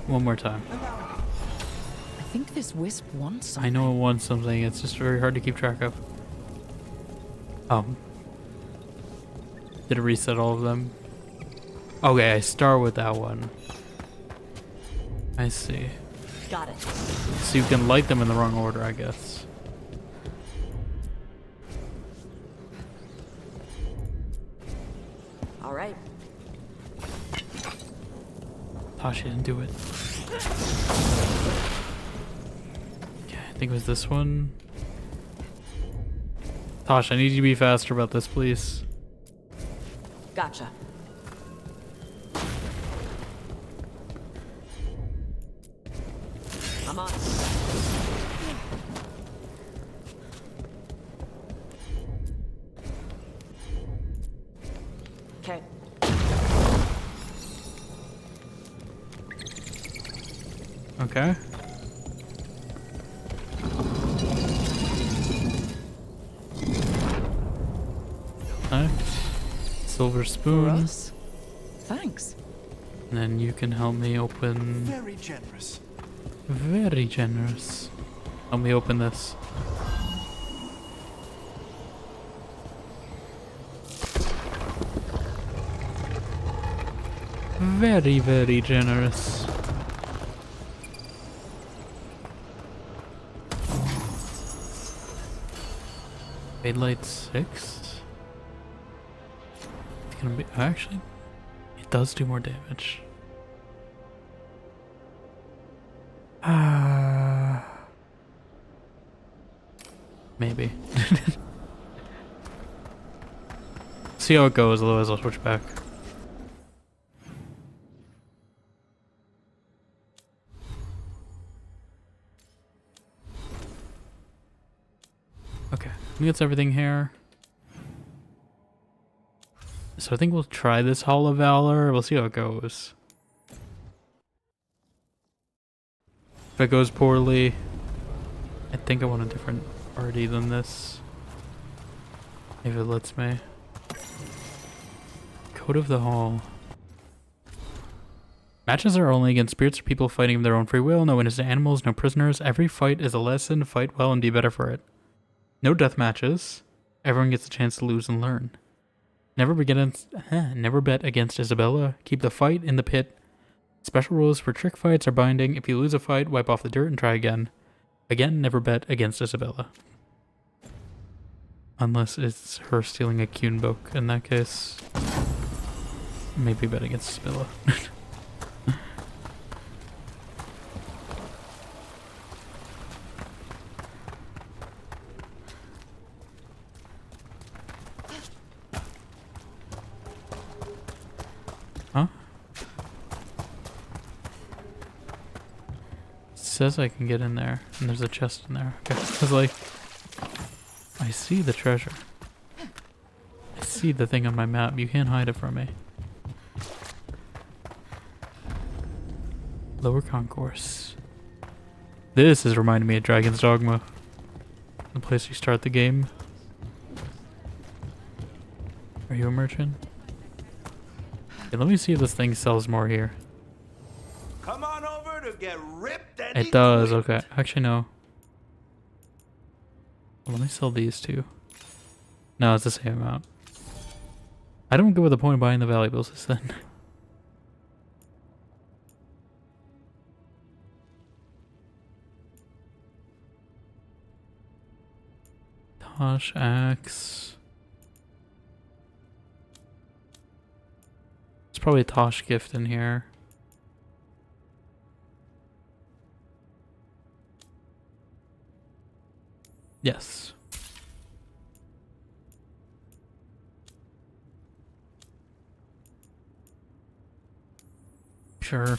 One more time. I think this wisp wants something. I know it wants something. It's just very hard to keep track of. Did it reset all of them? Okay, I start with that one. I see. Got it. So you can light them in the wrong order, I guess. All right. Tasha didn't do it. Okay, I think it was this one. Tasha, I need you to be faster about this, please. Gotcha. I'm on. Okay. Okay. Nice. Silver spoon. Thanks. And then you can help me open. Very generous. Very generous. Help me open this. Very, very generous. Fade light 6? It's gonna be actually it does do more damage. Maybe. See how it goes, otherwise I'll switch back. Okay, I think that's everything here. So I think we'll try this Hall of Valor. We'll see how it goes. If it goes poorly, I think I want a different party than this. If it lets me. Code of the Hall. Matches are only against spirits or people fighting of their own free will. No innocent animals, no prisoners. Every fight is a lesson. Fight well and be better for it. No death matches. Everyone gets a chance to lose and learn. Never bet against Isabella. Keep the fight in the pit. Special rules for trick fights are binding. If you lose a fight, wipe off the dirt and try again. Again, never bet against Isabella. Unless it's her stealing a Kuhn book. In that case, maybe bet against Isabella. Huh? It says I can get in there, and there's a chest in there. Okay, I was like, I see the treasure. I see the thing on my map. You can't hide it from me. Lower concourse. This is reminding me of Dragon's Dogma. The place you start the game. Are you a merchant? Okay, let me see if this thing sells more here. Come on over to get ripped and It does, okay. Actually, no. Well, let me sell these two. No, it's the same amount. I don't go with the point of buying the valuables is then. Tosh axe. There's probably a Tosh gift in here. Yes. Sure.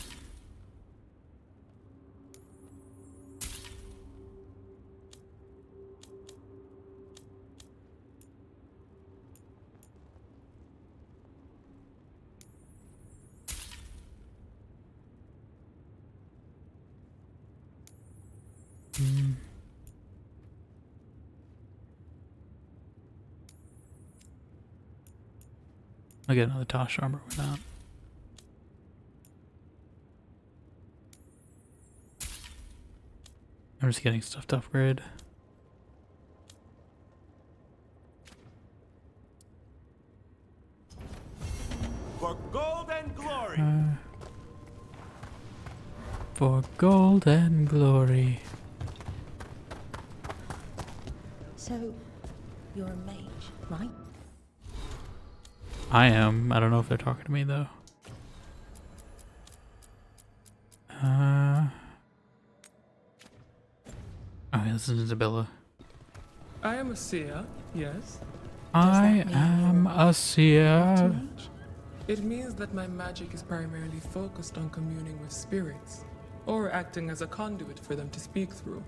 I'll get another Tosh armor with that. I'm just getting stuff to upgrade. For gold and glory. For gold and glory. So, you're a mage, right? I am. I don't know if they're talking to me though. Oh, yeah, this is Isabella. I am a seer, yes. I am a seer. It means that my magic is primarily focused on communing with spirits, or acting as a conduit for them to speak through.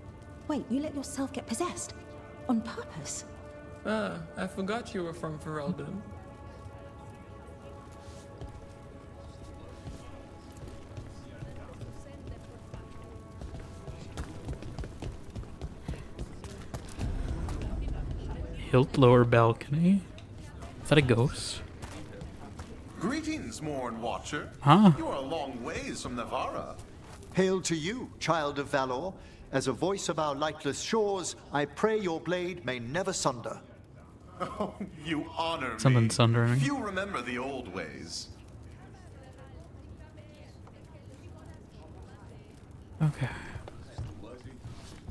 Wait, you let yourself get possessed? On purpose? Ah, I forgot you were from Ferelden. Hilt lower balcony. Is that a ghost? Greetings, Morn Watcher. Huh? You are a long ways from Navarra. Hail to you, child of valor. As a voice of our lightless shores, I pray your blade may never sunder. Oh, you honor Something me. sundering. Few remember the old ways. Okay.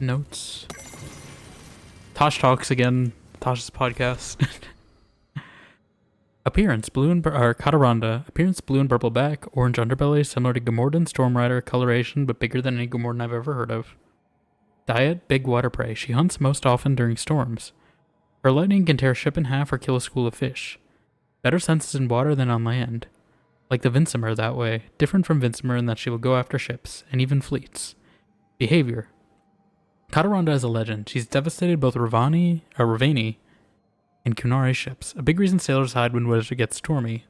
Notes. Tosh talks again. Tosh's podcast. Appearance, blue and or Cataranda. Appearance, blue and purple back, orange underbelly, similar to Gamordan Stormrider coloration, but bigger than any Gamordan I've ever heard of. Diet, big water prey. She hunts most often during storms. Her lightning can tear a ship in half or kill a school of fish. Better senses in water than on land. Like the Vinsimer that way, different from Vinsimer in that she will go after ships, and even fleets. Behavior. Cataranda is a legend. She's devastated both Ravani and Kunari ships. A big reason sailors hide when weather gets stormy.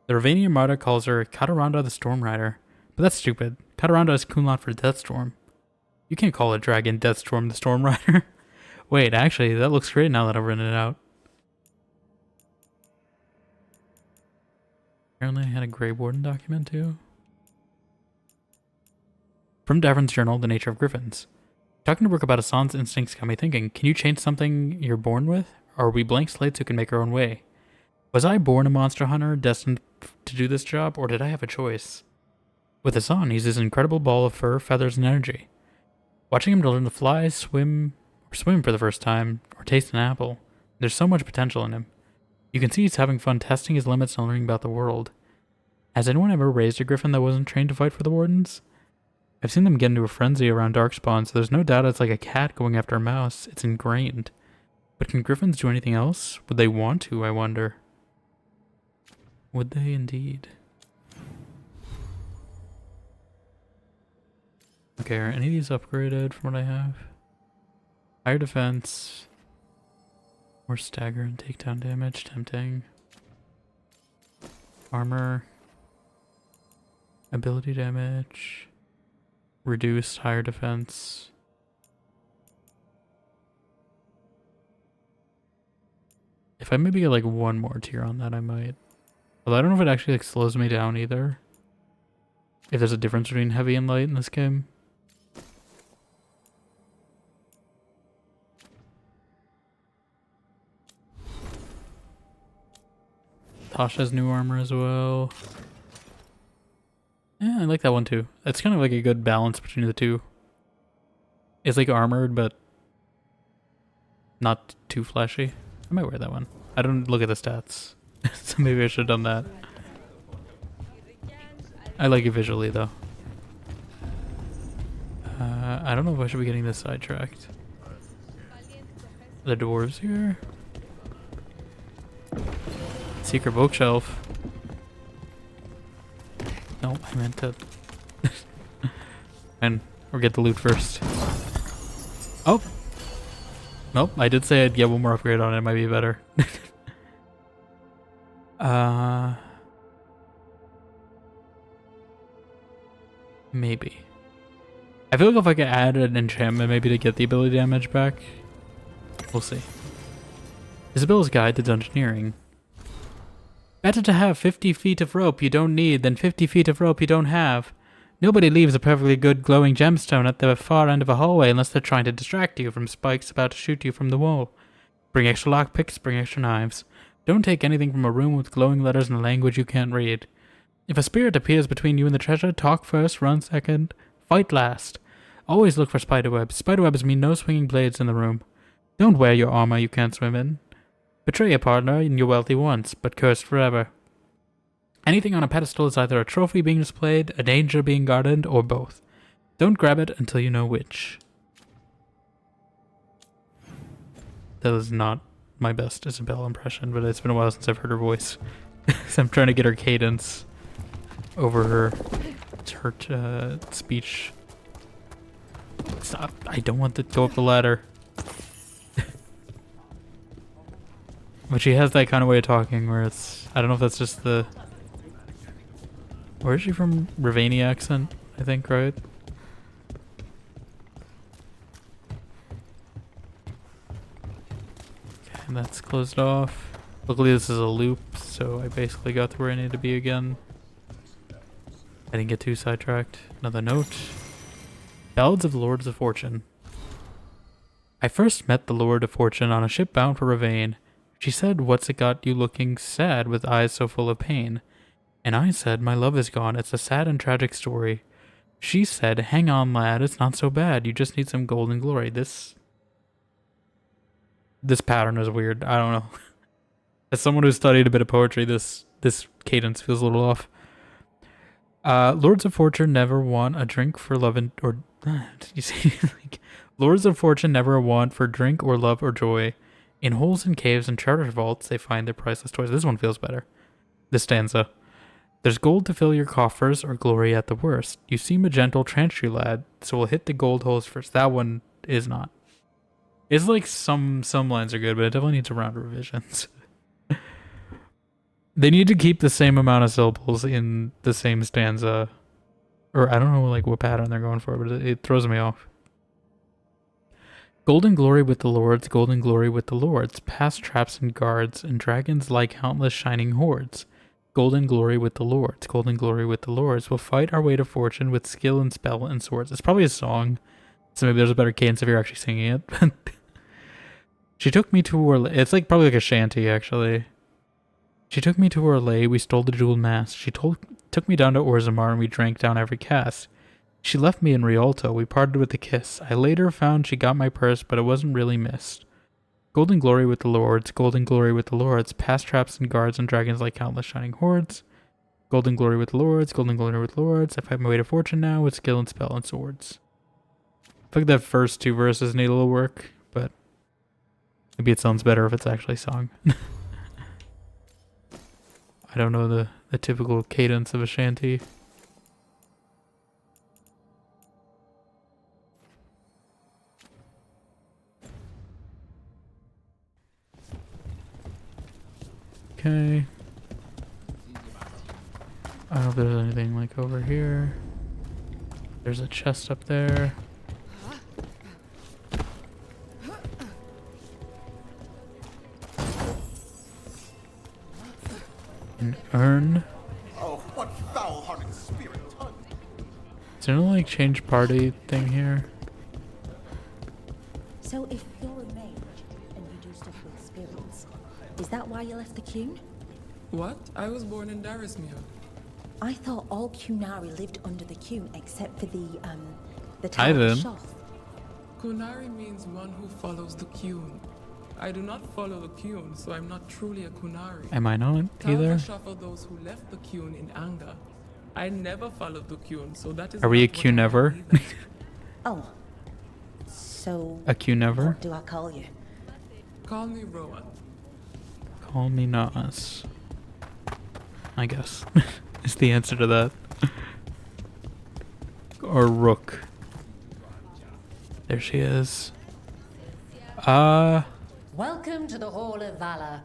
The Ravani Armada calls her Cataranda the Storm Rider. But that's stupid. Cataranda is Kunlot for Deathstorm. You can't call a dragon Deathstorm the Storm Rider. Wait, actually, that looks great now that I've written it out. Apparently I had a Grey Warden document too. From Davern's journal, The Nature of Griffins. Talking to Brooke about Hassan's instincts got me thinking, can you change something you're born with? Or are we blank slates who can make our own way? Was I born a monster hunter, destined to do this job, or did I have a choice? With Hassan, he's this incredible ball of fur, feathers, and energy. Watching him learn to fly, swim for the first time, or taste an apple, there's so much potential in him. You can see he's having fun testing his limits and learning about the world. Has anyone ever raised a griffin that wasn't trained to fight for the Wardens? I've seen them get into a frenzy around Darkspawn, so there's no doubt it's like a cat going after a mouse. It's ingrained. But can griffins do anything else? Would they want to, I wonder? Would they indeed? Okay, are any of these upgraded from what I have? Higher defense. More stagger and takedown damage, tempting. Armor. Ability damage. Reduced higher defense. If I maybe get like one more tier on that, I might. Although I don't know if it actually like slows me down either. If there's a difference between heavy and light in this game. Tasha's new armor as well. Yeah, I like that one too. It's kind of like a good balance between the two. It's like armored, but not too flashy. I might wear that one. I don't look at the stats. So maybe I should have done that. I like it visually though. I don't know if I should be getting this sidetracked. The dwarves here. Secret bookshelf. No, I meant to. And or get the loot first. Oh! Nope, I did say I'd get one more upgrade on it. It might be better. Maybe. I feel like if I could add an enchantment maybe to get the ability damage back. We'll see. Isabella's Guide to Dungeoneering. Better to have 50 feet of rope you don't need than 50 feet of rope you don't have. Nobody leaves a perfectly good glowing gemstone at the far end of a hallway unless they're trying to distract you from spikes about to shoot you from the wall. Bring extra lockpicks, bring extra knives. Don't take anything from a room with glowing letters in a language you can't read. If a spirit appears between you and the treasure, talk first, run second, fight last. Always look for spiderwebs. Spiderwebs mean no swinging blades in the room. Don't wear your armor you can't swim in. Betray a partner and you're wealthy once, but cursed forever. Anything on a pedestal is either a trophy being displayed, a danger being guarded, or both. Don't grab it until you know which. That was not my best Isabelle impression, but it's been a while since I've heard her voice. So I'm trying to get her cadence over her speech. Stop. I don't want to go up the ladder. But she has that kind of way of talking where it's... I don't know if that's just the... Where is she from? Ravani accent, I think, right? Okay, and that's closed off. Luckily this is a loop, so I basically got to where I need to be again. I didn't get too sidetracked. Another note. Ballads of the Lords of Fortune. I first met the Lord of Fortune on a ship bound for Ravane. She said, "What's it got you looking sad with eyes so full of pain?" And I said, "My love is gone. It's a sad and tragic story. She said, hang on, lad, it's not so bad. You just need some golden glory. This pattern is weird. I don't know. As someone who studied a bit of poetry, this cadence feels a little off. Lords of Fortune never want a drink for love you see, like, Lords of Fortune never want for drink or love or joy. In holes and caves and treasure vaults, they find their priceless toys. This one feels better. This stanza. There's gold to fill your coffers, or glory at the worst. You seem a gentle trantry lad, so we'll hit the gold holes first. That one is not. It's like some lines are good, but it definitely needs a round of revisions. They need to keep the same amount of syllables in the same stanza. Or I don't know like what pattern they're going for, but it throws me off. Golden glory with the lords, golden glory with the lords. Past traps and guards, and dragons like countless shining hordes. Golden glory with the lords, golden glory with the lords. We'll fight our way to fortune with skill and spell and swords. It's probably a song, so maybe there's a better cadence if you're actually singing it. She took me to her... It's like probably like a shanty, actually. She took me to her lay, we stole the jeweled mask. She took me down to Orzammar and we drank down every cask. She left me in Rialto, we parted with a kiss. I later found she got my purse, but it wasn't really missed. Golden glory with the lords, golden glory with the lords. Past traps and guards and dragons like countless shining hordes. Golden glory with the lords, golden glory with the lords. I fight my way to fortune now with skill and spell and swords. I feel like that first two verses need a little work, but maybe it sounds better if it's actually sung. I don't know the typical cadence of a shanty. Okay. I don't know if there's anything like over here. There's a chest up there. An urn. Oh, what foul-hearted spirit! Is there no like change party thing here? So if you're a mage and you do stuff with spirits, is that why you left the Cune? What? I was born in Darismere. I thought all Cunari lived under the Cune except for the I Tower of did. Shoth. Kunari means one who follows the Cune. I do not follow the Cune, so I'm not truly a Kunari. Am I not either? For those who left the Cune in anger. I never followed the Cune, so that is. Are we a not Q what I never? am either. Oh. So A Q never? what do I call you? Call me Rowan. Call me Nas. I guess. Is the answer to that. Or Rook. There she is. Welcome to the Hall of Valor.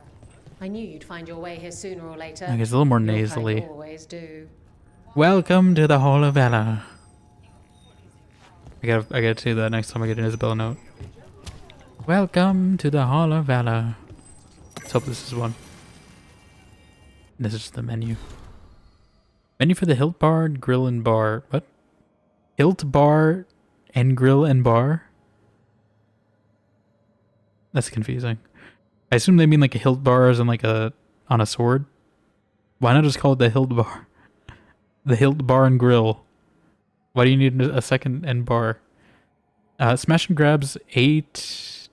I knew you'd find your way here sooner or later. I guess a little more Your kind nasally. always do. Welcome to the Hall of Valor. I gotta do that next time I get an Isabella note. Welcome to the Hall of Valor. Let's hope this is one. This is the menu. Menu for the Hilt Bar, Grill and Bar. What? Hilt Bar and Grill and Bar? That's confusing. I assume they mean like a hilt bar as in like on a sword. Why not just call it the Hilt Bar? The Hilt Bar and Grill. Why do you need a second and bar? Smash and grabs 8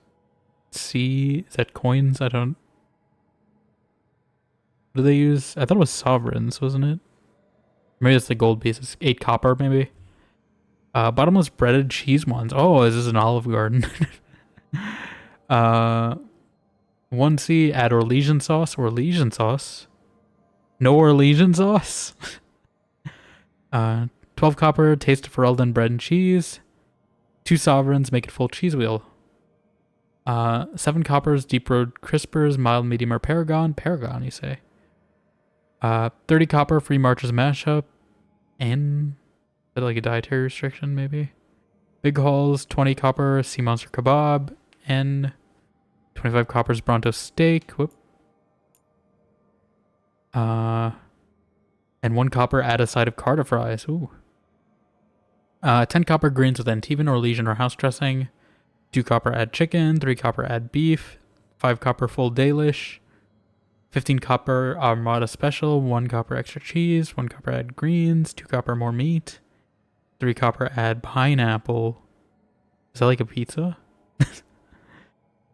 C. Is that coins? I don't. What do they use? I thought it was sovereigns, wasn't it? Maybe it's the gold pieces. 8 copper, maybe. Bottomless breaded cheese ones. Oh, is this an Olive Garden? 1C, add Orlean sauce. Orlean sauce? No Orlean sauce? 12 copper, taste of well done bread and cheese. 2 sovereigns, make it full cheese wheel. 7 coppers, deep road crispers, mild, medium, or paragon. Paragon, you say. 30 copper, free marches mashup. And is that like a dietary restriction, maybe? Big hauls, 20 copper, sea monster kebab. And 25 coppers, Bronto steak. Whoop. And 1 copper, add a side of carta fries. Ooh. 10 copper, greens with Antivan or Legion or house dressing. 2 copper, add chicken. 3 copper, add beef. 5 copper, full dalish. 15 copper, Armada special. 1 copper, extra cheese. 1 copper, add greens. 2 copper, more meat. 3 copper, add pineapple. Is that like a pizza?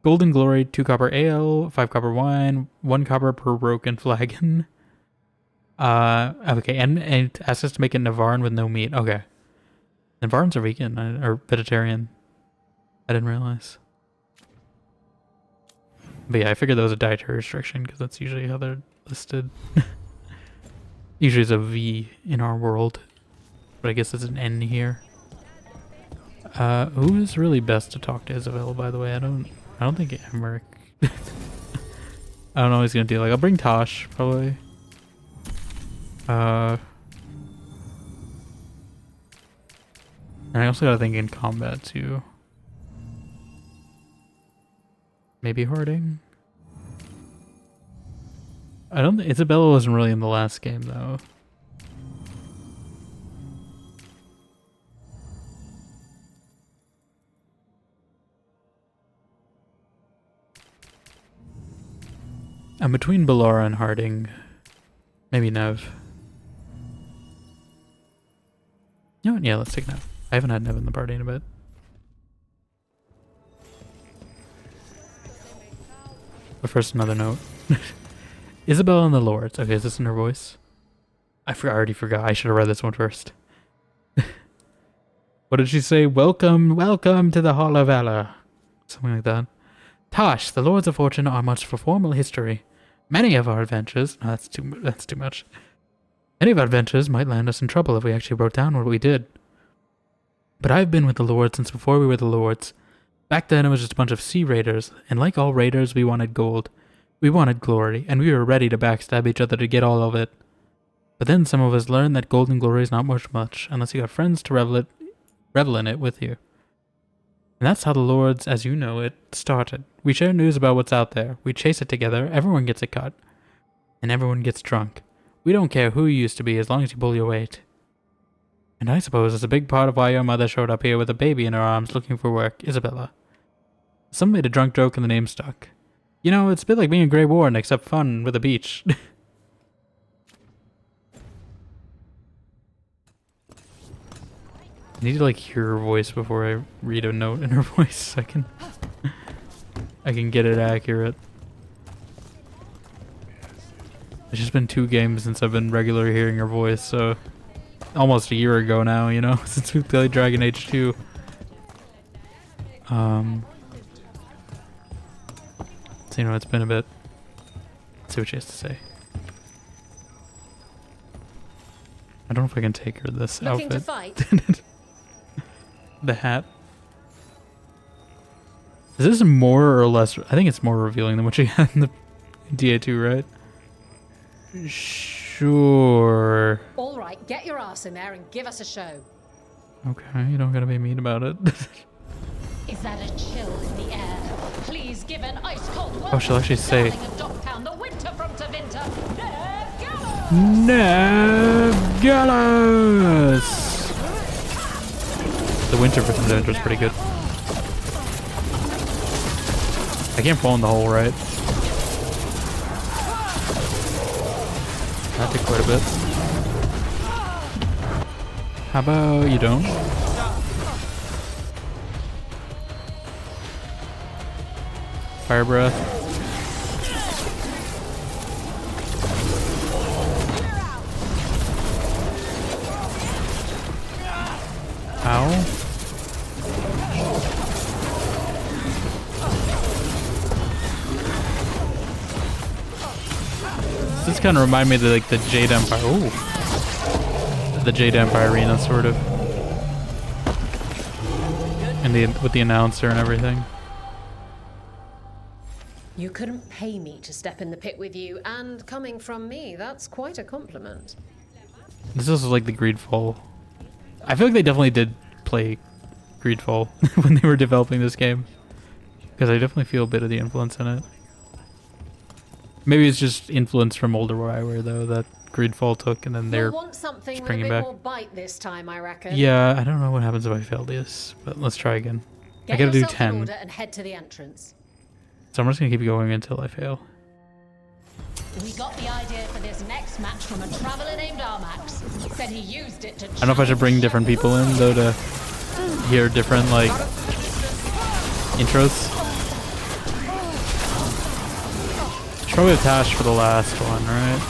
Golden Glory, 2 copper ale, 5 copper wine, 1 copper per broken flagon. Okay, and it asks us to make a Navarre with no meat. Okay. Navarres are vegan, or vegetarian. I didn't realize. But yeah, I figured that was a dietary restriction, because that's usually how they're listed. Usually it's a V in our world. But I guess it's an N here. Who is really best to talk to Isabella, by the way? I don't think Emmerich. I don't know what he's gonna do. Like, I'll bring Tosh, probably. And I also gotta think in combat, too. Maybe Harding? I don't think Isabella wasn't really in the last game, though. I'm between Bellara and Harding. Maybe Nev. You know what? Yeah, let's take Nev. I haven't had Nev in the party in a bit. But first, another note. Isabella and the Lords. Okay, is this in her voice? I already forgot. I should have read this one first. What did she say? Welcome, welcome to the Hall of Valor. Something like that. Tosh, the Lords of Fortune are much for formal history. Many of our adventures... No, that's too much. Many of our adventures might land us in trouble if we actually wrote down what we did. But I've been with the Lords since before we were the Lords. Back then it was just a bunch of sea raiders, and like all raiders, we wanted gold. We wanted glory, and we were ready to backstab each other to get all of it. But then some of us learned that gold and glory is not worth much, unless you got friends to revel in it with you. And that's how the Lords, as you know it, started. We share news about what's out there. We chase it together, everyone gets a cut. And everyone gets drunk. We don't care who you used to be as long as you pull your weight. And I suppose it's a big part of why your mother showed up here with a baby in her arms looking for work, Isabella. Some made a drunk joke and the name stuck. You know, it's a bit like being a Grey Warden, except fun with a beach. I need to like hear her voice before I read a note in her voice. I can get it accurate. It's just been 2 games since I've been regularly hearing her voice, so almost a year ago now, you know, since we played Dragon Age 2. So you know, it's been a bit. Let's see what she has to say. I don't know if I can take her this Looking outfit. to fight? The hat. Is this more or less? I think it's more revealing than what she had in the DA2, right? Sure. All right, get your ass in there and give us a show. Okay, you don't gotta be mean about it. Is that a chill in the air? Please give an ice cold Oh, she'll actually say. Dogtown, the winter from Tevinter. Nev Gallus! The winter from Tevinter is pretty good. I can't fall in the hole, right? That did quite a bit. How about you don't? Fire breath. Ow. This kind of remind me of the Jade Empire. Ooh. The Jade Empire arena, sort of. And with the announcer and everything. You couldn't pay me to step in the pit with you, and coming from me, that's quite a compliment. This is like the Greedfall. I feel like they definitely did play Greedfall when they were developing this game. Because I definitely feel a bit of the influence in it. Maybe it's just influence from older WarioWare though that Greedfall took, and then they're want something just with a bringing bit back. more bite this time, I reckon. Yeah, I don't know what happens if I fail this, but let's try again. I gotta do yourself in 10. order and head to the entrance. So I'm just gonna keep going until I fail. We got the idea for this next match from a traveler named Armax. Said he used it to. I don't know if I should bring different people in though to hear different like intros. Should probably have Tash for the last one, right?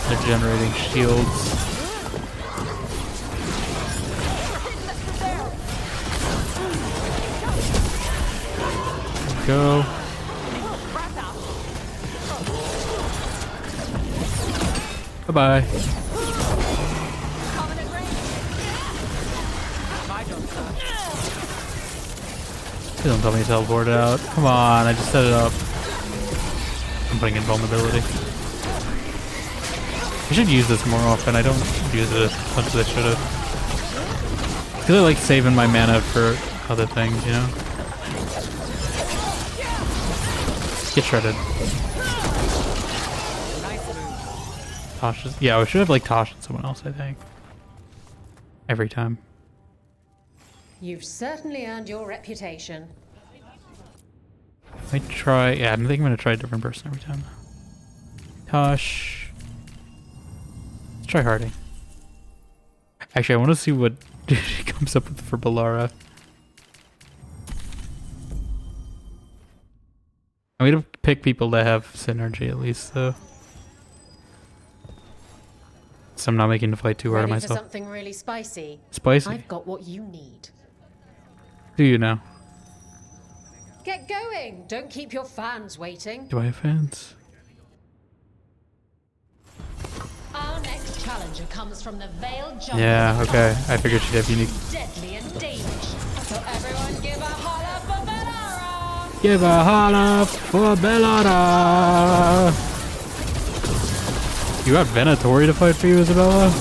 They're generating shields. Go. Bye-bye. Please don't tell me to teleport it out. Come on, I just set it up. I'm putting in vulnerability. I should use this more often. I don't use it as much as I should have. Because I like saving my mana for other things, you know? Get shredded. Tasha's. Yeah, we should have like Tasha and someone else, I think. Every time. You've certainly earned your reputation. I try. Yeah, I think I'm gonna try a different person every time. Tosh. Let's try Harding. Actually, I want to see what she comes up with for Balara. I'm gonna pick people that have synergy at least, though. So I'm not making the fight too hard on Ready for myself. something really spicy? Spicy? I've got what you need. Do you now? Get going! Don't keep your fans waiting. Do I have fans? Our next challenger comes from the Veiled Jungle. Yeah, okay. I figured she'd have unique. Deadly and Danish. So everyone give a holla for Bellara! Give a holla for Bellara! You got Venatori to fight for you, Isabella?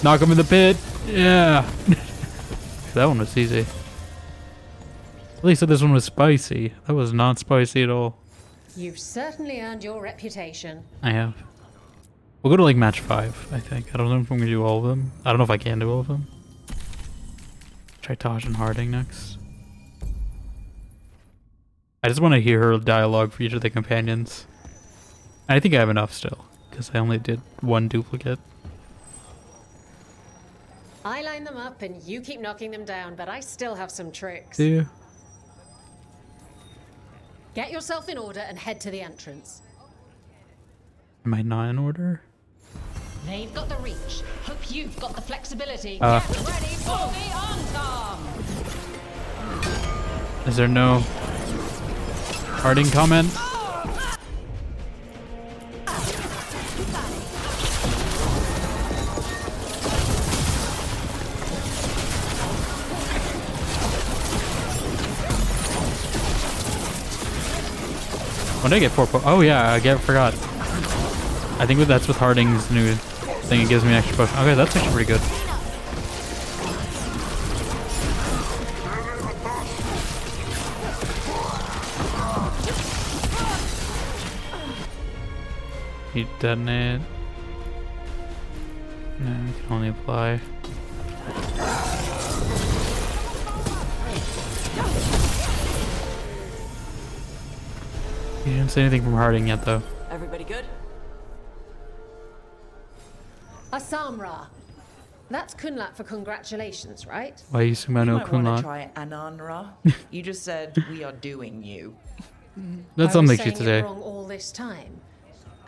Knock him in the pit! Yeah! That one was easy. At least this one was spicy. That was not spicy at all. You've certainly earned your reputation. I have. We'll go to like match 5, I think. I don't know if I'm gonna do all of them. I don't know if I can do all of them. Try Taj and Harding next. I just want to hear her dialogue for each of the companions. I think I have enough still, because I only did one duplicate. I line them up and you keep knocking them down, but I still have some tricks. Do you? Get yourself in order and head to the entrance. Am I not in order? They've got the reach. Hope you've got the flexibility. Get ready for the on-tom! Is there no Harding comment? When did I get 4 Oh yeah, I forgot. I think that's with Harding's new thing. It gives me an extra push. Okay, that's actually pretty good. You detonate. No, you can only apply. You didn't say anything from Harding yet, though. Everybody good? Asamra. That's Kunlat for congratulations, right? Why you assume I know might want to Kunlat? try Ananra. You just said we are doing you. That's something she today. Wrong all this time.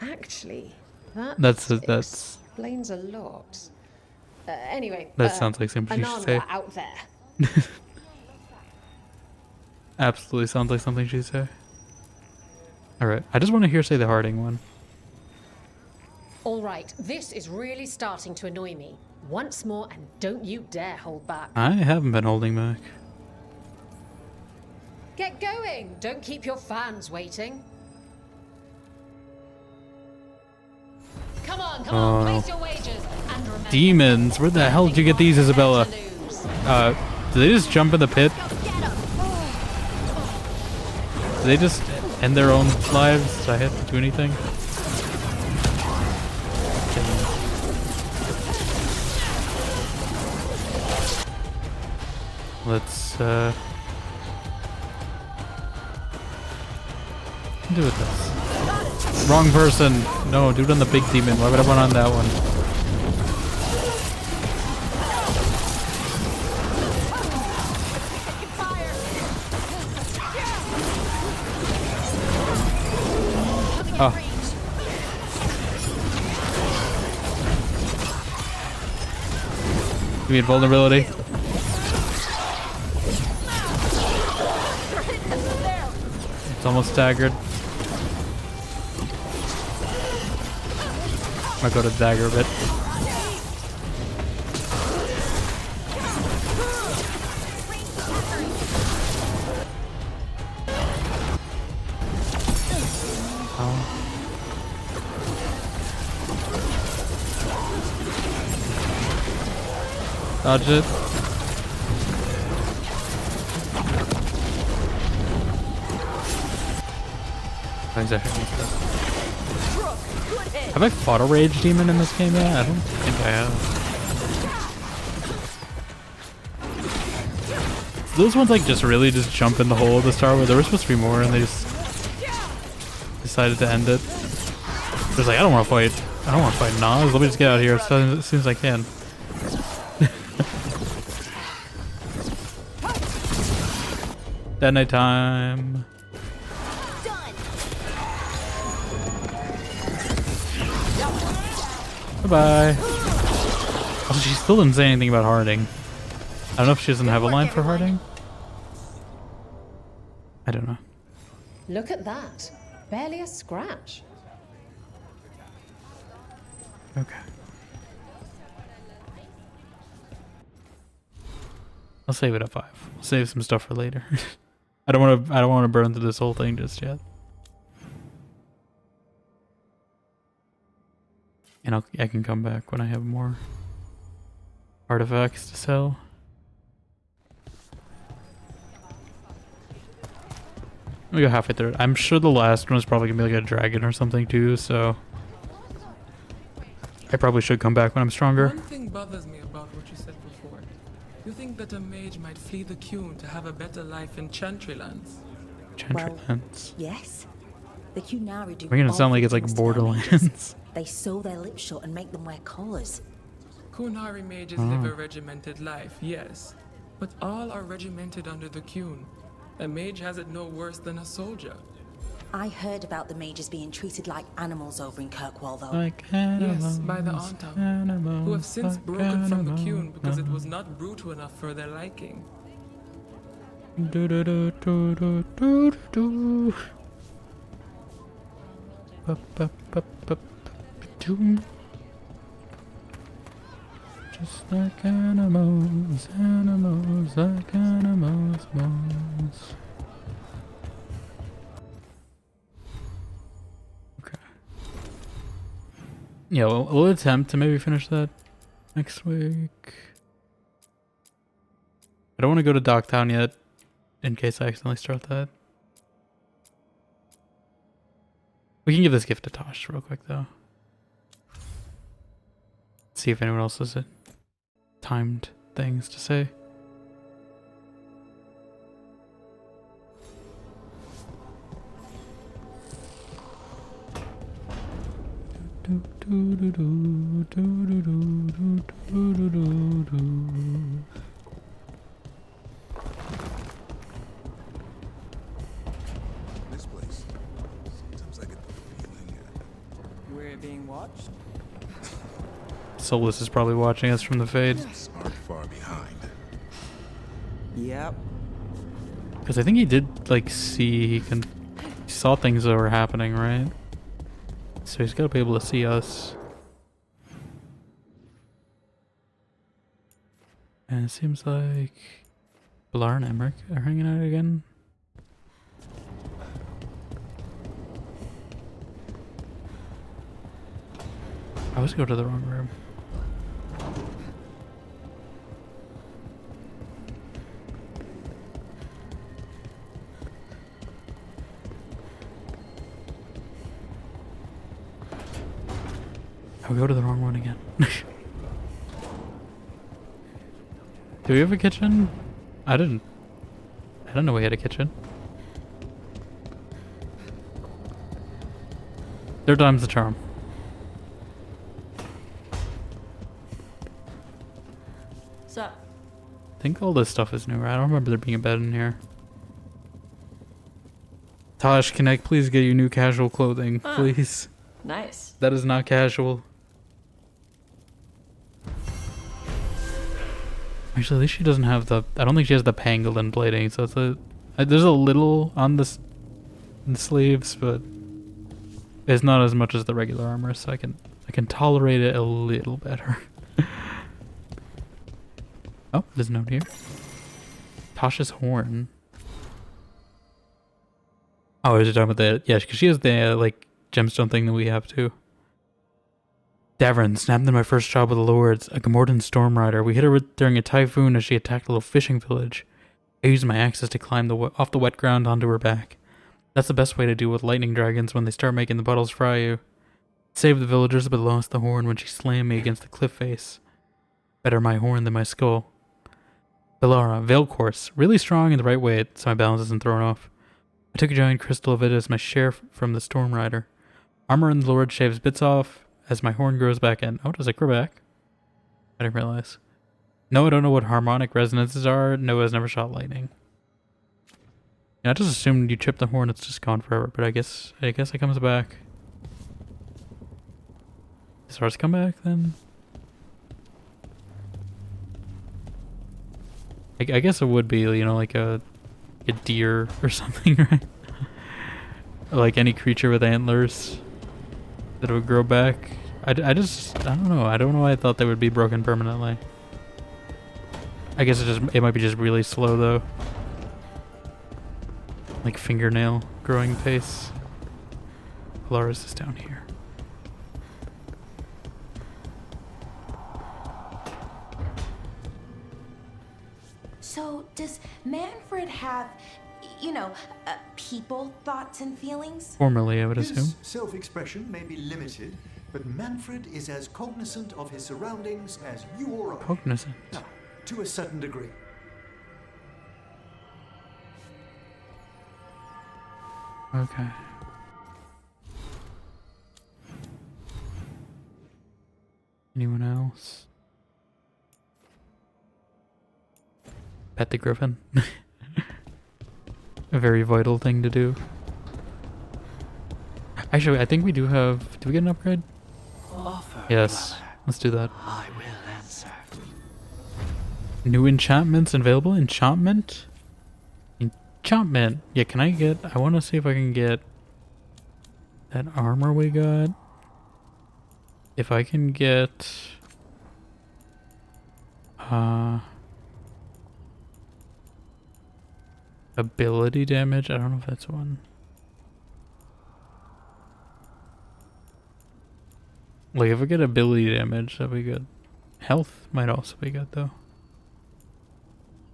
Actually, that That's explains a lot. Anyway, that sounds like something she should say. Ananra out there. Absolutely sounds like something she'd say. Alright, I just want to hear say the Harding one. All right, this is really starting to annoy me. Once more, and don't you dare hold back. I haven't been holding back. Get going! Don't keep your fans waiting. Come on, place your wagers. And remember, Demons! Where the hell did you get these, Isabella? Do they just jump in the pit? Do they just end their own lives? Did I have to do anything? let's do it this. Wrong person. No, do it on the big demon. Why would I want on that one? Oh. Give me invulnerability. It's almost staggered. Might go to dagger a bit. Dodge it. Have I fought a rage demon in this game yet? I don't think I have. Those ones like just really just jump in the hole at the start where there was supposed to be more and they just decided to end it. Just like, I don't want to fight. I don't want to fight Nas. Let me just get out of here as soon as I can. Dead night time. Bye-bye. Also, she still didn't say anything about Harding. I don't know if she doesn't have a line for Harding. I don't know. Look at that. Barely a scratch. Okay. I'll save it at 5. I'll save some stuff for later. I don't want to burn through this whole thing just yet. And I can come back when I have more artifacts to sell. We go halfway through it. I'm sure the last one is probably gonna be like a dragon or something too, so I probably should come back when I'm stronger. One thing bothers me about what you said before. You think that a mage might flee the Qun to have a better life in Chantrylands? Chantrylands. Yes. The Qunari do. We're gonna sound like it's like things to our mages. Borderlands. They sew their lips shut and make them wear collars. Qunari mages live a regimented life, yes. But all are regimented under the Qun. A mage has it no worse than a soldier. I heard about the mages being treated like animals over in Kirkwall, though. Like animals, Yes, by the Antam, who have since like broken from the animals. Qun because it was not brutal enough for their liking. Do do do do do do do. Just like animals, animals, like animals, animals. Okay. Yeah, we'll attempt to maybe finish that next week. I don't want to go to Docktown yet, in case I accidentally start that. We can give this gift to Tosh real quick, though. See if anyone else has it. Timed things to say. This place. Sometimes I get the feeling We're being watched? Solus is probably watching us from the fade. aren't far behind. Yep. Because I think he did, like, he saw things that were happening, right? So he's got to be able to see us. And it seems like Blar and Emmerich are hanging out again. I always go to the wrong room. I go to the wrong one again. Do we have a kitchen? I didn't know we had a kitchen. Third time's the charm. Sup? I think all this stuff is new. I don't remember there being a bed in here. Tosh, can I please get you new casual clothing, please? Nice. That is not casual. Actually, at least she doesn't have the... I don't think she has the pangolin plating, so it's there's a little on the sleeves, but it's not as much as the regular armor, so I can tolerate it a little better. Oh, there's a note here. Tasha's horn. Oh, is it talking about the... Yeah, because she has the, like, gemstone thing that we have, too. Davern, snapped into my first job with the Lords, a Gamorrean storm rider. We hit her during a typhoon as she attacked a little fishing village. I used my axes to climb off the wet ground onto her back. That's the best way to deal with lightning dragons when they start making the puddles fry you. Saved the villagers, but lost the horn when she slammed me against the cliff face. Better my horn than my skull. Bellara, Veil Course, really strong in the right way so my balance isn't thrown off. I took a giant crystal of it as my share from the Storm Rider. Armor in the Lord shaves bits off as my horn grows back in. Oh, does it grow back? I didn't realize. No, I don't know what harmonic resonances are. Noah's never shot lightning. Yeah, I just assumed you chip the horn, it's just gone forever, but I guess it comes back. Does ours come back then? I guess it would be, you know, like a deer or something, right? Like any creature with antlers that would grow back. I don't know. I don't know why I thought they would be broken permanently. I guess it might be just really slow though. Like fingernail growing pace. Polaris is down here. So, does Manfred have, you know, people, thoughts, and feelings? Formerly, I would assume. His self-expression may be limited, but Manfred is as cognizant of his surroundings as you or I. Cognizant? Now, to a certain degree. Okay. Anyone else? Pet the griffin. A very vital thing to do. Actually, I think we do have... Do we get an upgrade? Offer, Yes. dweller. Let's do that. I will answer. New enchantments available? Enchantment? Enchantment! Yeah, can I get... I want to see if I can get that armor we got. If I can get... ability damage? I don't know if that's one. Like, if we get ability damage, that'd be good. Health might also be good, though.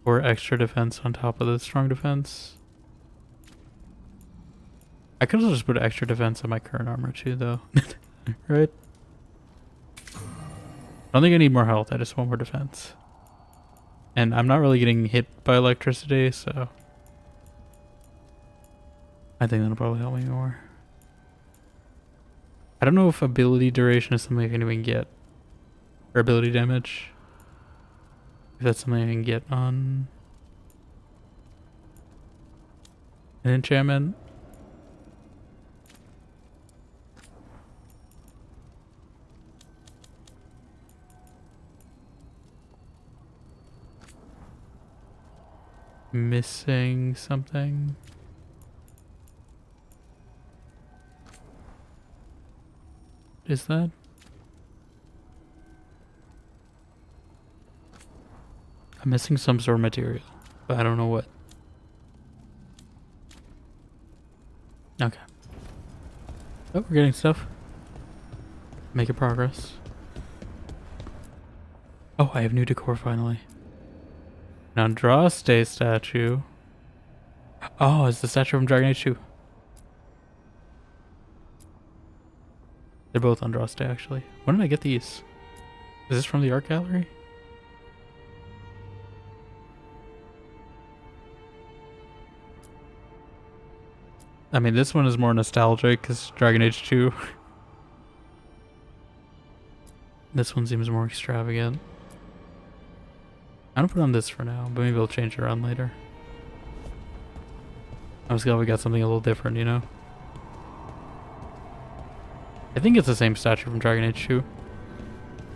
Or extra defense on top of the strong defense. I could also just put extra defense on my current armor, too, though. Right? I don't think I need more health, I just want more defense. And I'm not really getting hit by electricity, so... I think that'll probably help me more. I don't know if ability duration is something I can even get. Or ability damage. If that's something I can get on an enchantment. Missing something. Is that? I'm missing some sort of material, but I don't know what. Okay. Oh, we're getting stuff. Making progress. Oh, I have new decor finally. Now draw a stay statue. Oh, it's the statue from Dragon Age 2. They're both on draw stay actually. When did I get these? Is this from the art gallery? I mean, this one is more nostalgic because Dragon Age 2. This one seems more extravagant. I'm gonna put on this for now, but maybe I'll change it around later. I'm just glad we got something a little different, you know? I think it's the same statue from Dragon Age 2.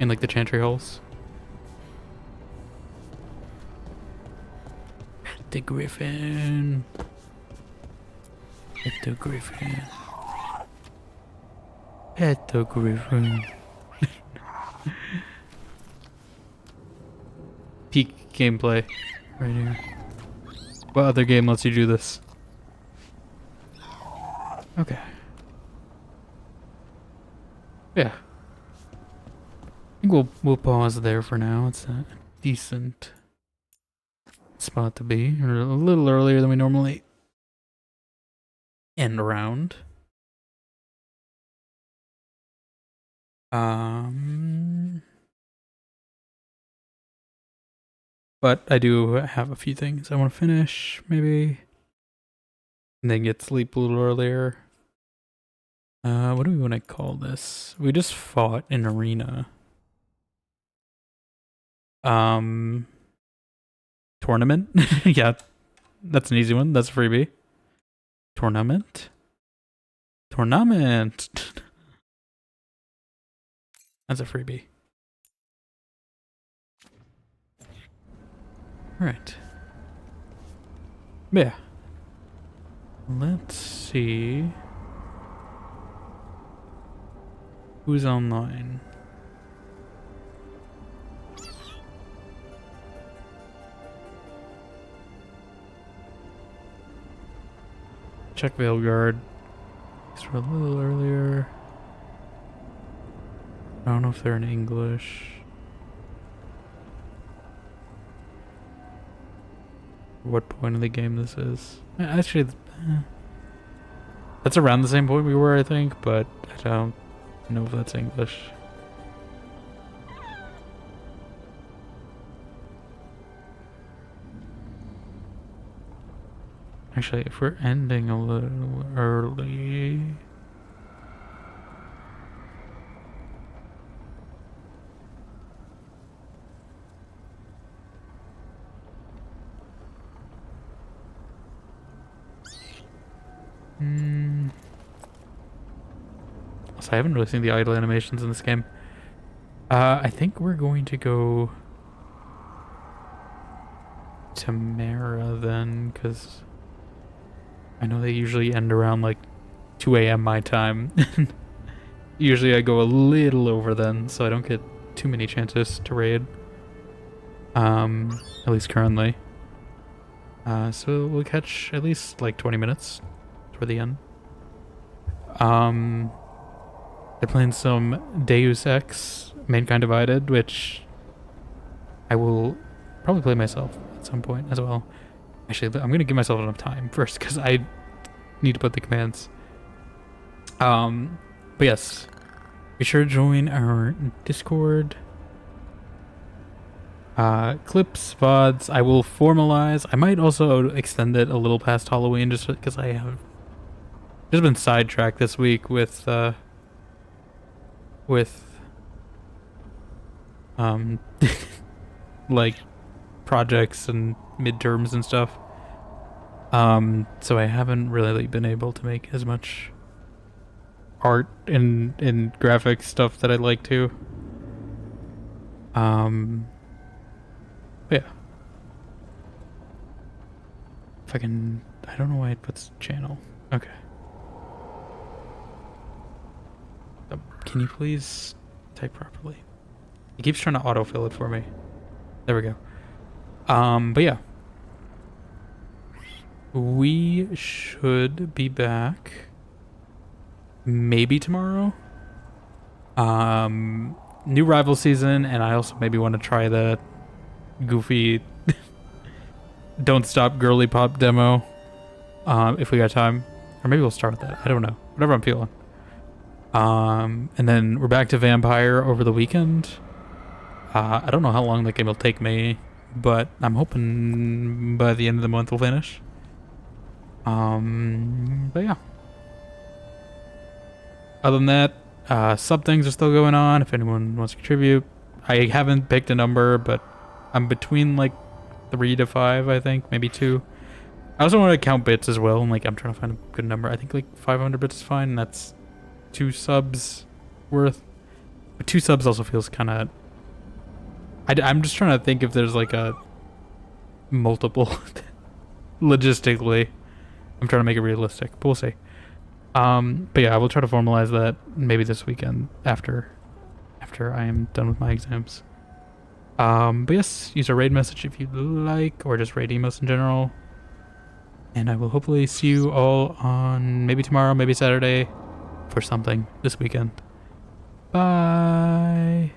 In like the Chantry Halls. The Griffin. Pet the Griffin. Pet the Griffin. Peak gameplay right here. What other game lets you do this? Okay. Yeah. I think we'll pause there for now. It's a decent spot to be. Or a little earlier than we normally end around. But I do have a few things I want to finish, maybe. And then get sleep a little earlier. What do we want to call this? We just fought an arena. Tournament? Yeah, that's an easy one. That's a freebie. Tournament? Tournament! That's a freebie. Alright. Yeah. Let's see. Who's online? Check VEILGUARD. These were a little earlier. I don't know if they're in English. What point of the game this is? Actually, that's around the same point we were, I think, but I don't know if that's English. Actually, if we're ending a little early... So I haven't really seen the idle animations in this game. I think we're going to go to Mara then, because I know they usually end around like 2 a.m. my time. Usually I go a little over then, so I don't get too many chances to raid. At least currently. So we'll catch at least like 20 minutes toward the end. They're playing some Deus Ex, Mankind Divided, which I will probably play myself at some point as well. Actually, I'm going to give myself enough time first, because I need to put the commands. But yes, be sure to join our Discord. Clips, VODs, I will formalize. I might also extend it a little past Halloween, just because I have just been sidetracked this week with like projects and midterms and stuff. So I haven't really been able to make as much art and graphic stuff that I'd like to. Yeah. If I can, I don't know why it puts channel. Okay. Can you please type properly? It keeps trying to autofill it for me. There we go. But yeah. We should be back maybe tomorrow. New rival season, and I also maybe want to try the goofy Don't Stop Girly Pop demo. If we got time. Or maybe we'll start with that. I don't know. Whatever I'm feeling. And then we're back to Vampire over the weekend. I don't know how long that game will take me, but I'm hoping by the end of the month we'll finish. But yeah. Other than that, sub things are still going on if anyone wants to contribute. I haven't picked a number, but I'm between like 3 to 5, I think, maybe 2. I also want to count bits as well, and like I'm trying to find a good number. I think like 500 bits is fine, and that's 2 subs worth. But 2 subs also feels kind of... I'm just trying to think if there's like a multiple logistically. I'm trying to make it realistic, but we'll see. But yeah, I will try to formalize that maybe this weekend after I am done with my exams. But yes, use our raid message if you'd like, or just raid emos in general. And I will hopefully see you all on maybe tomorrow, maybe Saturday for something this weekend. Bye.